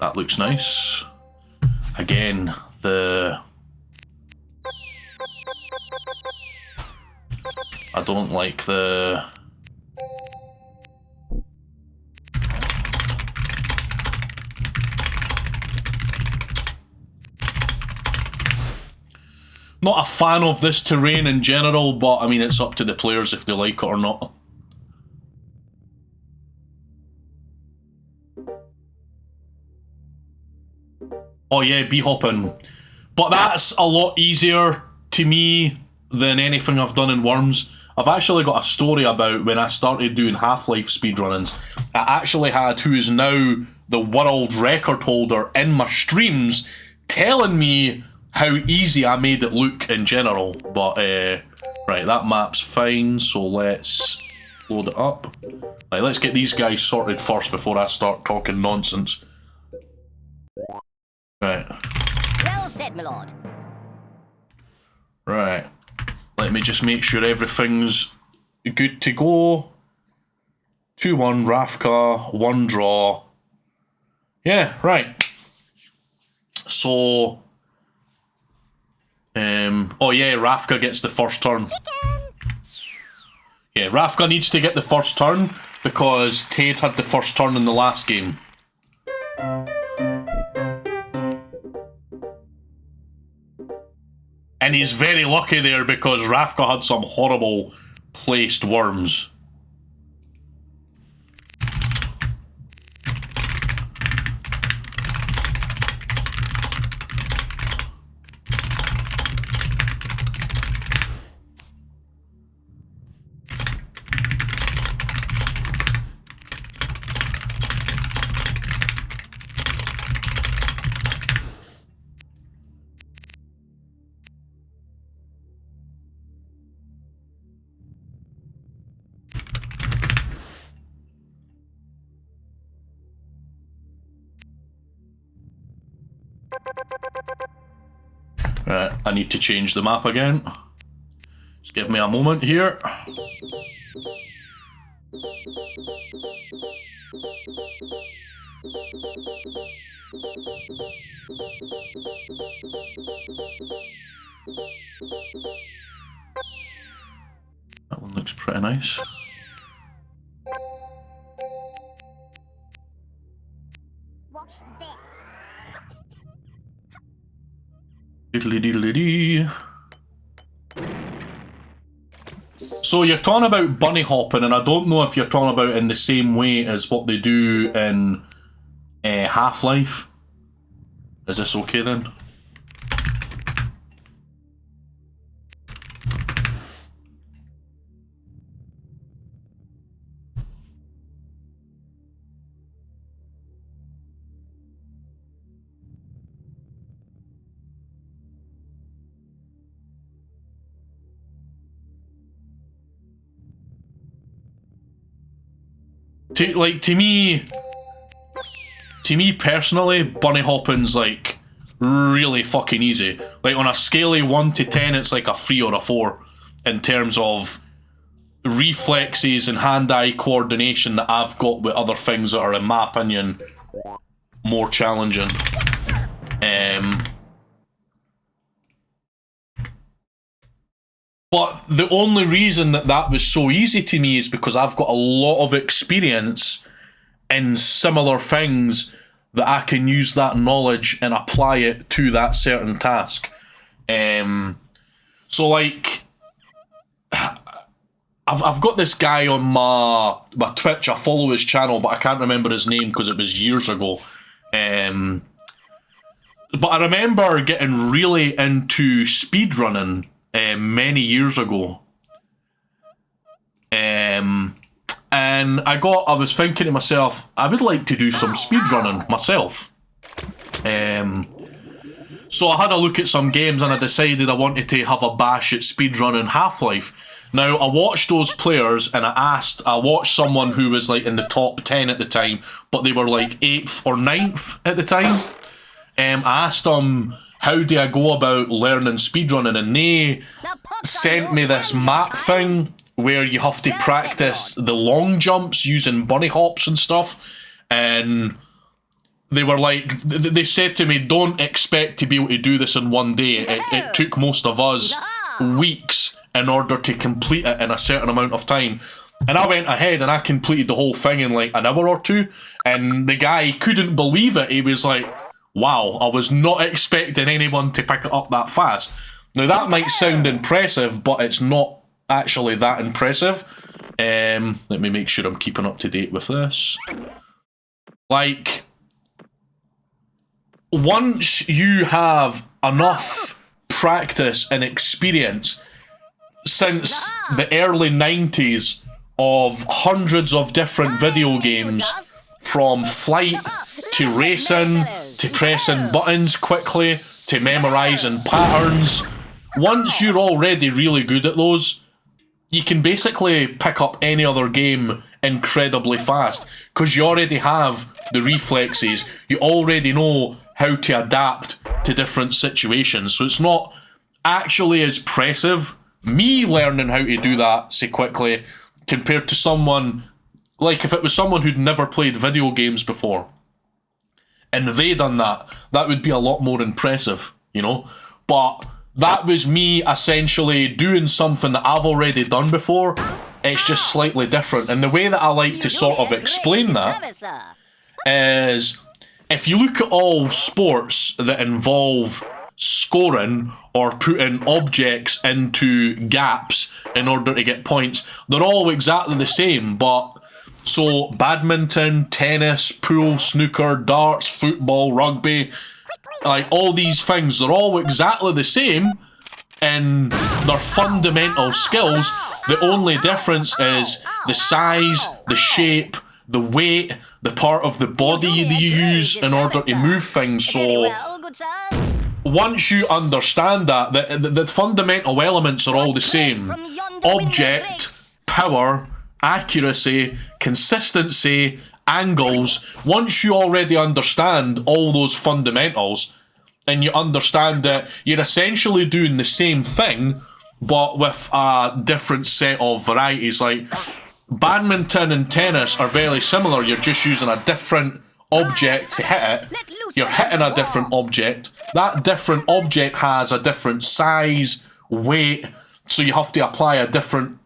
That looks nice. Again, I don't like the... Not a fan of this terrain in general, but I mean, it's up to the players if they like it or not. Oh yeah, bee hopping. But that's a lot easier to me than anything I've done in Worms. I've actually got a story about when I started doing Half-Life speedrunnings. I actually had who is now the world record holder in my streams telling me how easy I made it look in general. But, right, that map's fine, so let's load it up. Right, let's get these guys sorted first before I start talking nonsense. Right. Well said, my lord. Right. Let me just make sure everything's good to go. 2-1 Rafka, 1 draw. Yeah, right. So... oh yeah, Rafka gets the first turn. Yeah, Rafka needs to get the first turn because Tade had the first turn in the last game. And he's very lucky there because Rafka had some horrible placed worms. Right, I need to change the map again. Just give me a moment here. That one looks pretty nice. Watch this. Diddly diddly dee. So you're talking about bunny hopping, and I don't know if you're talking about in the same way as what they do in Half-Life. Is this okay then? To me personally, bunny hopping's like really fucking easy. Like on a scale of 1 to 10, it's like a 3 or a 4 in terms of reflexes and hand-eye coordination that I've got with other things that are, in my opinion, more challenging. But the only reason that was so easy to me is because I've got a lot of experience in similar things that I can use that knowledge and apply it to that certain task. So like, I've got this guy on my Twitch. I follow his channel, but I can't remember his name because it was years ago. But I remember getting really into speedrunning many years ago. And I was thinking to myself, I would like to do some speedrunning myself. So I had a look at some games and I decided I wanted to have a bash at speedrunning Half-Life. Now, I watched those players and I watched someone who was like in the top 10 at the time, but they were like 8th or 9th at the time. I asked them, how do I go about learning speedrunning? And they sent me this map thing where you have to practice the long jumps using bunny hops and stuff. And they were like, they said to me, don't expect to be able to do this in one day. It took most of us weeks in order to complete it in a certain amount of time. And I went ahead and I completed the whole thing in like an hour or two. And the guy couldn't believe it. He was like, wow, I was not expecting anyone to pick it up that fast. Now that might sound impressive, but it's not actually that impressive. Let me make sure I'm keeping up to date with this. Like, once you have enough practice and experience since the early 90s of hundreds of different video games, from flight to racing to pressing buttons quickly to memorising patterns, once you're already really good at those, you can basically pick up any other game incredibly fast because you already have the reflexes, you already know how to adapt to different situations. So it's not actually as impressive, me learning how to do that so quickly, compared to someone, like if it was someone who'd never played video games before and they done that, that would be a lot more impressive, you know? But that was me essentially doing something that I've already done before. It's just slightly different. And the way that I like to sort of explain that is, if you look at all sports that involve scoring or putting objects into gaps in order to get points, they're all exactly the same. But so badminton, tennis, pool, snooker, darts, football, rugby, like all these things, they're all exactly the same in their fundamental skills. The only difference is the size, the shape, the weight, the part of the body that you use in order to move things. So once you understand that, the fundamental elements are all the same. Object, power, accuracy, consistency, angles. Once you already understand all those fundamentals, and you understand that you're essentially doing the same thing, but with a different set of varieties. Like badminton and tennis are very similar, you're just using a different object to hit it. You're hitting a different object. That different object has a different size, weight, so you have to apply a different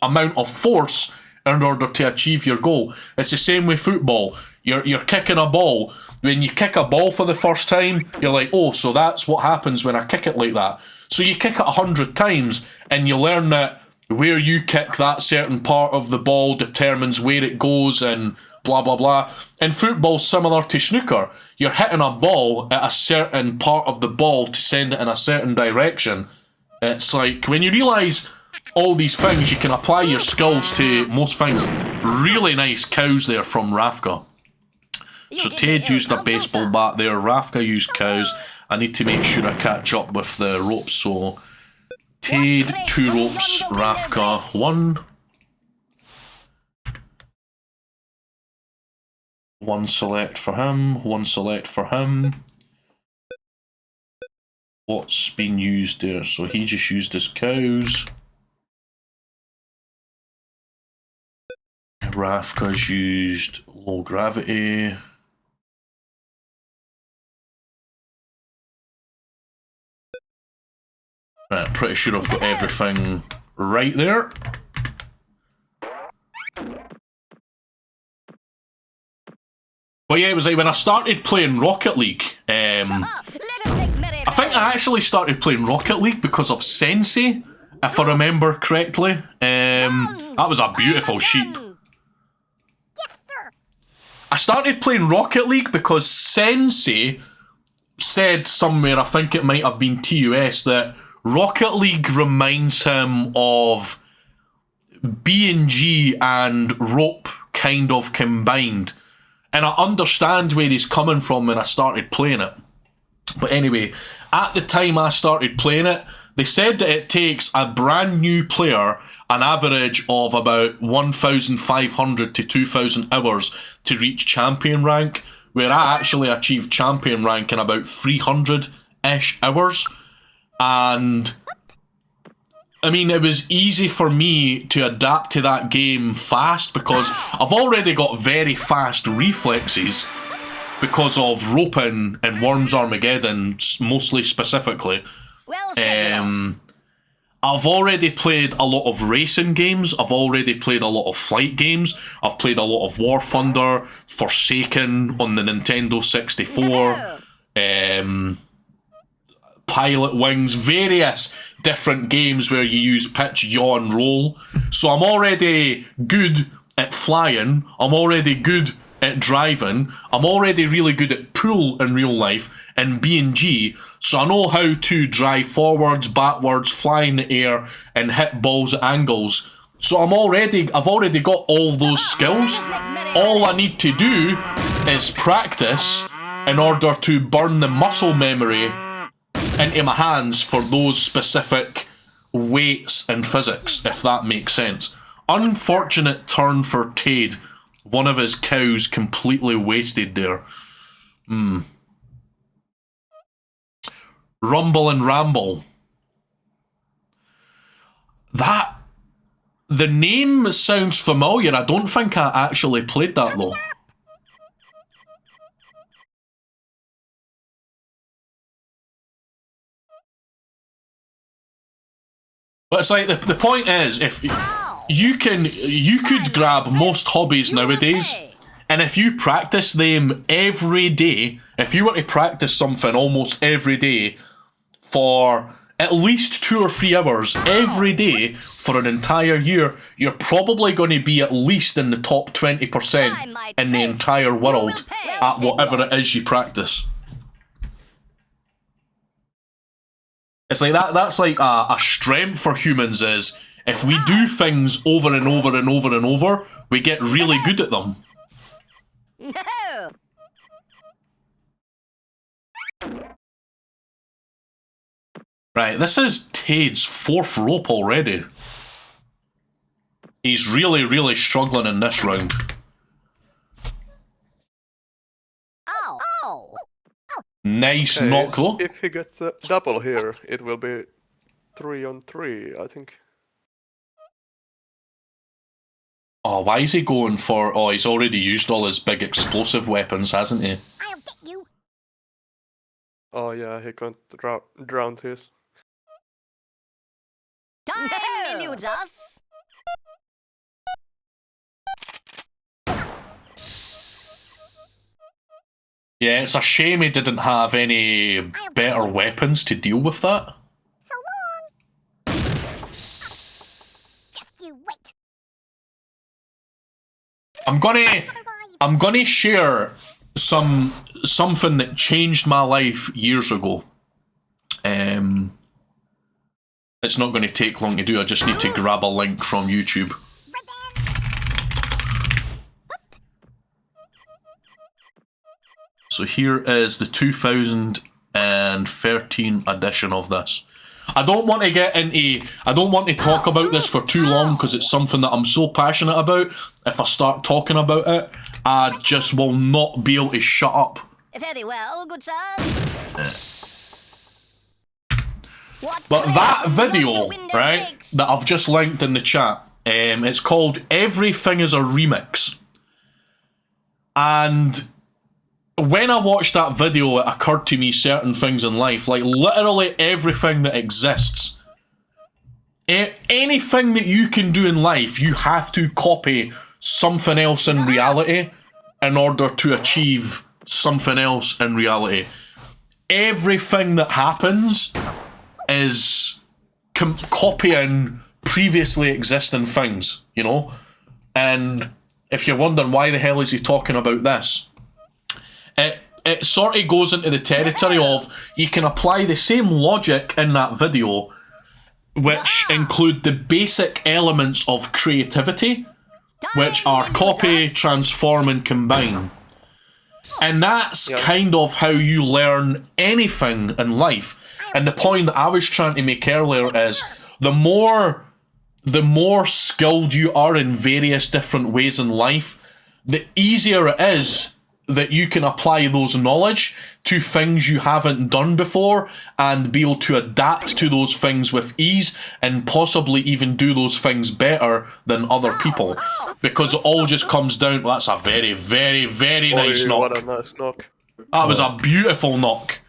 amount of force in order to achieve your goal. It's the same with football. You're kicking a ball. When you kick a ball for the first time, you're like, oh, so that's what happens when I kick it like that. So you kick it 100 times and you learn that where you kick that certain part of the ball determines where it goes and blah, blah, blah. And football's similar to snooker. You're hitting a ball at a certain part of the ball to send it in a certain direction. It's like, when you realise all these things, you can apply your skills to most things. Really nice cows there from Rafka. So Tade used a baseball bat there, Rafka used cows. I need to make sure I catch up with the ropes. So Tade, 2 ropes, Rafka, 1. 1 select for him, 1 select for him. What's been used there? So he just used his cows. Rafka's used low gravity. Right, pretty sure I've got everything right there. But yeah, it was like when I started playing Rocket League, I think I actually started playing Rocket League because of Sensei, if I remember correctly. That was a beautiful sheep. I started playing Rocket League because Sensei said somewhere, I think it might have been TUS, that Rocket League reminds him of BG and Rope kind of combined. And I understand where he's coming from when I started playing it. But anyway, at the time I started playing it, They said that it takes a brand new player an average of about 1,500 to 2,000 hours to reach champion rank, where I actually achieved champion rank in about 300-ish hours. And I mean, it was easy for me to adapt to that game fast because I've already got very fast reflexes because of roping and Worms Armageddon, mostly specifically. Well said, I've already played a lot of racing games. I've already played a lot of flight games. I've played a lot of War Thunder, Forsaken on the Nintendo 64, Pilot Wings, various different games where you use pitch, yaw, and roll. So I'm already good at flying. I'm already good at driving. I'm already really good at pool in real life and B&G. So I know how to drive forwards, backwards, fly in the air, and hit balls at angles. So I've already got all those skills. All I need to do is practice in order to burn the muscle memory into my hands for those specific weights and physics, if that makes sense. Unfortunate turn for Tade. One of his cows completely wasted there. Rumble and Ramble. The name sounds familiar. I don't think I actually played that though. But it's like the point is, if you could grab most hobbies nowadays, and if you practice them every day, if you were to practice something almost every day for at least 2 or 3 hours every day for an entire year, you're probably going to be at least in the top 20% in the entire world at whatever it is you practice. It's like that's like a strength for humans is if we do things over and over and over and over, we get really good at them. No. Right, this is Tade's 4th rope already. He's really, really struggling in this round. Ow. Ow. Nice knock though. If he gets a double here, it will be 3-on-3, I think. Oh, why is he going for... Oh, he's already used all his big explosive weapons, hasn't he? I'll get you. Oh yeah, he can't drown his. Time eludes us. Yeah, it's a shame he didn't have any better weapons to deal with that. So long. Just you wait. I'm gonna share something that changed my life years ago. It's not going to take long to do. I just need to grab a link from YouTube. So here is the 2013 edition of this. I don't want to talk about this for too long because it's something that I'm so passionate about. If I start talking about it, I just will not be able to shut up. Very well, good sirs. But that video, right, that I've just linked in the chat, it's called Everything is a Remix. And when I watched that video, it occurred to me certain things in life, like literally everything that exists. Anything that you can do in life, you have to copy something else in reality in order to achieve something else in reality. Everything that happens is copying previously existing things, you know? And if you're wondering why the hell is he talking about this, it sort of goes into the territory of you can apply the same logic in that video, which include the basic elements of creativity, which are copy, transform, and combine. And that's kind of how you learn anything in life. And the point that I was trying to make earlier is the more skilled you are in various different ways in life, the easier it is that you can apply those knowledge to things you haven't done before and be able to adapt to those things with ease and possibly even do those things better than other people. Because it all just comes down, well, that's a very, very, very nice knock. What a nice knock. That was a beautiful knock.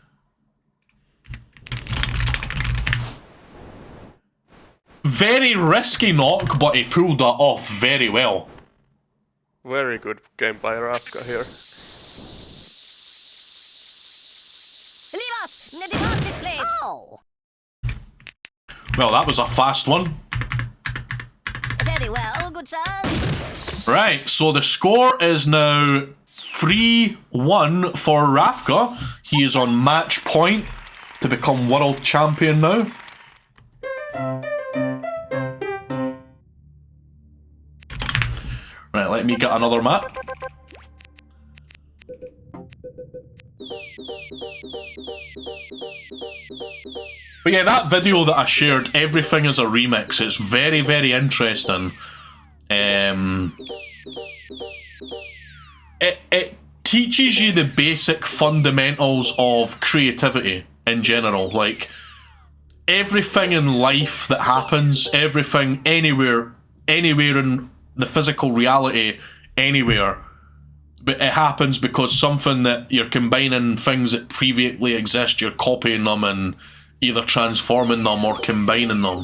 Very risky knock, but he pulled that off very well. Very good game by Rafka here. Leave us! Depart this place! Oh! Well, that was a fast one. Very well, good sirs. Right, so the score is now 3-1 for Rafka. He is on match point to become world champion now. Right, let me get another map. But yeah, that video that I shared, everything is a remix. It's very, very interesting. It teaches you the basic fundamentals of creativity in general. Like, everything in life that happens, everything anywhere in the physical reality, anywhere, but it happens because something that you're combining things that previously exist, you're copying them and either transforming them or combining them.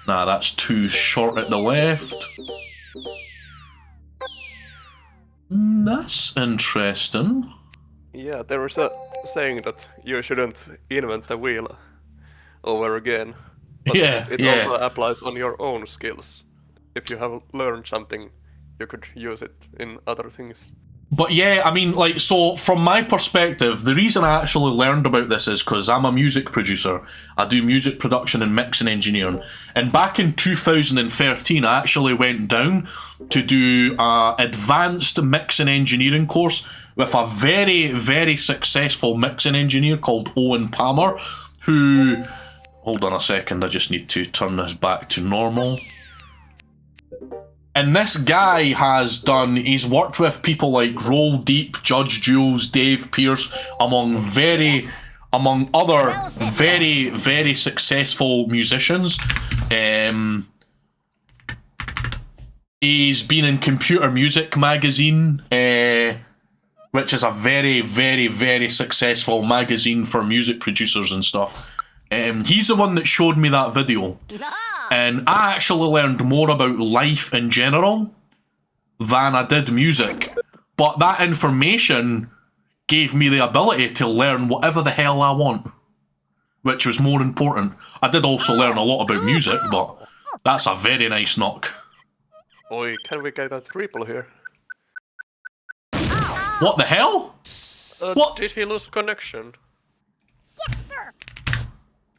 Nah, that's too short at the left. That's interesting. Yeah, there was a saying that you shouldn't invent the wheel over again. But it also applies on your own skills. If you have learned something, you could use it in other things. But yeah, I mean, like, so from my perspective, the reason I actually learned about this is because I'm a music producer. I do music production and mixing engineering. And back in 2013, I actually went down to do an advanced mixing engineering course with a very, very successful mixing engineer called Owen Palmer, who... Hold on a second, I just need to turn this back to normal. And this guy he's worked with people like Roll Deep, Judge Jules, Dave Pierce, among other very, very successful musicians. He's been in Computer Music magazine, which is a very, very, very successful magazine for music producers and stuff. He's the one that showed me that video. And I actually learned more about life in general than I did music. But that information gave me the ability to learn whatever the hell I want, which was more important. I did also learn a lot about music, but that's a very nice knock. Oi, can we get a triple here? What the hell? What? Did he lose connection? Yes, sir.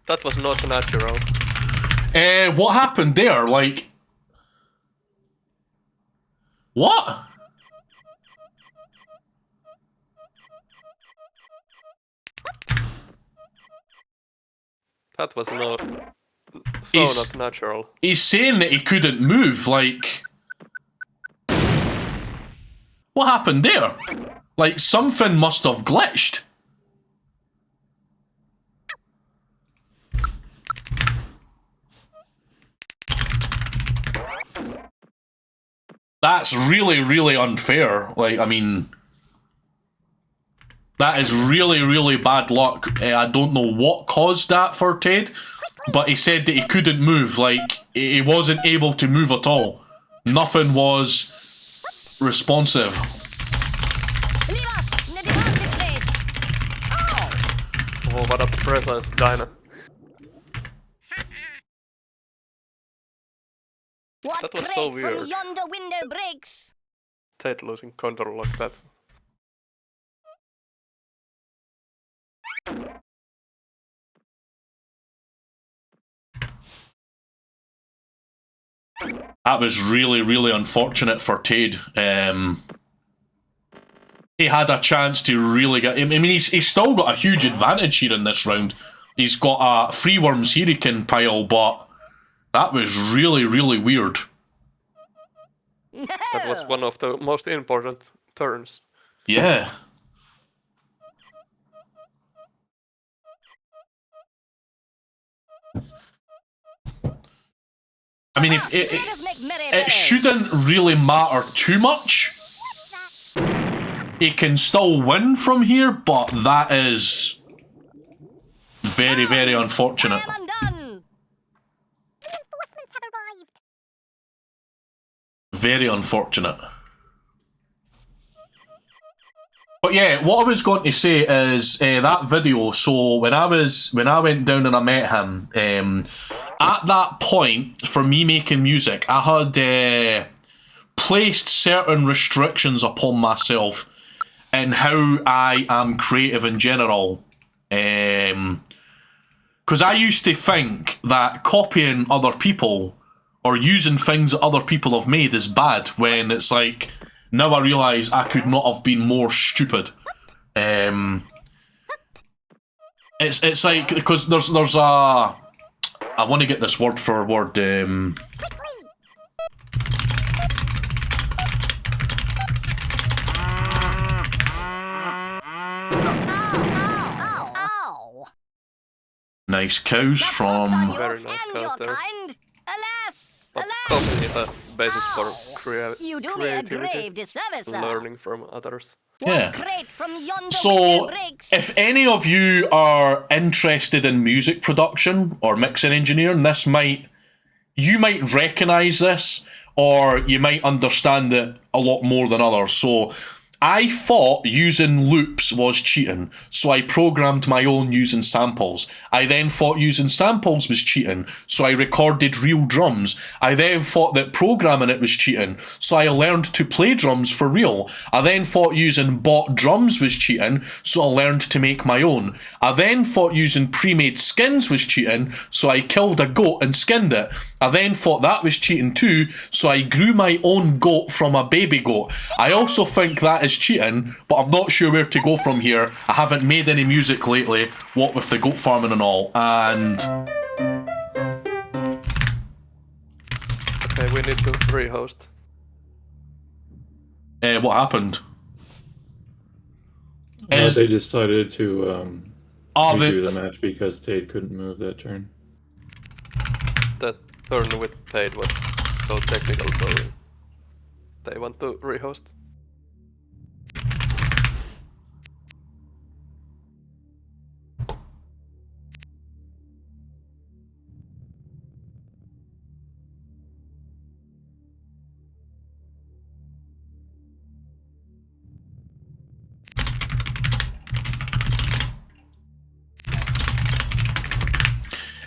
That was not natural. What happened there? Like... What? That was not... not natural. He's saying that he couldn't move, like... What happened there? Like, something must have glitched. That's really, really unfair. Like, I mean... That is really, really bad luck. I don't know what caused that for Tade, but he said that he couldn't move. Like, he wasn't able to move at all. Nothing was responsive. Oh, what a precise Dinah. That was so weird. From yonder window breaks. Ted losing control like that. That was really, really unfortunate for Tade. he had a chance to really get... I mean, he's still got a huge advantage here in this round. He's got a free worms here he can pile, but that was really, really weird. That was one of the most important turns. Yeah. I mean, if it shouldn't really matter too much. He can still win from here, but that is very, very unfortunate. Reinforcements have arrived. Very unfortunate. But yeah, what I was going to say is that video. So when I went down and I met him, at that point for me making music, I had placed certain restrictions upon myself in how I am creative in general. Because I used to think that copying other people or using things that other people have made is bad, when it's like, now I realise I could not have been more stupid. It's like, because there's a... I want to get this word for word. Nice cows from... Very nice cows there. Alas, But alas. copying is a basis for You do me a grave creativity, disservice, sir. learning from others. Yeah. One crate from yonder So, window breaks. if any of you are interested in music production or mixing engineering, you might recognise this, or you might understand it a lot more than others. So, I thought using loops was cheating, so I programmed my own using samples. I then thought using samples was cheating, so I recorded real drums. I then thought that programming it was cheating, so I learned to play drums for real. I then thought using bought drums was cheating, so I learned to make my own. I then thought using pre-made skins was cheating, so I killed a goat and skinned it. I then thought that was cheating too, so I grew my own goat from a baby goat. I also think that is cheating, but I'm not sure where to go from here. I haven't made any music lately, what with the goat farming and all, and... Okay, we need to rehost. What happened? They decided to redo the they... match because Tade couldn't move that turn. That turn with Tade was so technical, so they want to rehost.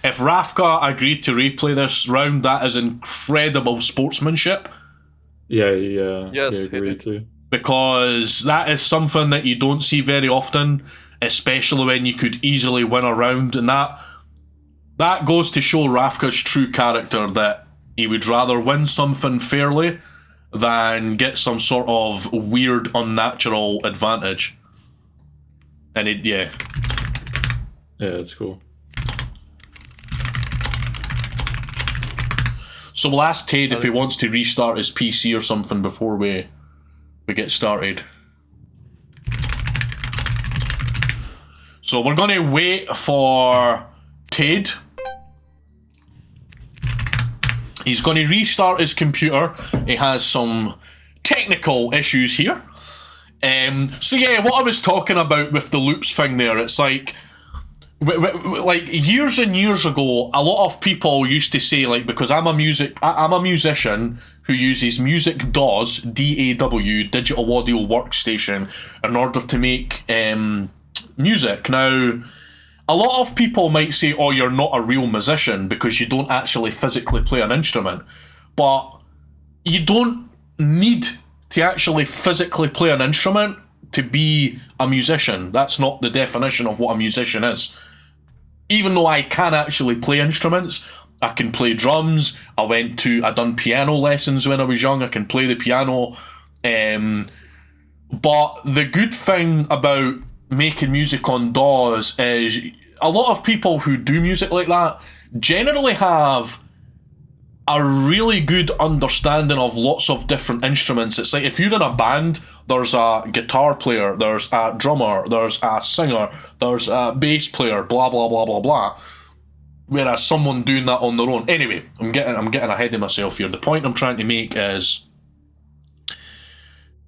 If Rafka agreed to replay this round, that is incredible sportsmanship. Yeah, Yes, he he agreed did. to. Because that is something that you don't see very often, especially when you could easily win a round, and that goes to show Rafka's true character, that he would rather win something fairly than get some sort of weird, unnatural advantage. And yeah. Yeah, it's cool. So we'll ask Tade if he wants to restart his PC or something before we get started. So we're going to wait for Tade. He's going to restart his computer. He has some technical issues here. So yeah, what I was talking about with the loops thing there, it's like years and years ago, a lot of people used to say, like, because I'm a musician who uses Music DAW, DAW, Digital Audio Workstation, in order to make music. Now, a lot of people might say, oh, you're not a real musician because you don't actually physically play an instrument. But you don't need to actually physically play an instrument to be a musician. That's not the definition of what a musician is. Even though I can actually play instruments, I can play drums. I done piano lessons when I was young. I can play the piano. But the good thing about making music on DAWs is a lot of people who do music like that generally have a really good understanding of lots of different instruments. It's like if you're in a band, there's a guitar player, there's a drummer, there's a singer, there's a bass player, blah blah blah blah blah. Whereas someone doing that on their own. Anyway, I'm getting ahead of myself here. The point I'm trying to make is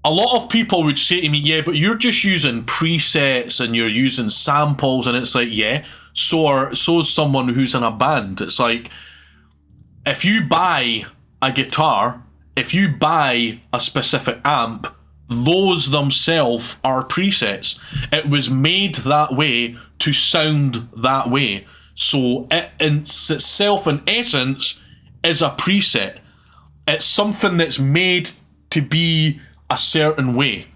a lot of people would say to me, yeah, but you're just using presets and you're using samples, and it's like, yeah, so's someone who's in a band. It's like, if you buy a guitar, if you buy a specific amp, those themselves are presets. It was made that way to sound that way. So it in itself, in essence, is a preset. It's something that's made to be a certain way.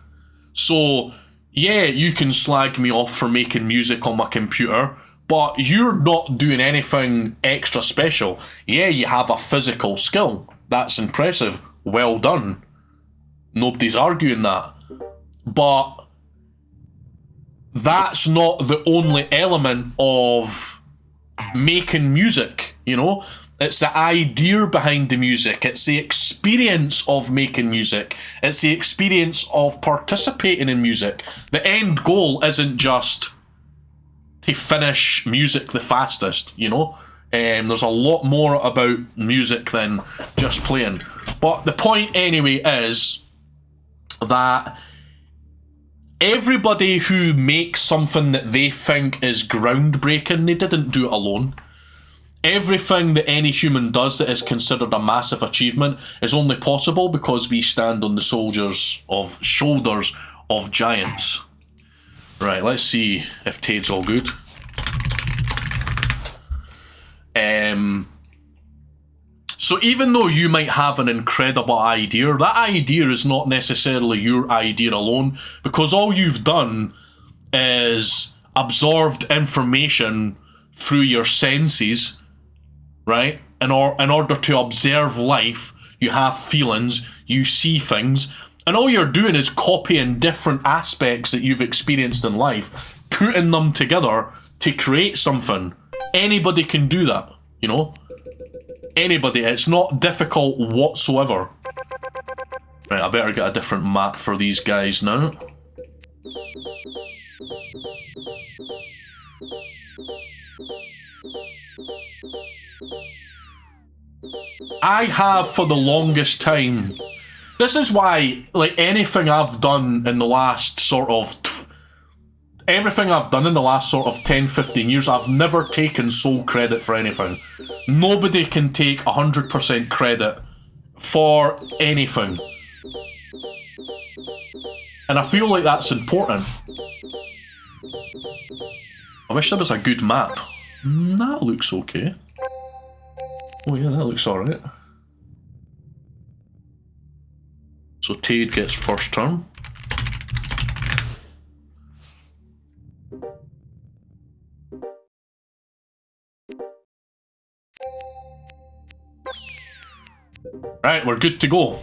So, yeah, you can slag me off for making music on my computer, but you're not doing anything extra special. Yeah, you have a physical skill. That's impressive. Well done. Nobody's arguing that. But that's not the only element of making music, you know? It's the idea behind the music. It's the experience of making music. It's the experience of participating in music. The end goal isn't just to finish music the fastest, you know? There's a lot more about music than just playing. But the point anyway is that everybody who makes something that they think is groundbreaking, they didn't do it alone. Everything that any human does that is considered a massive achievement is only possible because we stand on the shoulders of giants. Right, let's see if Tade's all good. So even though you might have an incredible idea, that idea is not necessarily your idea alone, because all you've done is absorbed information through your senses, right? In order to observe life, you have feelings, you see things, and all you're doing is copying different aspects that you've experienced in life, putting them together to create something. Anybody can do that, you know? Anybody. It's not difficult whatsoever. Right, I better get a different map for these guys now. I have for the longest time. This is why, like, anything I've done in the last sort of... Everything I've done in the last sort of 10, 15 years, I've never taken sole credit for anything. Nobody can take 100% credit for anything. And I feel like that's important. I wish there was a good map. That looks okay. Oh yeah, that looks alright. So Tade gets first turn. Right, we're good to go.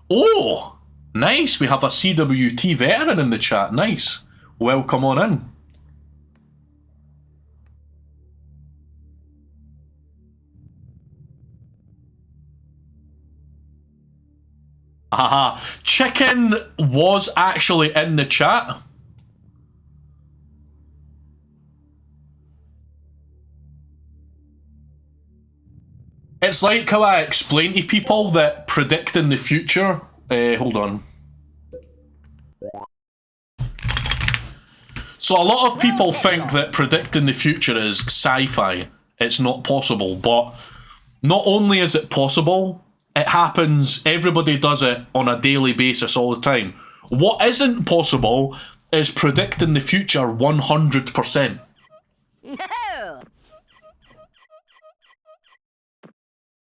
Oh! Nice, we have a CWT veteran in the chat. Nice. Welcome on in. Haha. Chicken was actually in the chat. It's like how I explain to people that predicting the future... hold on. So a lot of people think that predicting the future is sci-fi. It's not possible, but not only is it possible, it happens, everybody does it on a daily basis all the time. What isn't possible is predicting the future 100%. No!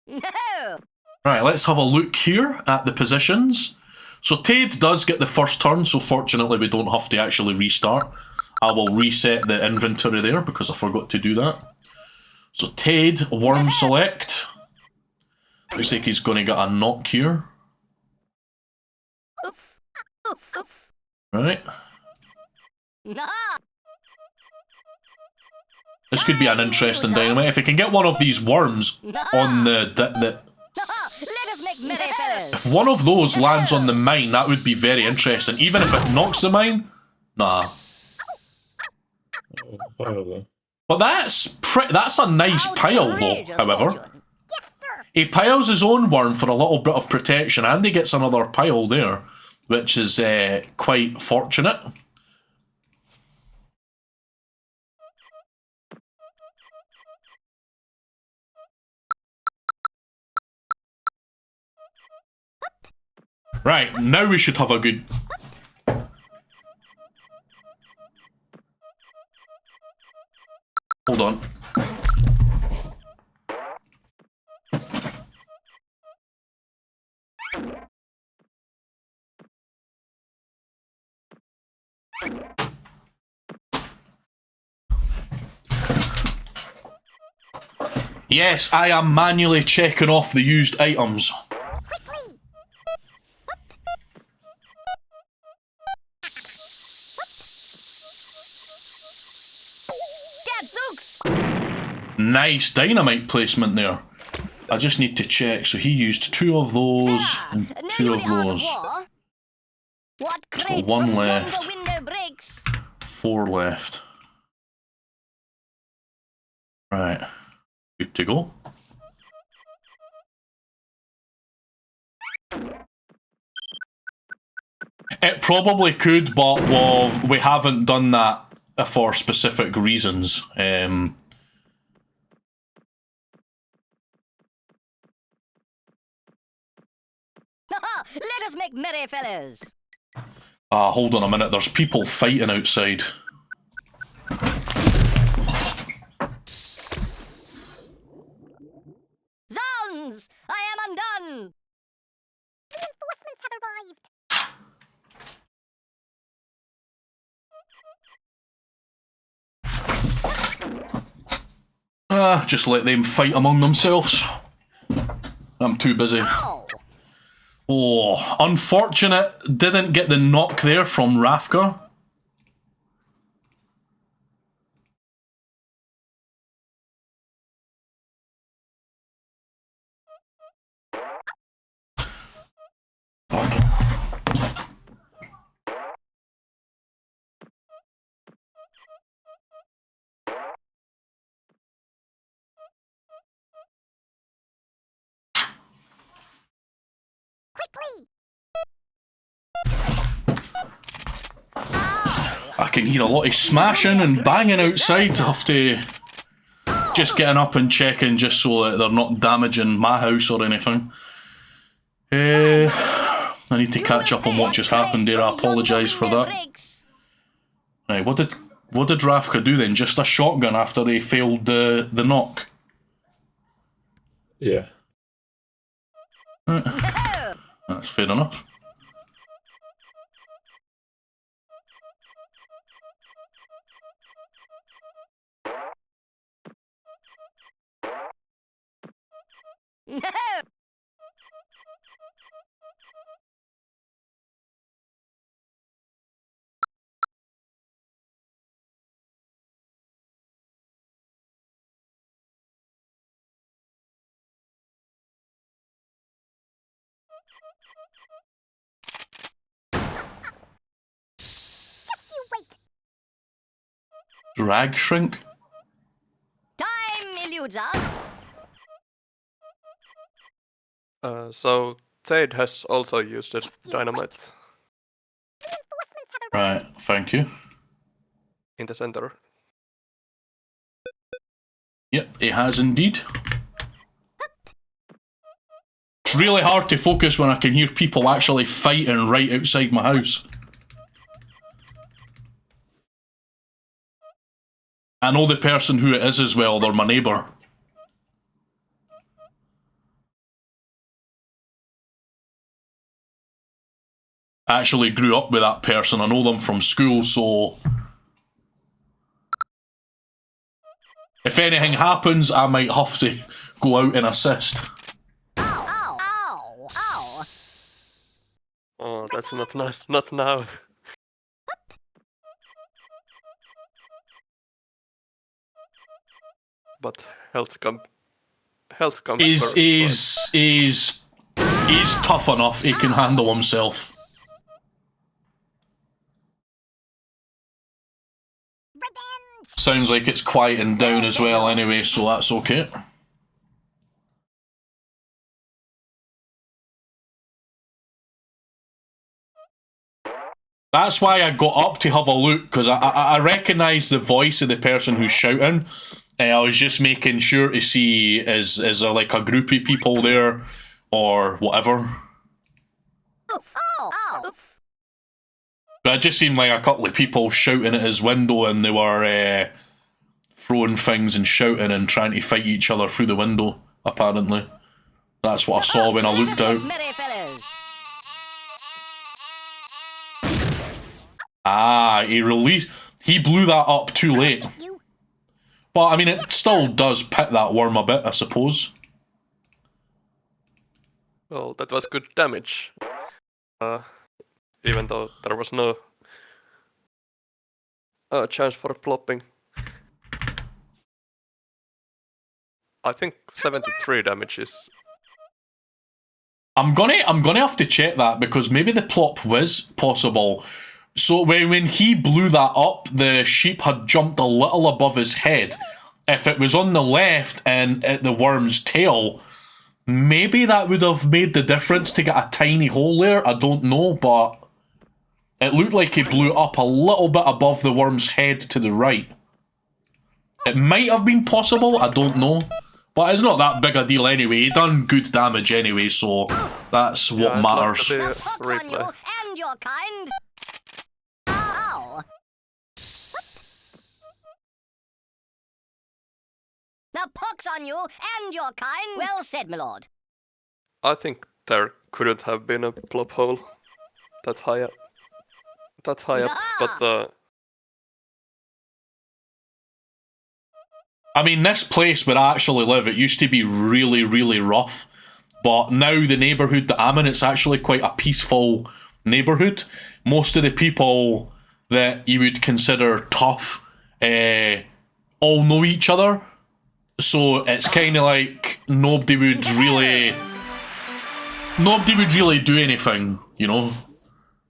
No! Right, let's have a look here at the positions. So Tade does get the first turn, so fortunately we don't have to actually restart. I will reset the inventory there because I forgot to do that. So Tade, worm select. Looks like he's going to get a knock here. Oof. Oof. Oof. Right. Nah. This could be an interesting dynamite. If we can get one of these worms on the Let us make merry fellas. if one of those lands on the mine, that would be very interesting. Even if it knocks the mine, nah. Pile though. But that's a nice pile though, Outrageous however. fortune. Yes, sir. He piles his own worm for a little bit of protection, and he gets another pile there, which is quite fortunate. Right, now we should have a good... Hold on. Yes, I am manually checking off the used items. Quickly. Gadzooks. Nice dynamite placement there. I just need to check. So he used 2 of those and Know 2 you of the art those. war? What crate one from left. yonder window breaks? 4 left. Right. Good to go. It probably could, but we haven't done that for specific reasons. Let us make merry fellas. Hold on a minute, there's people fighting outside. Zounds! I am undone! Reinforcements have arrived. Just let them fight among themselves. I'm too busy. Ow! Oh, unfortunate. Didn't get the knock there from Rafka. Okay. Quickly. I can hear a lot of smashing and banging outside. I have to just getting up and checking just so that they're not damaging my house or anything. I need to catch up on what just happened there. I apologise for that. Right, what did Rafka do then? Just a shotgun after he failed the knock? Yeah. Right. That's fair enough. No! Just you wait. Drag shrink? Time eludes us. So Tade has also used a dynamite Reinforcements have arrived. Right, thank you. in the center. Yep, he has indeed. It's really hard to focus when I can hear people actually fighting right outside my house. I know the person who it is as well, they're my neighbour. I actually grew up with that person, I know them from school, so... if anything happens, I might have to go out and assist. Ow! Ow! Ow! Ow! Oh, That's not nice. Not now. But health comes first. He's tough enough. He can handle himself. Revenge! Sounds like it's quieting down as well anyway, so that's okay. That's why I got up to have a look, because I recognise the voice of the person who's shouting. I was just making sure to see, is there like a group of people there, or whatever. Oof. Oh. Oof. But it just seemed like a couple of people shouting at his window, and they were throwing things and shouting and trying to fight each other through the window, apparently. That's what I saw when I looked out. Merry fellows. Ah, he blew that up too late. You. But, I mean, it still does pit that worm a bit, I suppose. Well, that was good damage. Even though there was no chance for plopping. I think 73 damage is... I'm gonna have to check that, because maybe the plop was possible. So when he blew that up, the sheep had jumped a little above his head. If it was on the left and at the worm's tail, maybe that would have made the difference to get a tiny hole there. I don't know, but it looked like he blew up a little bit above the worm's head to the right. It might have been possible, I don't know. But it's not that big a deal anyway. He done good damage anyway, so that's what I'd love to matters. see a Now pox on you replay. and your kind. Ow. Now pox on you and your kind. Well said, my lord. I think there couldn't have been a plop hole that high up. But I mean, this place where I actually live, it used to be really, really rough. But now the neighbourhood that I'm in, it's actually quite a peaceful neighbourhood. Most of the people that you would consider tough all know each other. So it's kind of like nobody would really do anything, you know?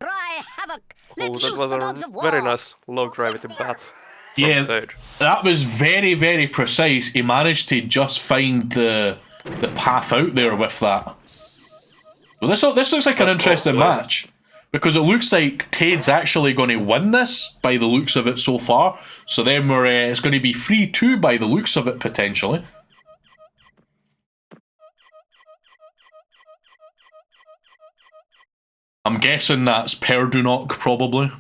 Cry havoc. Let oh, loose that was the dogs a of war. very nice low gravity bat. from Yeah, Tade. that was very, very precise. He managed to just find the path out there with that. Well, this looks like an interesting match, because it looks like Tade's actually going to win this by the looks of it so far. So then it's going to be 3-2 by the looks of it, potentially. I'm guessing that's Perdunok, probably.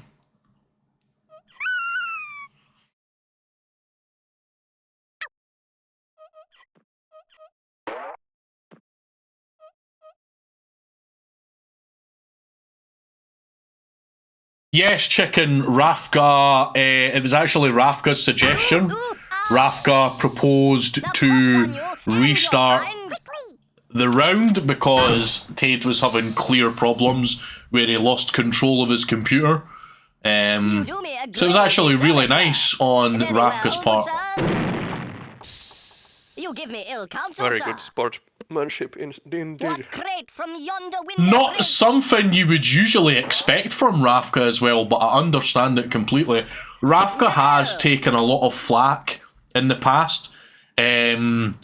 Yes, Chicken, Rafka, it was actually Rafka's suggestion. Rafka proposed to restart the round because Tade was having clear problems where he lost control of his computer. So it was actually really nice on Rafka's part. You give me ill counsel, Very sir. good sportsmanship indeed. What crate from yonder window? Not bridge? something you would usually expect from Rafka as well, but I understand it completely. Rafka has taken a lot of flack in the past. He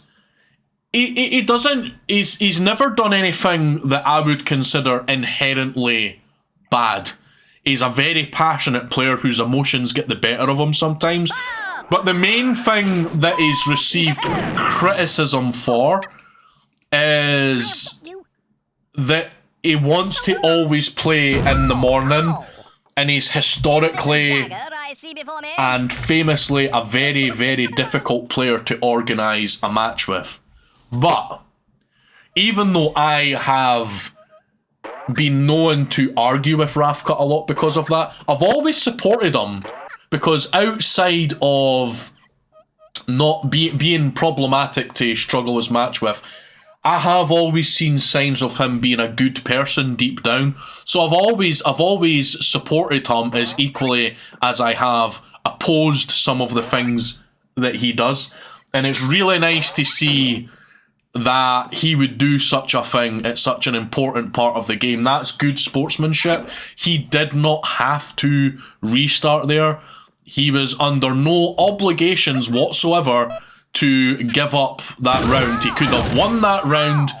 doesn't. He's never done anything that I would consider inherently bad. He's a very passionate player whose emotions get the better of him sometimes. But the main thing that he's received criticism for is that he wants to always play in the morning, and he's historically Dagger I see before me. and famously a very, very difficult player to organise a match with. But even though I have been known to argue with Rafka a lot because of that, I've always supported him, because outside of not being problematic to struggle his match with, I have always seen signs of him being a good person deep down. So I've always supported him as equally as I have opposed some of the things that he does. And it's really nice to see that he would do such a thing at such an important part of the game. That's good sportsmanship. He did not have to restart there. He was under no obligations whatsoever to give up that round. He could have won that round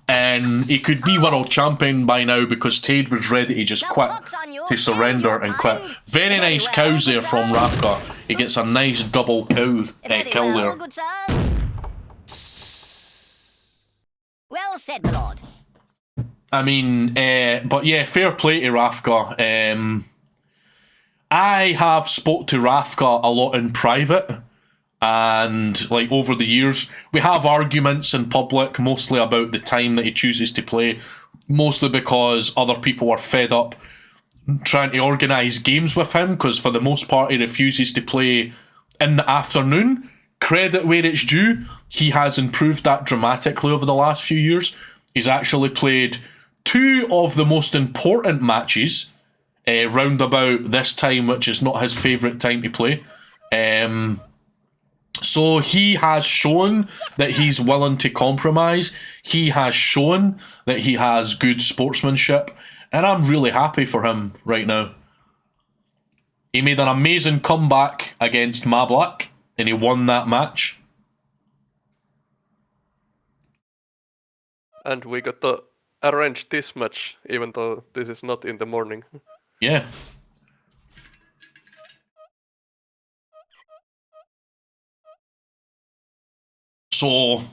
and he could be world champion by now because Tade was ready to just quit, to surrender and quit. Very nice cows there from Rafka. He gets a nice double kill there. Good sirs. Well said, my lord. I mean, but yeah, fair play to Rafka. I have spoke to Rafka a lot in private, and like over the years, we have arguments in public, mostly about the time that he chooses to play, mostly because other people are fed up trying to organise games with him, because for the most part he refuses to play in the afternoon. Credit where it's due, he has improved that dramatically over the last few years. He's actually played 2 of the most important matches round about this time, which is not his favourite time to play. So he has shown that he's willing to compromise. He has shown that he has good sportsmanship, and I'm really happy for him right now. He made an amazing comeback against Mablak, and he won that match. And we got to arrange this match, even though this is not in the morning. Yeah. So,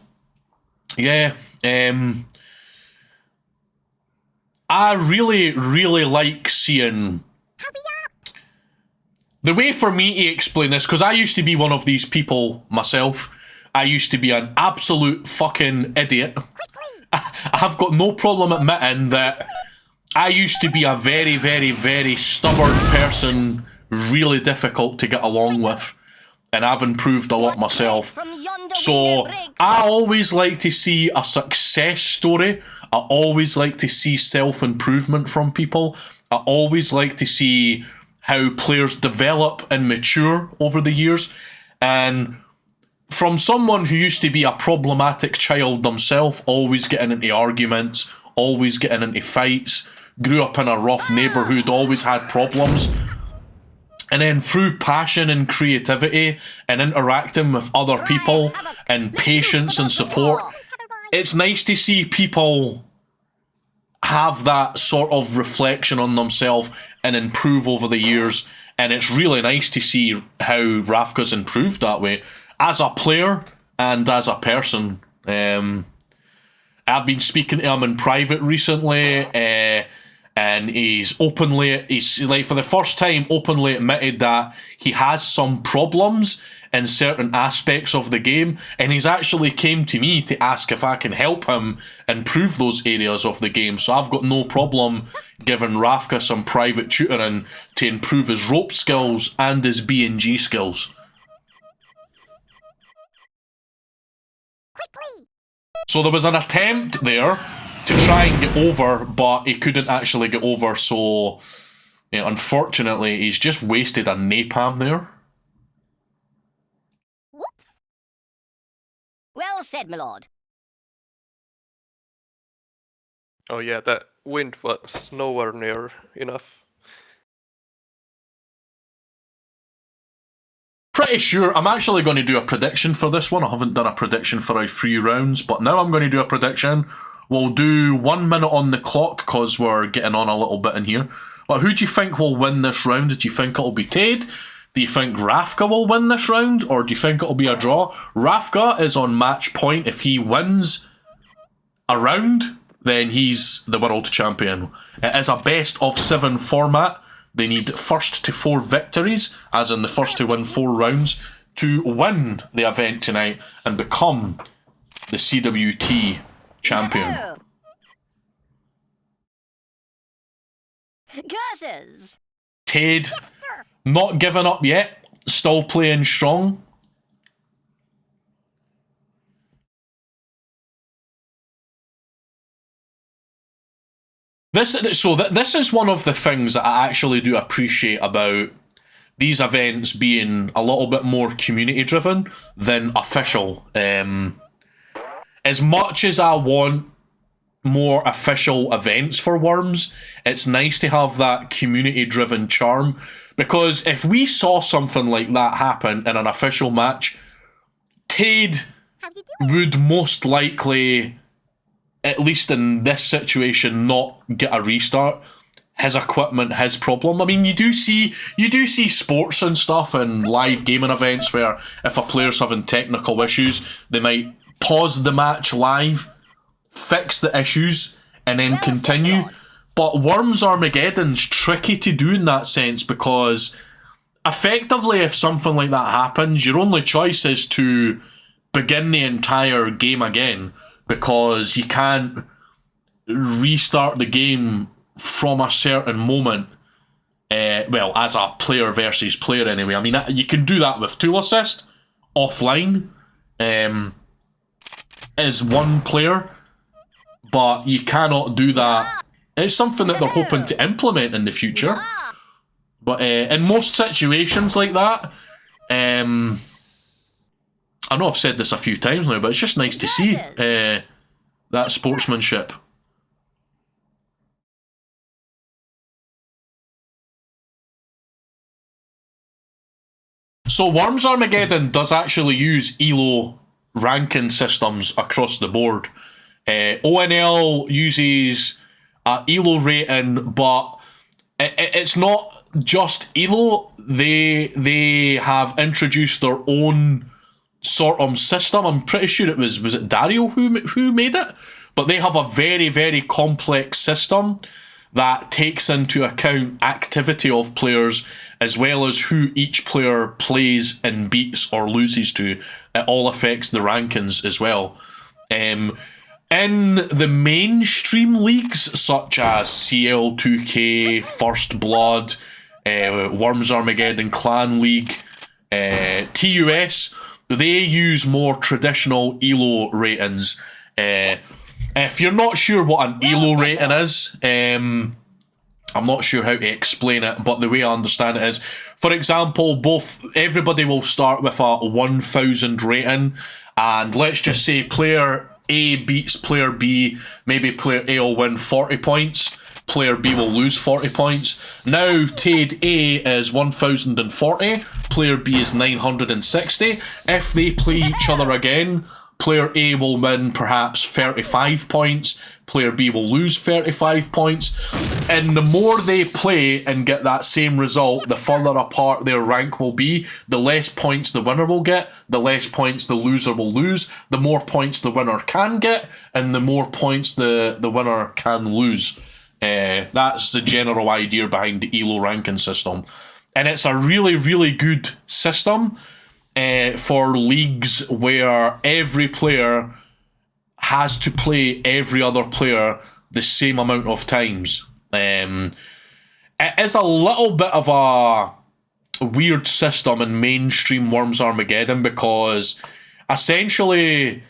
yeah, I really like seeing the way for me to explain this, because I used to be one of these people myself. I used to be an absolute fucking idiot. I've got no problem admitting that I used to be a very stubborn person, really difficult to get along with, and I've improved a lot myself. So I always like to see a success story. I always like to see self-improvement from people. I always like to see how players develop and mature over the years. And from someone who used to be a problematic child themselves, always getting into arguments, always getting into fights, grew up in a rough neighbourhood, always had problems, and then through passion and creativity and interacting with other people and patience and support, it's nice to see people have that sort of reflection on themselves and improve over the years. And it's really nice to see how Rafka's improved that way as a player and as a person. I've been speaking to him in private recently, and he's like for the first time openly admitted that he has some problems in certain aspects of the game, and he's actually came to me to ask if I can help him improve those areas of the game. So I've got no problem giving Rafka some private tutoring to improve his rope skills and his B&G skills. So there was an attempt there to try and get over, but he couldn't actually get over, so unfortunately he's just wasted a napalm there. Whoops. Well said, my lord. Oh yeah, that wind was nowhere near enough. Pretty sure I'm actually going to do a prediction for this one. I haven't done a prediction for our 3 rounds, but now I'm going to do a prediction. We'll do 1 minute on the clock because we're getting on a little bit in here. But who do you think will win this round? Do you think it'll be Tade? Do you think Rafka will win this round? Or do you think it'll be a draw? Rafka is on match point. If he wins a round, then he's the world champion. It is a best of 7 format. They need first to 4 victories, as in the first to win 4 rounds, to win the event tonight and become the CWT champion. Curses! Tade, not giving up yet, still playing strong. This is one of the things that I actually do appreciate about these events being a little bit more community driven than official. As much as I want more official events for Worms, it's nice to have that community driven charm, because if we saw something like that happen in an official match, Tade would most likely, at least in this situation, not get a restart. His equipment, his problem. I mean, you do see sports and stuff and live gaming events where if a player's having technical issues, they might pause the match live, fix the issues, and then continue. But Worms Armageddon's tricky to do in that sense, because effectively if something like that happens, your only choice is to begin the entire game again, because you can't restart the game from a certain moment, well, as a player versus player anyway. I mean, you can do that with tool assist offline as one player, but you cannot do that. It's something that they're hoping to implement in the future, but in most situations like that, I know I've said this a few times now, but it's just nice to see that sportsmanship. So Worms Armageddon does actually use ELO ranking systems across the board. ONL uses ELO rating, but it's not just ELO. They have introduced their own sort of system. I'm pretty sure it was it Dario who made it? But they have a very, very complex system that takes into account activity of players as well as who each player plays and beats or loses to. It all affects the rankings as well. In the mainstream leagues such as CL2K, First Blood, Worms Armageddon Clan League, TUS, they use more traditional ELO ratings. If you're not sure what an ELO rating is, I'm not sure how to explain it, but the way I understand it is, for example, everybody will start with a 1000 rating, and let's just say player A beats player B, maybe player A will win 40 points, player B will lose 40 points. Now Tade A is 1040, player B is 960. If they play each other again, player A will win perhaps 35 points, player B will lose 35 points, and the more they play and get that same result, the further apart their rank will be, the less points the winner will get, the less points the loser will lose, the more points the winner can get, and the more points the winner can lose. That's the general idea behind the ELO ranking system. And it's a really, really good system for leagues where every player has to play every other player the same amount of times. It is a little bit of a weird system in mainstream Worms Armageddon, because essentially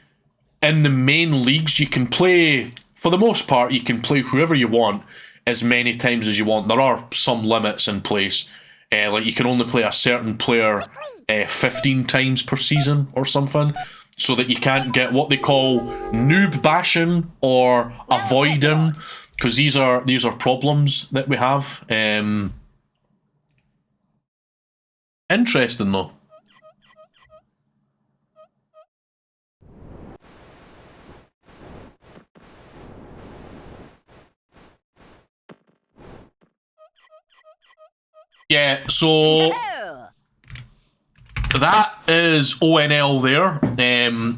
in the main leagues you can play, for the most part, you can play whoever you want as many times as you want. There are some limits in place. Like you can only play a certain player 15 times per season or something, so that you can't get what they call noob bashing or avoiding, because these are problems that we have. Interesting though. Yeah, so that is ONL there.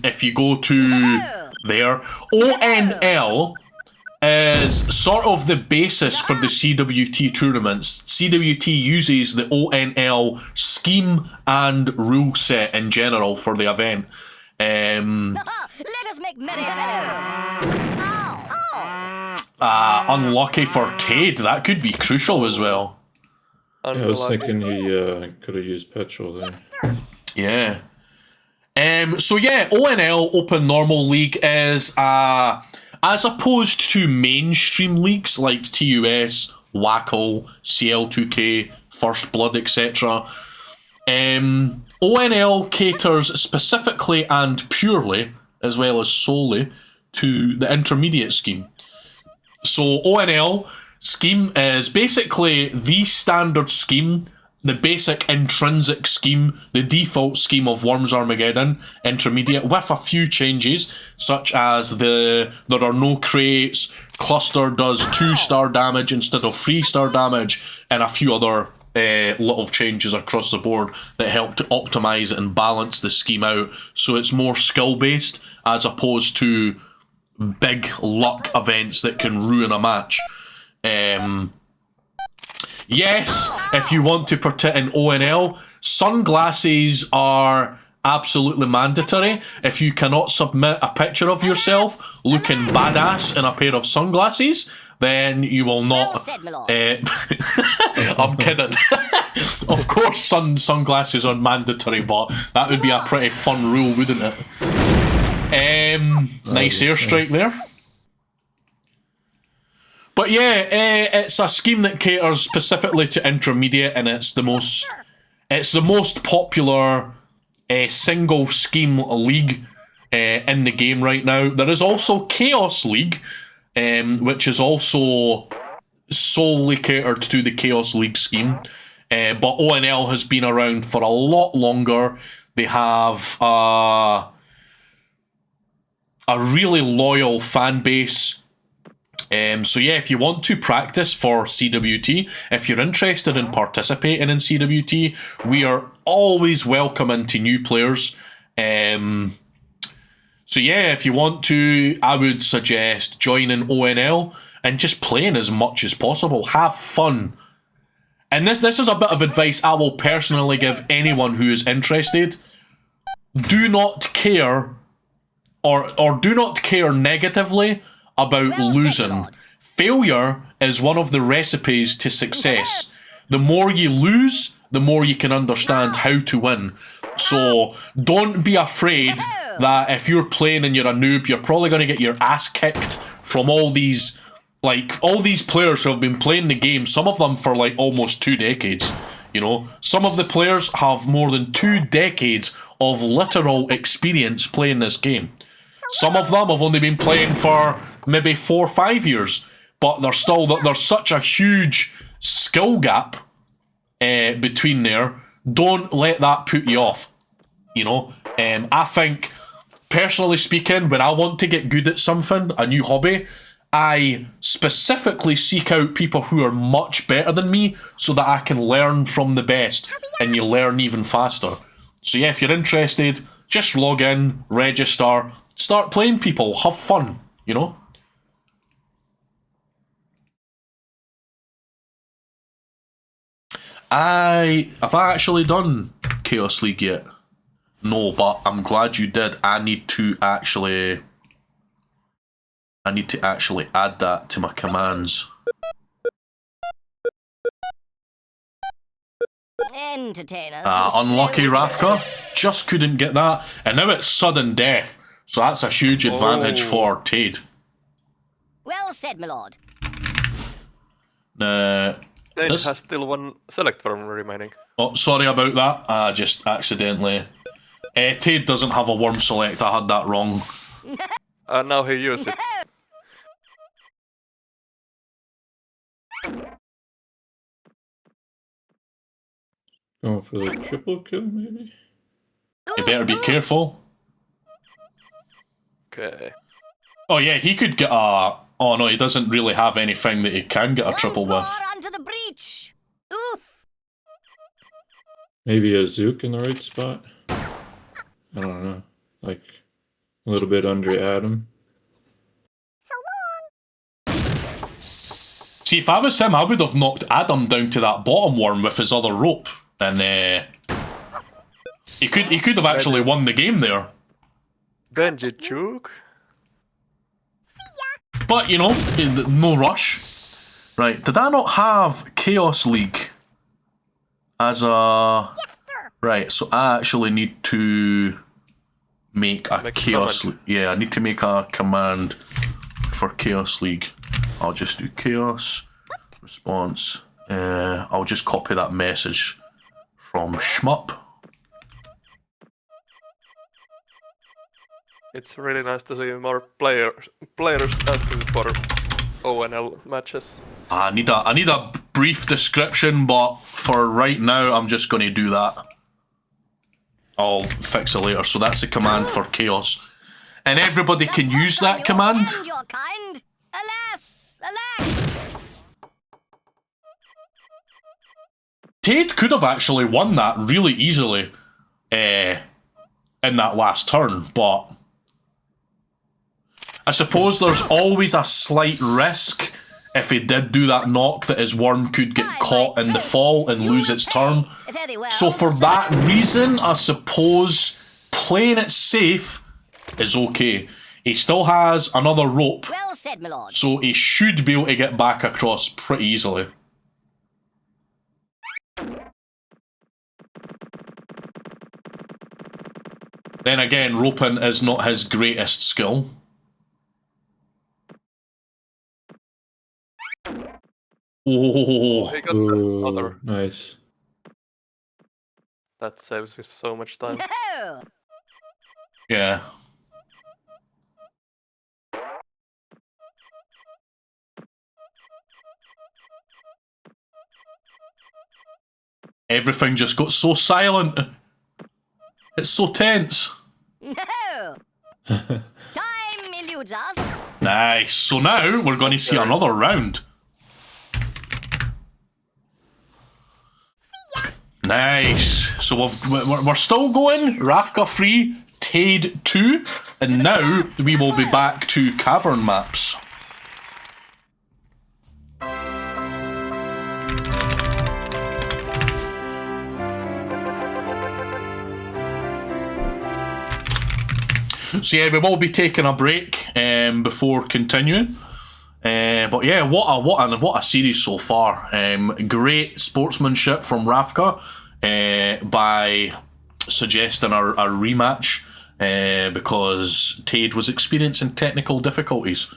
If you go to there, ONL is sort of the basis for the CWT tournaments. CWT uses the ONL scheme and rule set in general for the event. Let us make merry fellows. Unlucky for Tade, that could be crucial as well. Yeah, I was thinking he could have used petrol there. Yeah. So yeah, ONL Open Normal League is a as opposed to mainstream leagues like TUS, Wackle, CL2K, First Blood, etc., ONL caters specifically and purely, as well as solely, to the intermediate scheme. So ONL scheme is basically the standard scheme, the basic intrinsic scheme, the default scheme of Worms Armageddon Intermediate, with a few changes, such as there are no crates, cluster does 2-star damage instead of 3-star damage, and a few other little changes across the board that help to optimize and balance the scheme out, so it's more skill based as opposed to big luck events that can ruin a match. Yes, if you want to participate in ONL, sunglasses are absolutely mandatory. If you cannot submit a picture of yourself looking badass in a pair of sunglasses, then you will not. Well said, my lord. I'm kidding. Of course, sunglasses are mandatory, but that would be a pretty fun rule, wouldn't it? Nice airstrike there. But yeah, it's a scheme that caters specifically to intermediate, and it's the most popular single scheme league in the game right now. There is also Chaos League, which is also solely catered to the Chaos League scheme. But ONL has been around for a lot longer. They have a really loyal fan base. So yeah, if you want to practice for CWT, if you're interested in participating in CWT, we are always welcoming to new players. So yeah, if you want to, I would suggest joining ONL and just playing as much as possible. Have fun. And this is a bit of advice I will personally give anyone who is interested. Do not care or do not care negatively about losing. Failure is one of the recipes to success. The more you lose, the more you can understand how to win. So don't be afraid that if you're playing and you're a noob, you're probably going to get your ass kicked from all these players who have been playing the game, some of them for like almost 2 decades. You know, some of the players have more than 2 decades of literal experience playing this game. Some of them have only been playing for maybe 4 or 5 years, but there's such a huge skill gap between there. Don't let that put you off. You know, I think, personally speaking, when I want to get good at something, a new hobby, I specifically seek out people who are much better than me so that I can learn from the best, and you learn even faster. So yeah, if you're interested, just log in, register, start playing people, have fun, you know? Have I actually done Chaos League yet? No, but I'm glad you did. I need to actually add that to my commands. Entertainers. Unlucky Rafka. Just couldn't get that. And now it's sudden death. So that's a huge advantage for Tade. Well said, my lord. Tade has still 1 select farm remaining. Oh, sorry about that. I just accidentally... Tade doesn't have a worm select. I had that wrong. Now he used it. Going for the triple kill, maybe? You better be careful. Okay. Oh yeah, he could get a... Oh no, he doesn't really have anything that he can get a triple with. Onto the breach. Oof. Maybe a Zook in the right spot? I don't know. Like, a little bit under Adam. See, if I was him, I would have knocked Adam down to that bottom worm with his other rope. And he could have actually won the game there. Benji Juke? But, you know, no rush. Right, did I not have Chaos League as a... Yes, sir. Right, so I actually need to make a Chaos League. Yeah, I need to make a command for Chaos League. I'll just do Chaos response. I'll just copy that message from Shmup. It's really nice to see more players asking for ONL matches. I need a brief description, but for right now, I'm just going to do that. I'll fix it later. So that's the command for Chaos. And everybody can use that command. Your kind. Alas, alack. Tade could have actually won that really easily in that last turn, but I suppose there's always a slight risk if he did do that knock that his worm could get caught in the fall and lose its turn. So for that reason, I suppose playing it safe is okay. He still has another rope, Well said, my lord. so he should be able to get back across pretty easily. Then again, roping is not his greatest skill. Oh, He got Ooh, another. nice. That saves me so much time. No. yeah. Everything just got so silent. It's so tense. No. Time eludes us. Nice. So now we're going to see another round. Nice. So we're still going. Rafka 3, Tade 2, and now we will be back to cavern maps. So yeah, we will be taking a break before continuing. But yeah, what a series so far. Great sportsmanship from Rafka by suggesting a rematch because Tade was experiencing technical difficulties.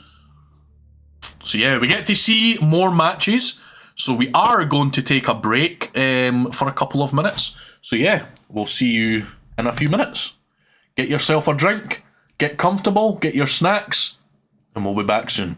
So yeah, we get to see more matches. So we are going to take a break for a couple of minutes. So yeah, we'll see you in a few minutes. Get yourself a drink, get comfortable, get your snacks, and we'll be back soon.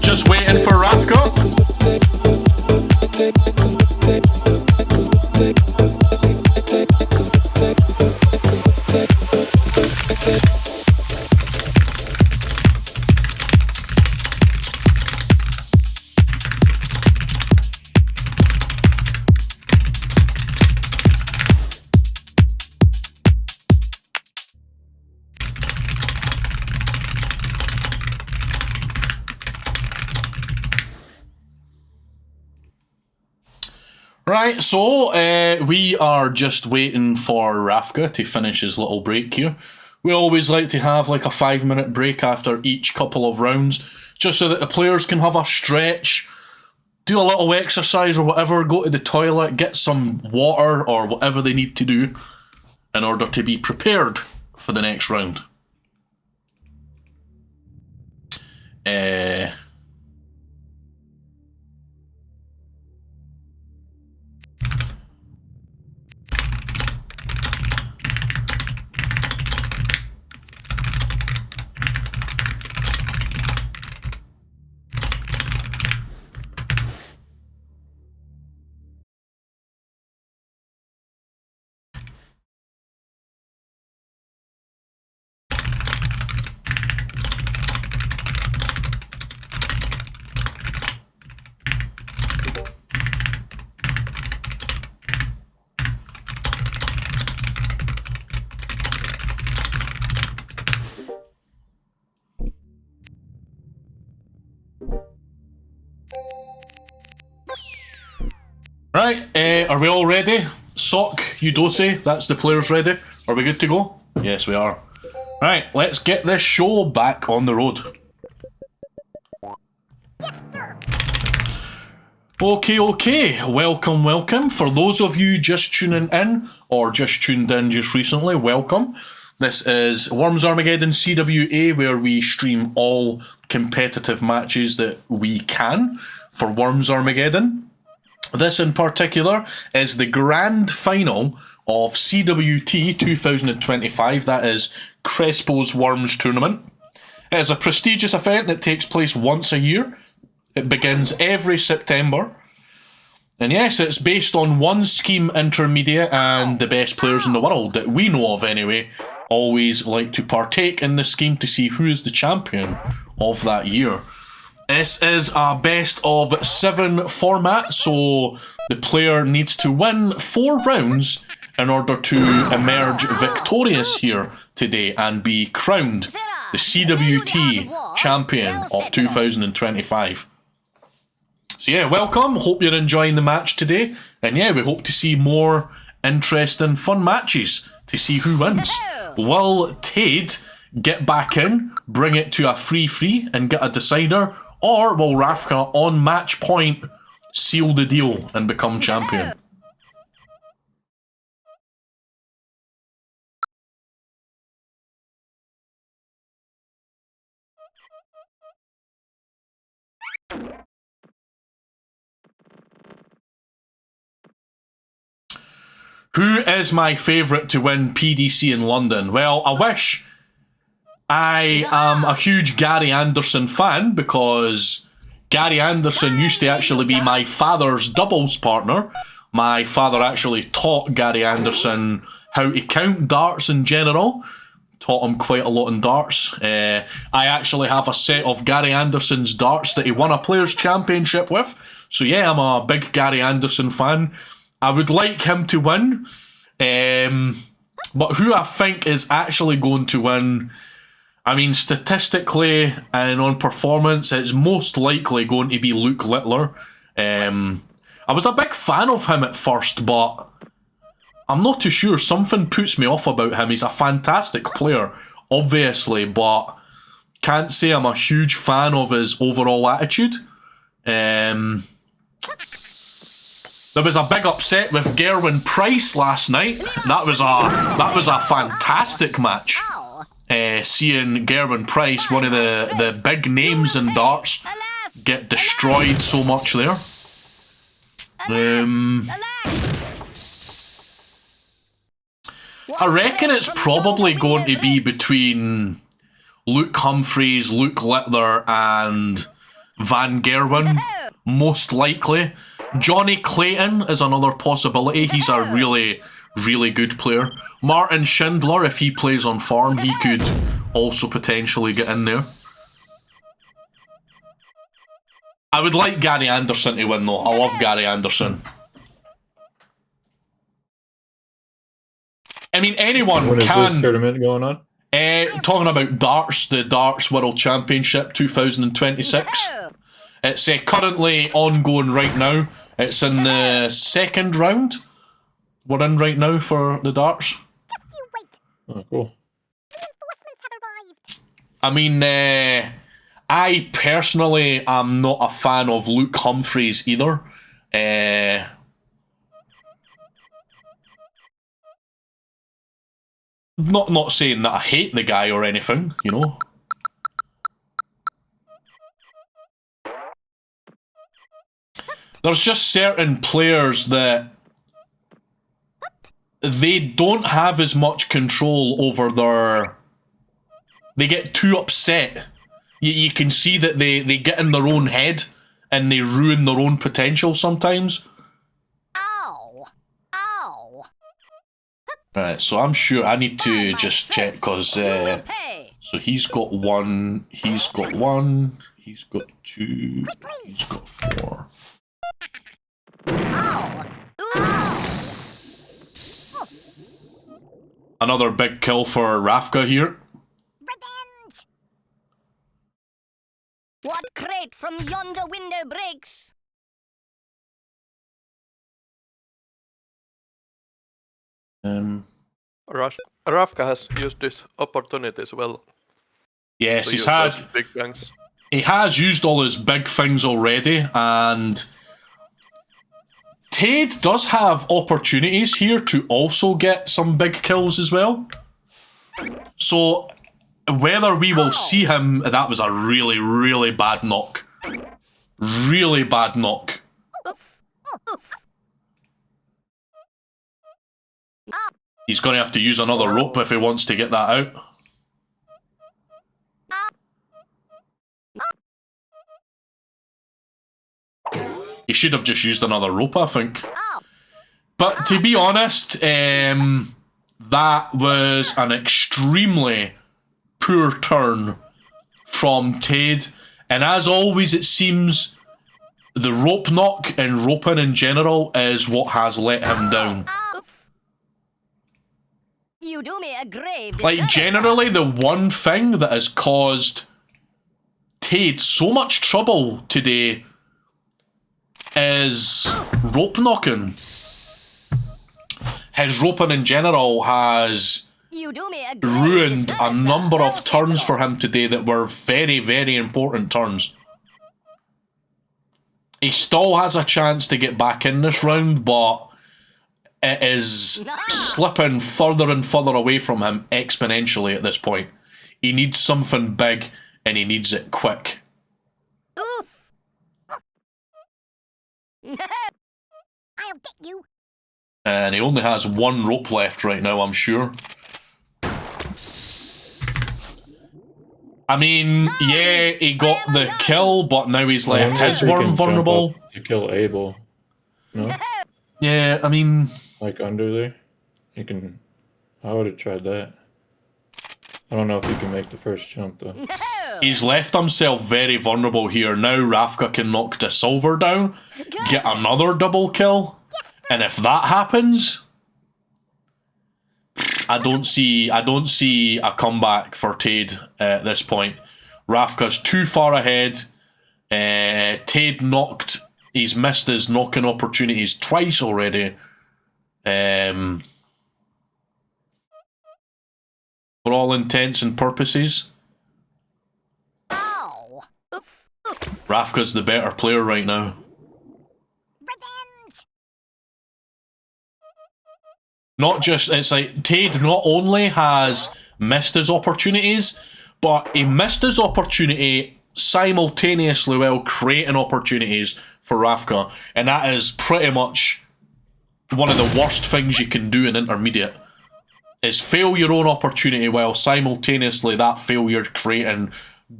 Just waiting for Rafka. Right, so we are just waiting for Rafka to finish his little break here. We always like to have like a 5-minute break after each couple of rounds, just so that the players can have a stretch, do a little exercise or whatever, go to the toilet, get some water or whatever they need to do in order to be prepared for the next round. Right, are we all ready? Sok, Udose, that's the players ready. Are we good to go? Yes, we are. Right, let's get this show back on the road. Okay, welcome. For those of you just tuning in, or just tuned in just recently, welcome. This is Worms Armageddon CWA, where we stream all competitive matches that we can for Worms Armageddon. This in particular is the grand final of CWT 2025, that is Crespo's Worms tournament. It is a prestigious event that takes place once a year. It begins every September. And yes, it's based on one scheme intermediate, and the best players in the world that we know of anyway always like to partake in the scheme to see who is the champion of that year. This is a best of 7 format, so the player needs to win 4 rounds in order to emerge victorious here today and be crowned the CWT Champion of 2025. So yeah, welcome. Hope you're enjoying the match today. And yeah, we hope to see more interesting, fun matches to see who wins. Will Tade get back in, bring it to a 3-3 and get a decider? Or will Rafka, on match point, seal the deal and become champion? Who is my favourite to win PDC in London? Well, I wish I am a huge Gary Anderson fan, because Gary Anderson used to actually be my father's doubles partner. My father actually taught Gary Anderson how to count darts in general. Taught him quite a lot in darts. I actually have a set of Gary Anderson's darts that he won a Players' Championship with. So yeah, I'm a big Gary Anderson fan. I would like him to win. But who I think is actually going to win, I mean, statistically and on performance, it's most likely going to be Luke Littler. I was a big fan of him at first, but I'm not too sure. Something puts me off about him. He's a fantastic player, obviously, but can't say I'm a huge fan of his overall attitude. There was a big upset with Gerwin Price last night. That was a fantastic match. Seeing Gerwin Price, one of the big names in darts, get destroyed so much there. I reckon it's probably going to be between Luke Humphreys, Luke Littler, and Van Gerwen, most likely. Johnny Clayton is another possibility. He's a really, really good player. Martin Schindler, if he plays on farm, he could also potentially get in there. I would like Gary Anderson to win though. I love Gary Anderson. I mean, anyone When is can... this tournament going on? Talking about darts, the Darts World Championship 2026. It's currently ongoing right now. It's in the 2nd round. We're in right now for the darts. Oh, cool. I mean, I personally am not a fan of Luke Humphreys either. Not saying that I hate the guy or anything, you know. There's just certain players that they don't have as much control over their... They get too upset. You can see that they get in their own head and they ruin their own potential sometimes. Ow! Ow! Right, so I'm sure I need to just check, because... so he's got 1, he's got 1, he's got 2, he's got 4. Another big kill for Rafka here. Revenge! What crate from yonder window breaks? Rafka has used this opportunity as well. Yes, to he's use had... those big bangs. He has used all his big things already, and... Tade does have opportunities here to also get some big kills as well. So, whether we will see him... That was a really, really bad knock. Really bad knock. He's going to have to use another rope if he wants to get that out. He should have just used another rope, I think. But to be honest, that was an extremely poor turn from Tade. And as always, it seems the rope knock and roping in general is what has let him down. You do me a grave Like, disservice. generally, the one thing that has caused Tade so much trouble today is rope knocking. His roping in general has You do me a grave ruined a disservice, number well of said, turns my for lord. him today that were very, very important turns. He still has a chance to get back in this round, but it is slipping further and further away from him exponentially at this point. He needs something big, and he needs it quick. Oof. I'll get you. And he only has one rope left right now, I'm sure. I mean, yeah, he got the kill, but now he's left I his wonder if he worm can jump vulnerable. up to kill Abel. No? Yeah, I mean, Like under there? You can... I would have tried that. I don't know if you can make the first jump though. he's left himself very vulnerable here. Now Rafka can knock the silver down, get another double kill, and if that happens, I don't see a comeback for Tade at this point. Rafka's too far ahead. Tade knocked. He's missed his knocking opportunities twice already. For all intents and purposes, Ow. Oof. Rafka's the better player right now. Revenge. Not just, it's like Tade not only has missed his opportunities, but he missed his opportunity simultaneously while creating opportunities for Rafka, and that is pretty much one of the worst things you can do in intermediate, is fail your own opportunity while simultaneously that failure creating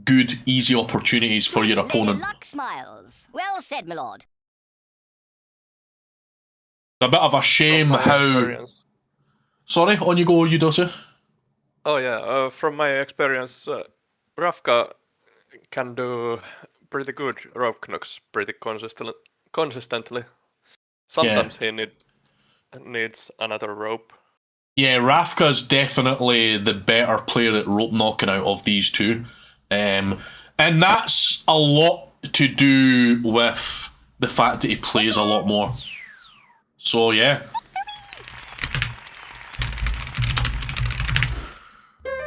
good, easy opportunities for your Lady opponent. Luck smiles. Well said, my lord. A bit of a shame From my how... experience- Sorry, on you go, Yudosu. Oh yeah, from my experience, Rafka can do pretty good rope knocks pretty consistently. Sometimes he needs another rope. Yeah, Rafka's definitely the better player at rope knocking out of these two. And that's a lot to do with the fact that he plays a lot more. So, yeah.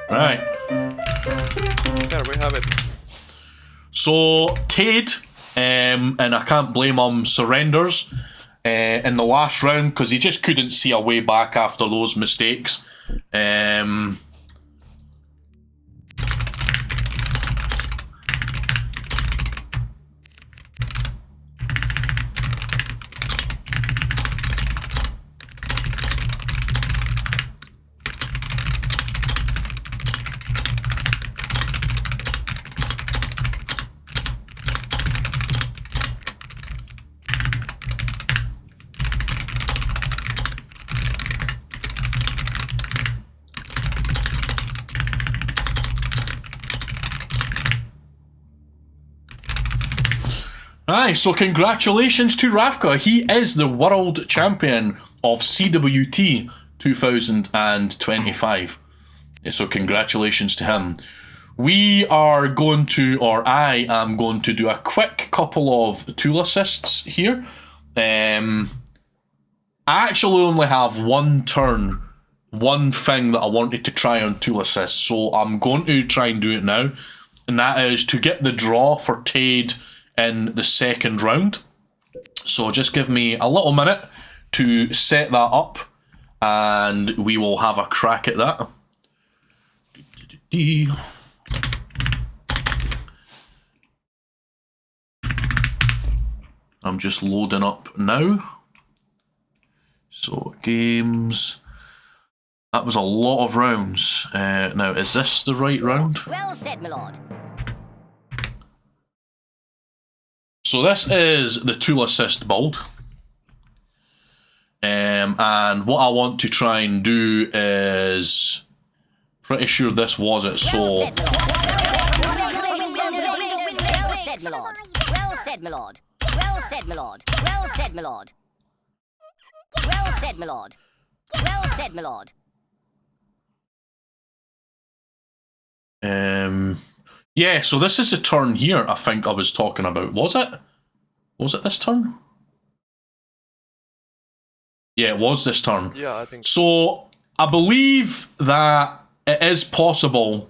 Right. There we have it. So, Tade, and I can't blame him, surrenders in the last round because he just couldn't see a way back after those mistakes. Aye, so congratulations to Rafka. He is the World Champion of CWT 2025. Yeah, so congratulations to him. We are going to, or I am going to do a quick couple of tool assists here. I actually only have one turn, one thing that I wanted to try on tool assist, so I'm going to try and do it now, and that is to get the draw for Tade in the second round. So just give me a little minute to set that up, and we will have a crack at that. I'm just loading up now. So games. That was a lot of rounds. Now, is this the right round? Well said, my lord. So this is the tool assist build. And what I want to try and do is... Pretty sure this was it, so... Well said, my lord. Well said, my lord. Well said, my lord. Well said, my lord. Well said, my lord. Well said, my lord. Yeah, so this is the turn here I think I was talking about. Was it? Was it this turn? Yeah, it was this turn. Yeah, I think so. I believe that it is possible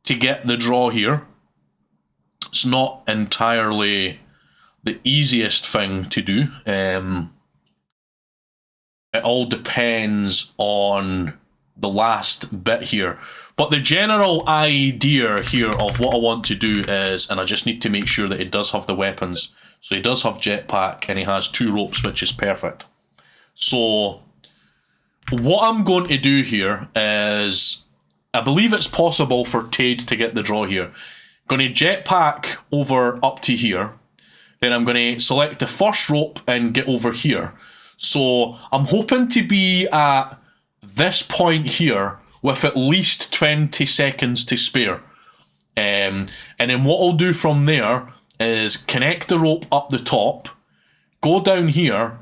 to get the draw here. It's not entirely the easiest thing to do. It all depends on the last bit here. But the general idea here of what I want to do is, and I just need to make sure that he does have the weapons. So he does have jetpack and he has 2 ropes, which is perfect. So what I'm going to do here is, I believe it's possible for Tade to get the draw here. Going to jetpack over up to here. Then I'm going to select the first rope and get over here. So I'm hoping to be at this point here with at least 20 seconds to spare. And then what I'll do from there is connect the rope up the top, go down here,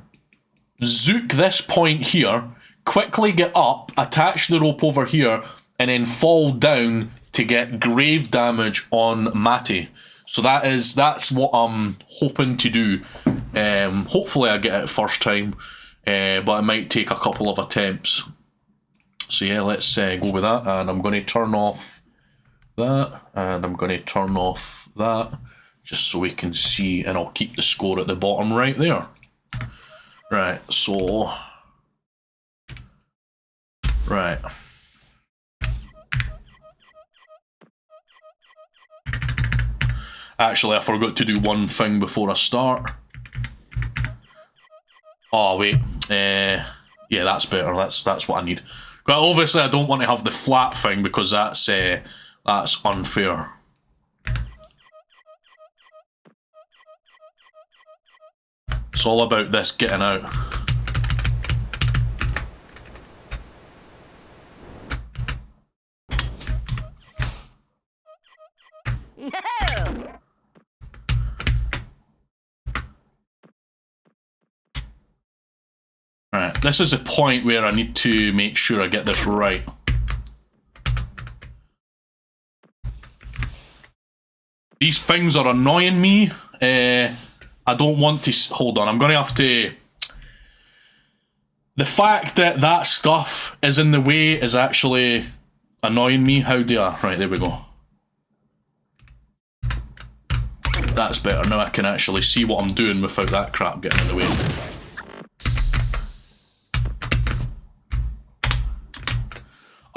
zook this point here, quickly get up, attach the rope over here, and then fall down to get grave damage on Matty. So that's what I'm hoping to do. Hopefully I get it first time, but it might take a couple of attempts. So yeah, let's go with that, and I'm going to turn off that, and I'm going to turn off that, just so we can see, and I'll keep the score at the bottom right there. Right, so... Right. Actually, I forgot to do one thing before I start. Oh, wait. Yeah, that's better. That's what I need. But obviously, I don't want to have the flat thing because that's unfair. It's all about this getting out. No! Right, this is a point where I need to make sure I get this right. These things are annoying me. I don't want to... Hold on, I'm going to have to... The fact that that stuff is in the way is actually annoying me. How do I... Right, there we go. That's better. Now I can actually see what I'm doing without that crap getting in the way.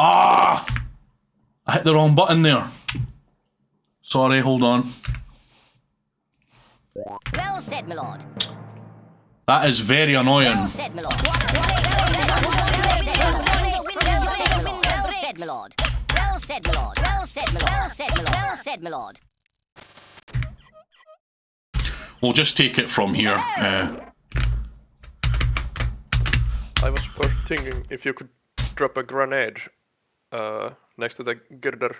Ah! I hit the wrong button there. Sorry, hold on. Well said, my lord. That is very annoying. Well said, my lord. Well said, my lord. Well said, my lord. Well said, my lord. Well said, my lord. Well said, my lord. We'll just take it from here. I was first thinking if you could drop a grenade next to the girder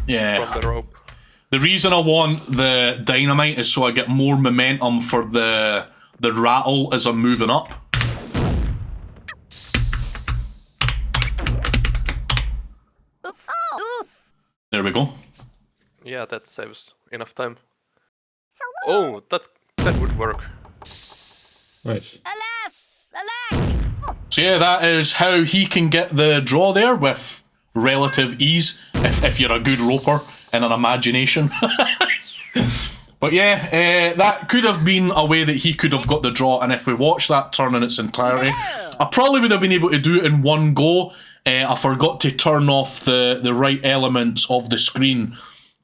Yeah. from the rope. The reason I want the dynamite is so I get more momentum for the rattle as I'm moving up. Oof. Oh, oof. There we go. Yeah, that saves enough time. Oh, that would work. Nice. Alas! Alack! So yeah, that is how he can get the draw there with relative ease, if you're a good roper and an imagination. But yeah, that could have been a way that he could have got the draw, and if we watch that turn in its entirety, I probably would have been able to do it in one go. I forgot to turn off the right elements of the screen.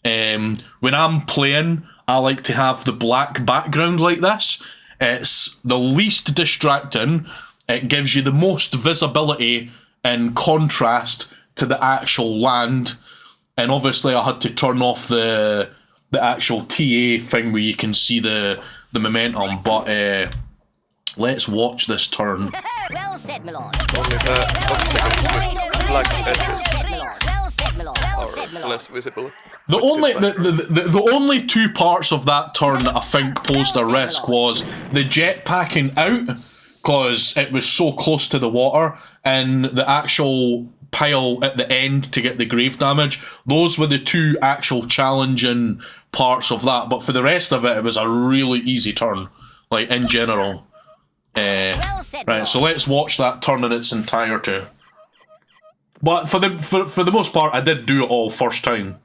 When I'm playing, I like to have the black background like this. It's the least distracting. It gives you the most visibility and contrast to the actual land. And obviously I had to turn off the the actual TA thing where you can see the momentum, but let's watch this turn. Well said, my lord. Only the obstacles with black edges Well said, my lord. Well said, my are lord. less visible. The only two parts of that turn that I think posed a risk was the jetpacking out, because it was so close to the water, and the actual pile at the end to get the grave damage. Those were the two actual challenging parts of that, but for the rest of it, it was a really easy turn, like in general. Well said, my Right, lord. so let's watch that turn in its entirety. But for the most part, I did do it all first time.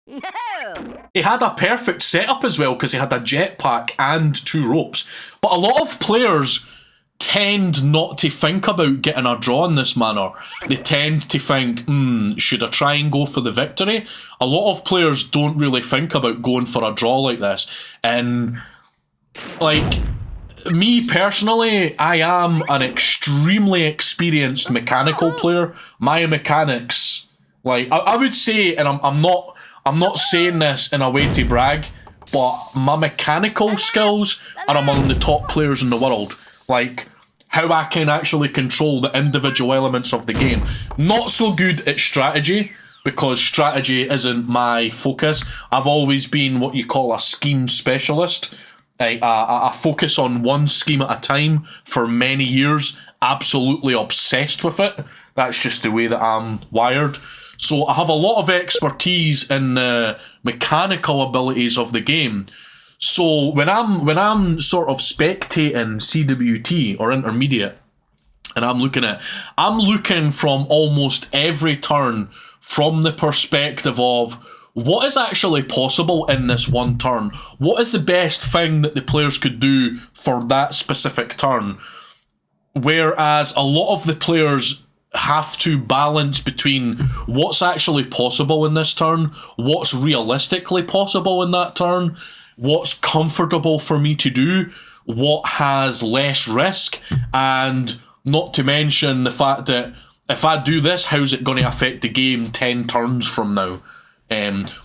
No! He had a perfect setup as well because he had a jetpack and 2 ropes. But a lot of players tend not to think about getting a draw in this manner. They tend to think, should I try and go for the victory? A lot of players don't really think about going for a draw like this. And, like, me personally, I am an extremely experienced mechanical player. My mechanics, like, I would say, and I'm not saying this in a way to brag, but my mechanical skills are among the top players in the world. Like, how I can actually control the individual elements of the game. Not so good at strategy, because strategy isn't my focus. I've always been what you call a scheme specialist. I focus on one scheme at a time for many years, absolutely obsessed with it. That's just the way that I'm wired. So I have a lot of expertise in the mechanical abilities of the game. So when I'm sort of spectating CWT or Intermediate, and I'm looking from almost every turn from the perspective of what is actually possible in this one turn. What is the best thing that the players could do for that specific turn? Whereas a lot of the players have to balance between what's actually possible in this turn, what's realistically possible in that turn, what's comfortable for me to do, what has less risk, and not to mention the fact that if I do this, how's it going to affect the game 10 turns from now?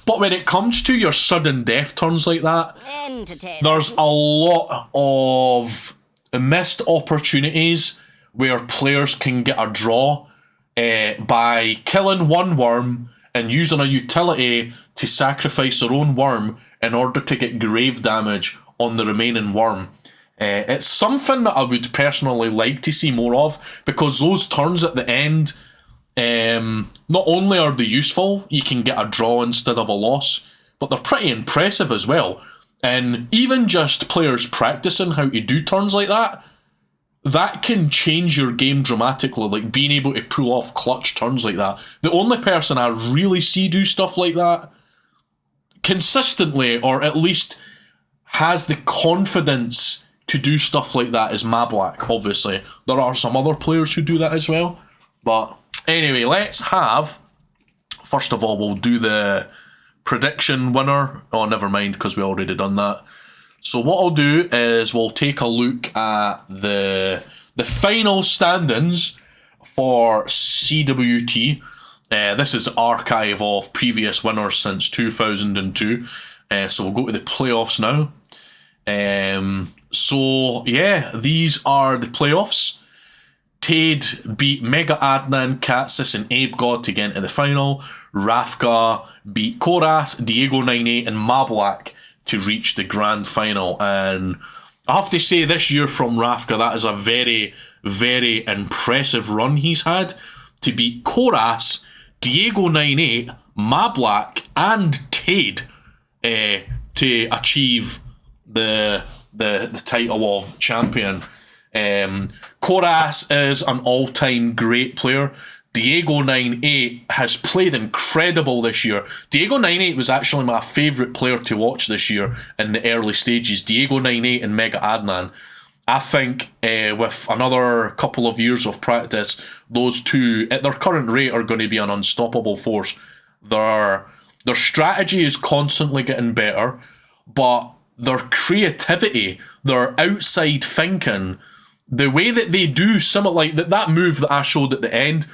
But when it comes to your sudden death turns like that, Entertaining. there's a lot of missed opportunities where players can get a draw by killing one worm and using a utility to sacrifice their own worm in order to get grave damage on the remaining worm. It's something that I would personally like to see more of, because those turns at the end, not only are they useful, you can get a draw instead of a loss, but they're pretty impressive as well. And even just players practicing how to do turns like that can change your game dramatically, like being able to pull off clutch turns like that. The only person I really see do stuff like that consistently, or at least has the confidence to do stuff like that, is Mablack, obviously. There are some other players who do that as well. But anyway, let's have... First of all, we'll do the prediction winner. Oh, never mind, because we already done that. So what I'll do is we'll take a look at the final standings for CWT. This is archive of previous winners since 2002. So we'll go to the playoffs now. So yeah, these are the playoffs. Tade beat Mega Adnan, Katsis and Abe God to get into the final. Rafka beat Koras, Diego 98 and Mablack to reach the grand final. And I have to say, this year from Rafka, that is a very, very impressive run he's had. To beat Koras, Diego 98, Mablack and Tade to achieve the title of champion. Koras is an all-time great player. Diego 98 has played incredible this year. Diego 98 was actually my favourite player to watch this year in the early stages. Diego 98 and Mega Adnan. I think with another couple of years of practice, those two, at their current rate, are going to be an unstoppable force. Their strategy is constantly getting better, but their creativity, their outside thinking the way that they do similar, like that move that I showed at the end,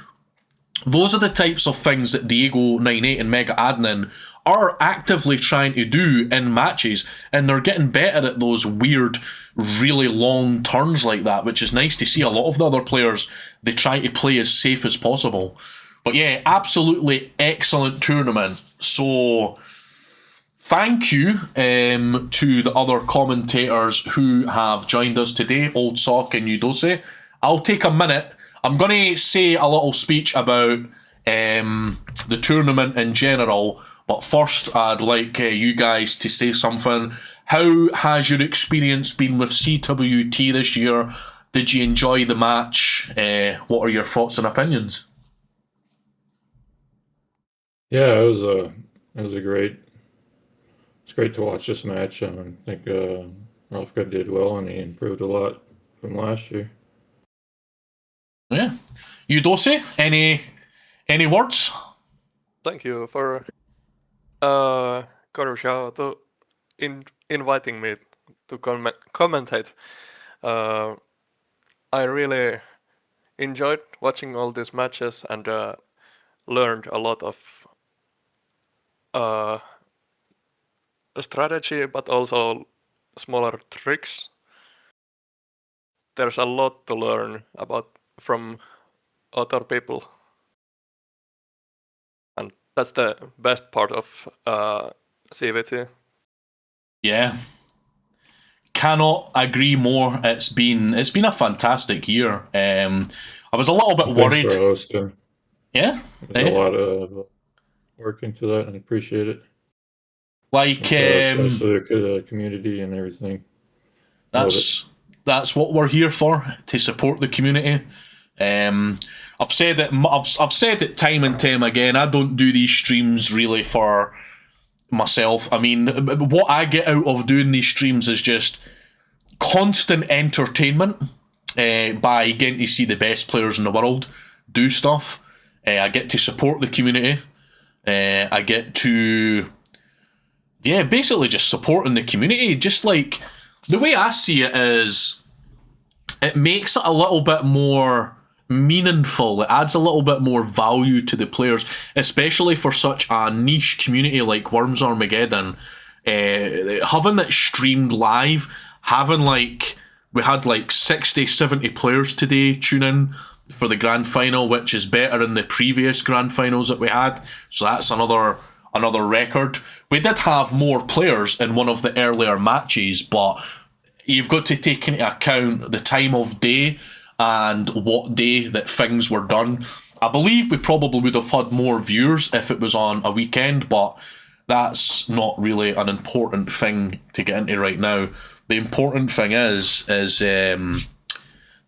those are the types of things that Diego98 and Mega Admin are actively trying to do in matches, and they're getting better at those weird, really long turns like that, which is nice to see. A lot of the other players, they try to play as safe as possible. But yeah, absolutely excellent tournament. So thank you to the other commentators who have joined us today, Old Sock and Udose. I'll take a minute. I'm going to say a little speech about the tournament in general, but first I'd like you guys to say something. How has your experience been with CWT this year? Did you enjoy the match? What are your thoughts and opinions? Yeah, it was a great. It's great to watch this match. I think Rafka did well, and he improved a lot from last year. Yeah, Udose, any words? Thank you for Korusha to inviting me to commentate. I really enjoyed watching all these matches and learned a lot of strategy, but also smaller tricks. There's a lot to learn about from other people, and that's the best part of CWT. Yeah, cannot agree more. It's been a fantastic year. I was a little bit worried. Thanks for hosting. Yeah, There's a lot of work into that, and I appreciate it. Like so the community and everything. That's what we're here for, to support the community. I've said it time and time again. I don't do these streams really for myself. I mean, what I get out of doing these streams is just constant entertainment by getting to see the best players in the world do stuff. I get to support the community. I get to, basically just supporting the community. Just like, the way I see it is, it makes it a little bit more meaningful. It adds a little bit more value to the players, especially for such a niche community like Worms Armageddon. Having it streamed live, we had 60, 70 players today tune in for the grand final, which is better than the previous grand finals that we had. So that's another record. We did have more players in one of the earlier matches, but you've got to take into account the time of day and what day that things were done. I believe we probably would have had more viewers if it was on a weekend, but that's not really an important thing to get into right now. The important thing is the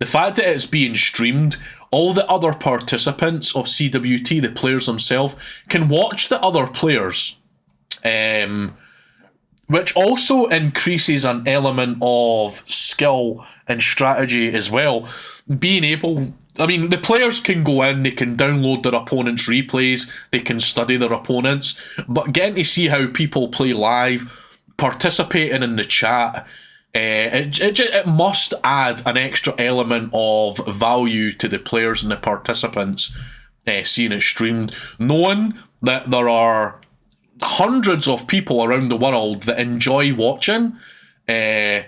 fact that it's being streamed. All the other participants of CWT, the players themselves, can watch the other players, which also increases an element of skill and strategy as well. The players can go in, they can download their opponents' replays, they can study their opponents, but getting to see how people play live, participating in the chat, it must add an extra element of value to the players and the participants seeing it streamed. Knowing that there are hundreds of people around the world that enjoy watching, it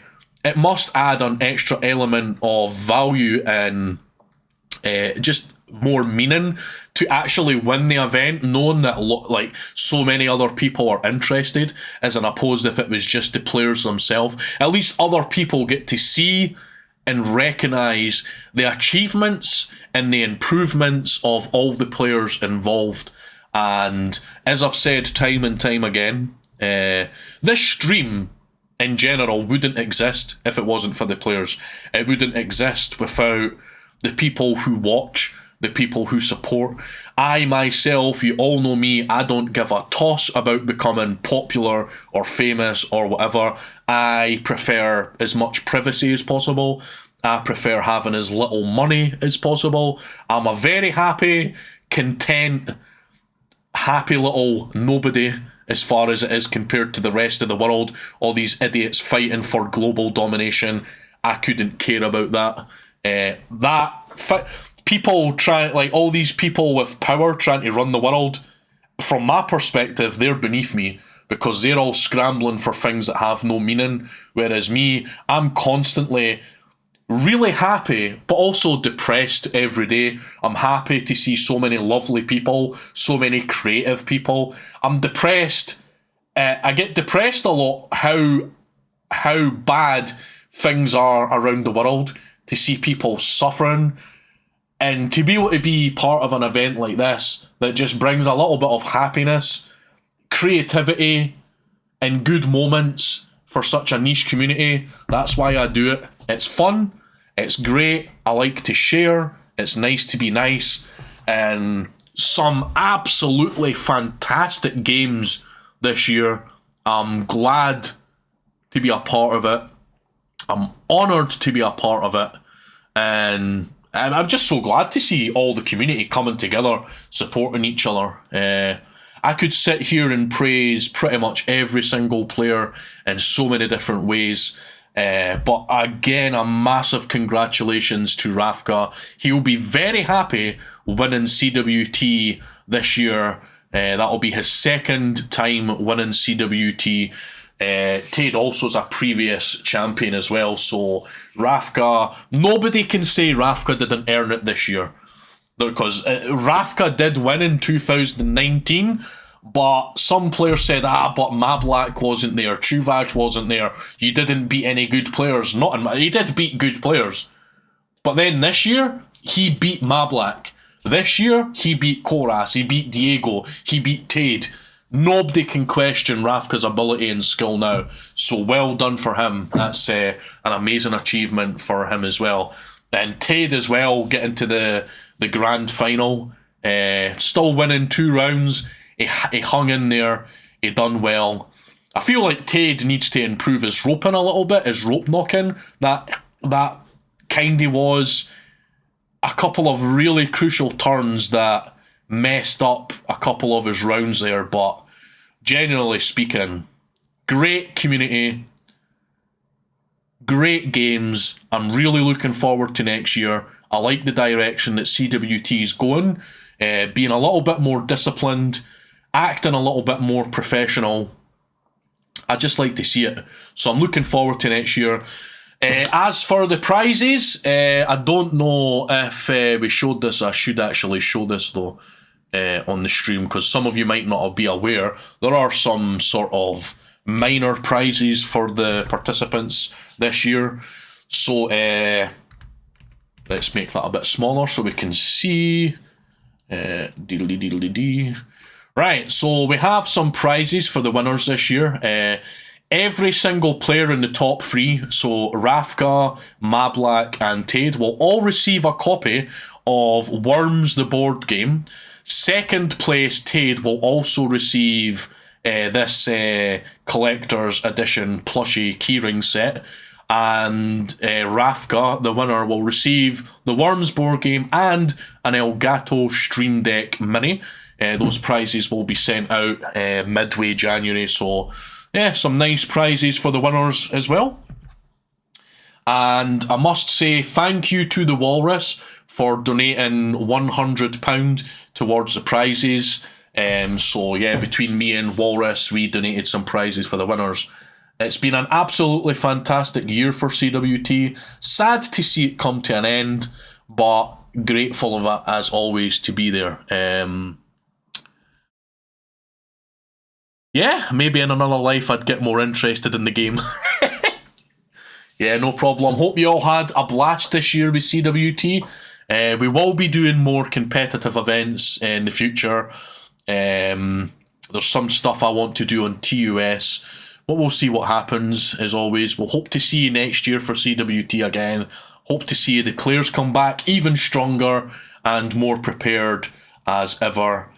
must add an extra element of value and just more meaning to actually win the event, knowing that so many other people are interested, as opposed if it was just the players themselves. At least other people get to see and recognise the achievements and the improvements of all the players involved. And as I've said time and time again, this stream in general wouldn't exist if it wasn't for the players. It wouldn't exist without the people who watch, the people who support. I myself, you all know me, I don't give a toss about becoming popular or famous or whatever. I prefer as much privacy as possible. I prefer having as little money as possible. I'm a very happy, content, happy little nobody as far as it is compared to the rest of the world. All these idiots fighting for global domination. I couldn't care about that. People try, like all these people with power trying to run the world, from my perspective, they're beneath me because they're all scrambling for things that have no meaning. Whereas me, I'm constantly really happy, but also depressed every day. I'm happy to see so many lovely people, so many creative people. I'm depressed. I get depressed a lot how bad things are around the world, to see people suffering, and to be able to be part of an event like this that just brings a little bit of happiness, creativity, and good moments for such a niche community. That's why I do it. It's fun. It's great. I like to share. It's nice to be nice. And some absolutely fantastic games this year. I'm glad to be a part of it. I'm honoured to be a part of it. And I'm just so glad to see all the community coming together, supporting each other. I could sit here and praise pretty much every single player in so many different ways. But again, a massive congratulations to Rafka. He'll be very happy winning CWT this year. That'll be his second time winning CWT. Tade also is a previous champion as well. So Rafka, nobody can say Rafka didn't earn it this year. Because Rafka did win in 2019. But some players said, but Mablak wasn't there, Chuvach wasn't there, you didn't beat any good players. He did beat good players. But then this year, he beat Mablak. This year, he beat Koras, he beat Diego, he beat Tade. Nobody can question Rafka's ability and skill now. So well done for him. That's an amazing achievement for him as well. And Tade as well, getting to the grand final. Still winning 2 rounds. He hung in there. He done well. I feel like Tade needs to improve his roping a little bit, his rope knocking. That kinda was a couple of really crucial turns that messed up a couple of his rounds there. But generally speaking, great community, great games. I'm really looking forward to next year. I like the direction that CWT is going, being a little bit more disciplined, acting a little bit more professional. I just like to see it. So I'm looking forward to next year. As for the prizes, I don't know if we showed this. I should actually show this though on the stream, because some of you might not be aware. There are some sort of minor prizes for the participants this year. So let's make that a bit smaller so we can see. Right, so we have some prizes for the winners this year. Every single player in the top 3, so Rafka, Mablak, and Tade, will all receive a copy of Worms the board game. Second place, Tade, will also receive this collector's edition plushie keyring set. And Rafka, the winner, will receive the Worms board game and an Elgato Stream Deck Mini. Those prizes will be sent out midway January. So, yeah, some nice prizes for the winners as well. And I must say thank you to the Walrus for donating £100 towards the prizes. So, yeah, between me and Walrus, we donated some prizes for the winners. It's been an absolutely fantastic year for CWT. Sad to see it come to an end, but grateful of it as always to be there. Yeah, maybe in another life I'd get more interested in the game. Yeah, no problem. Hope you all had a blast this year with CWT. We will be doing more competitive events in the future. There's some stuff I want to do on TUS, but we'll see what happens. As always, we'll hope to see you next year for CWT again. Hope to see the players come back even stronger and more prepared as ever.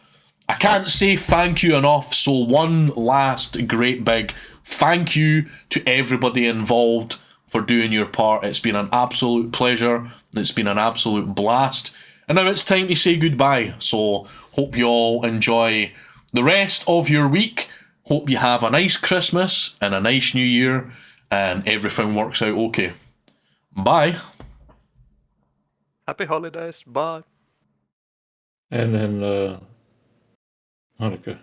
I can't say thank you enough, so one last great big thank you to everybody involved for doing your part. It's been an absolute pleasure. It's been an absolute blast. And now it's time to say goodbye. So hope you all enjoy the rest of your week. Hope you have a nice Christmas and a nice New Year and everything works out okay. Bye. Happy holidays. Bye. And then Hanukkah.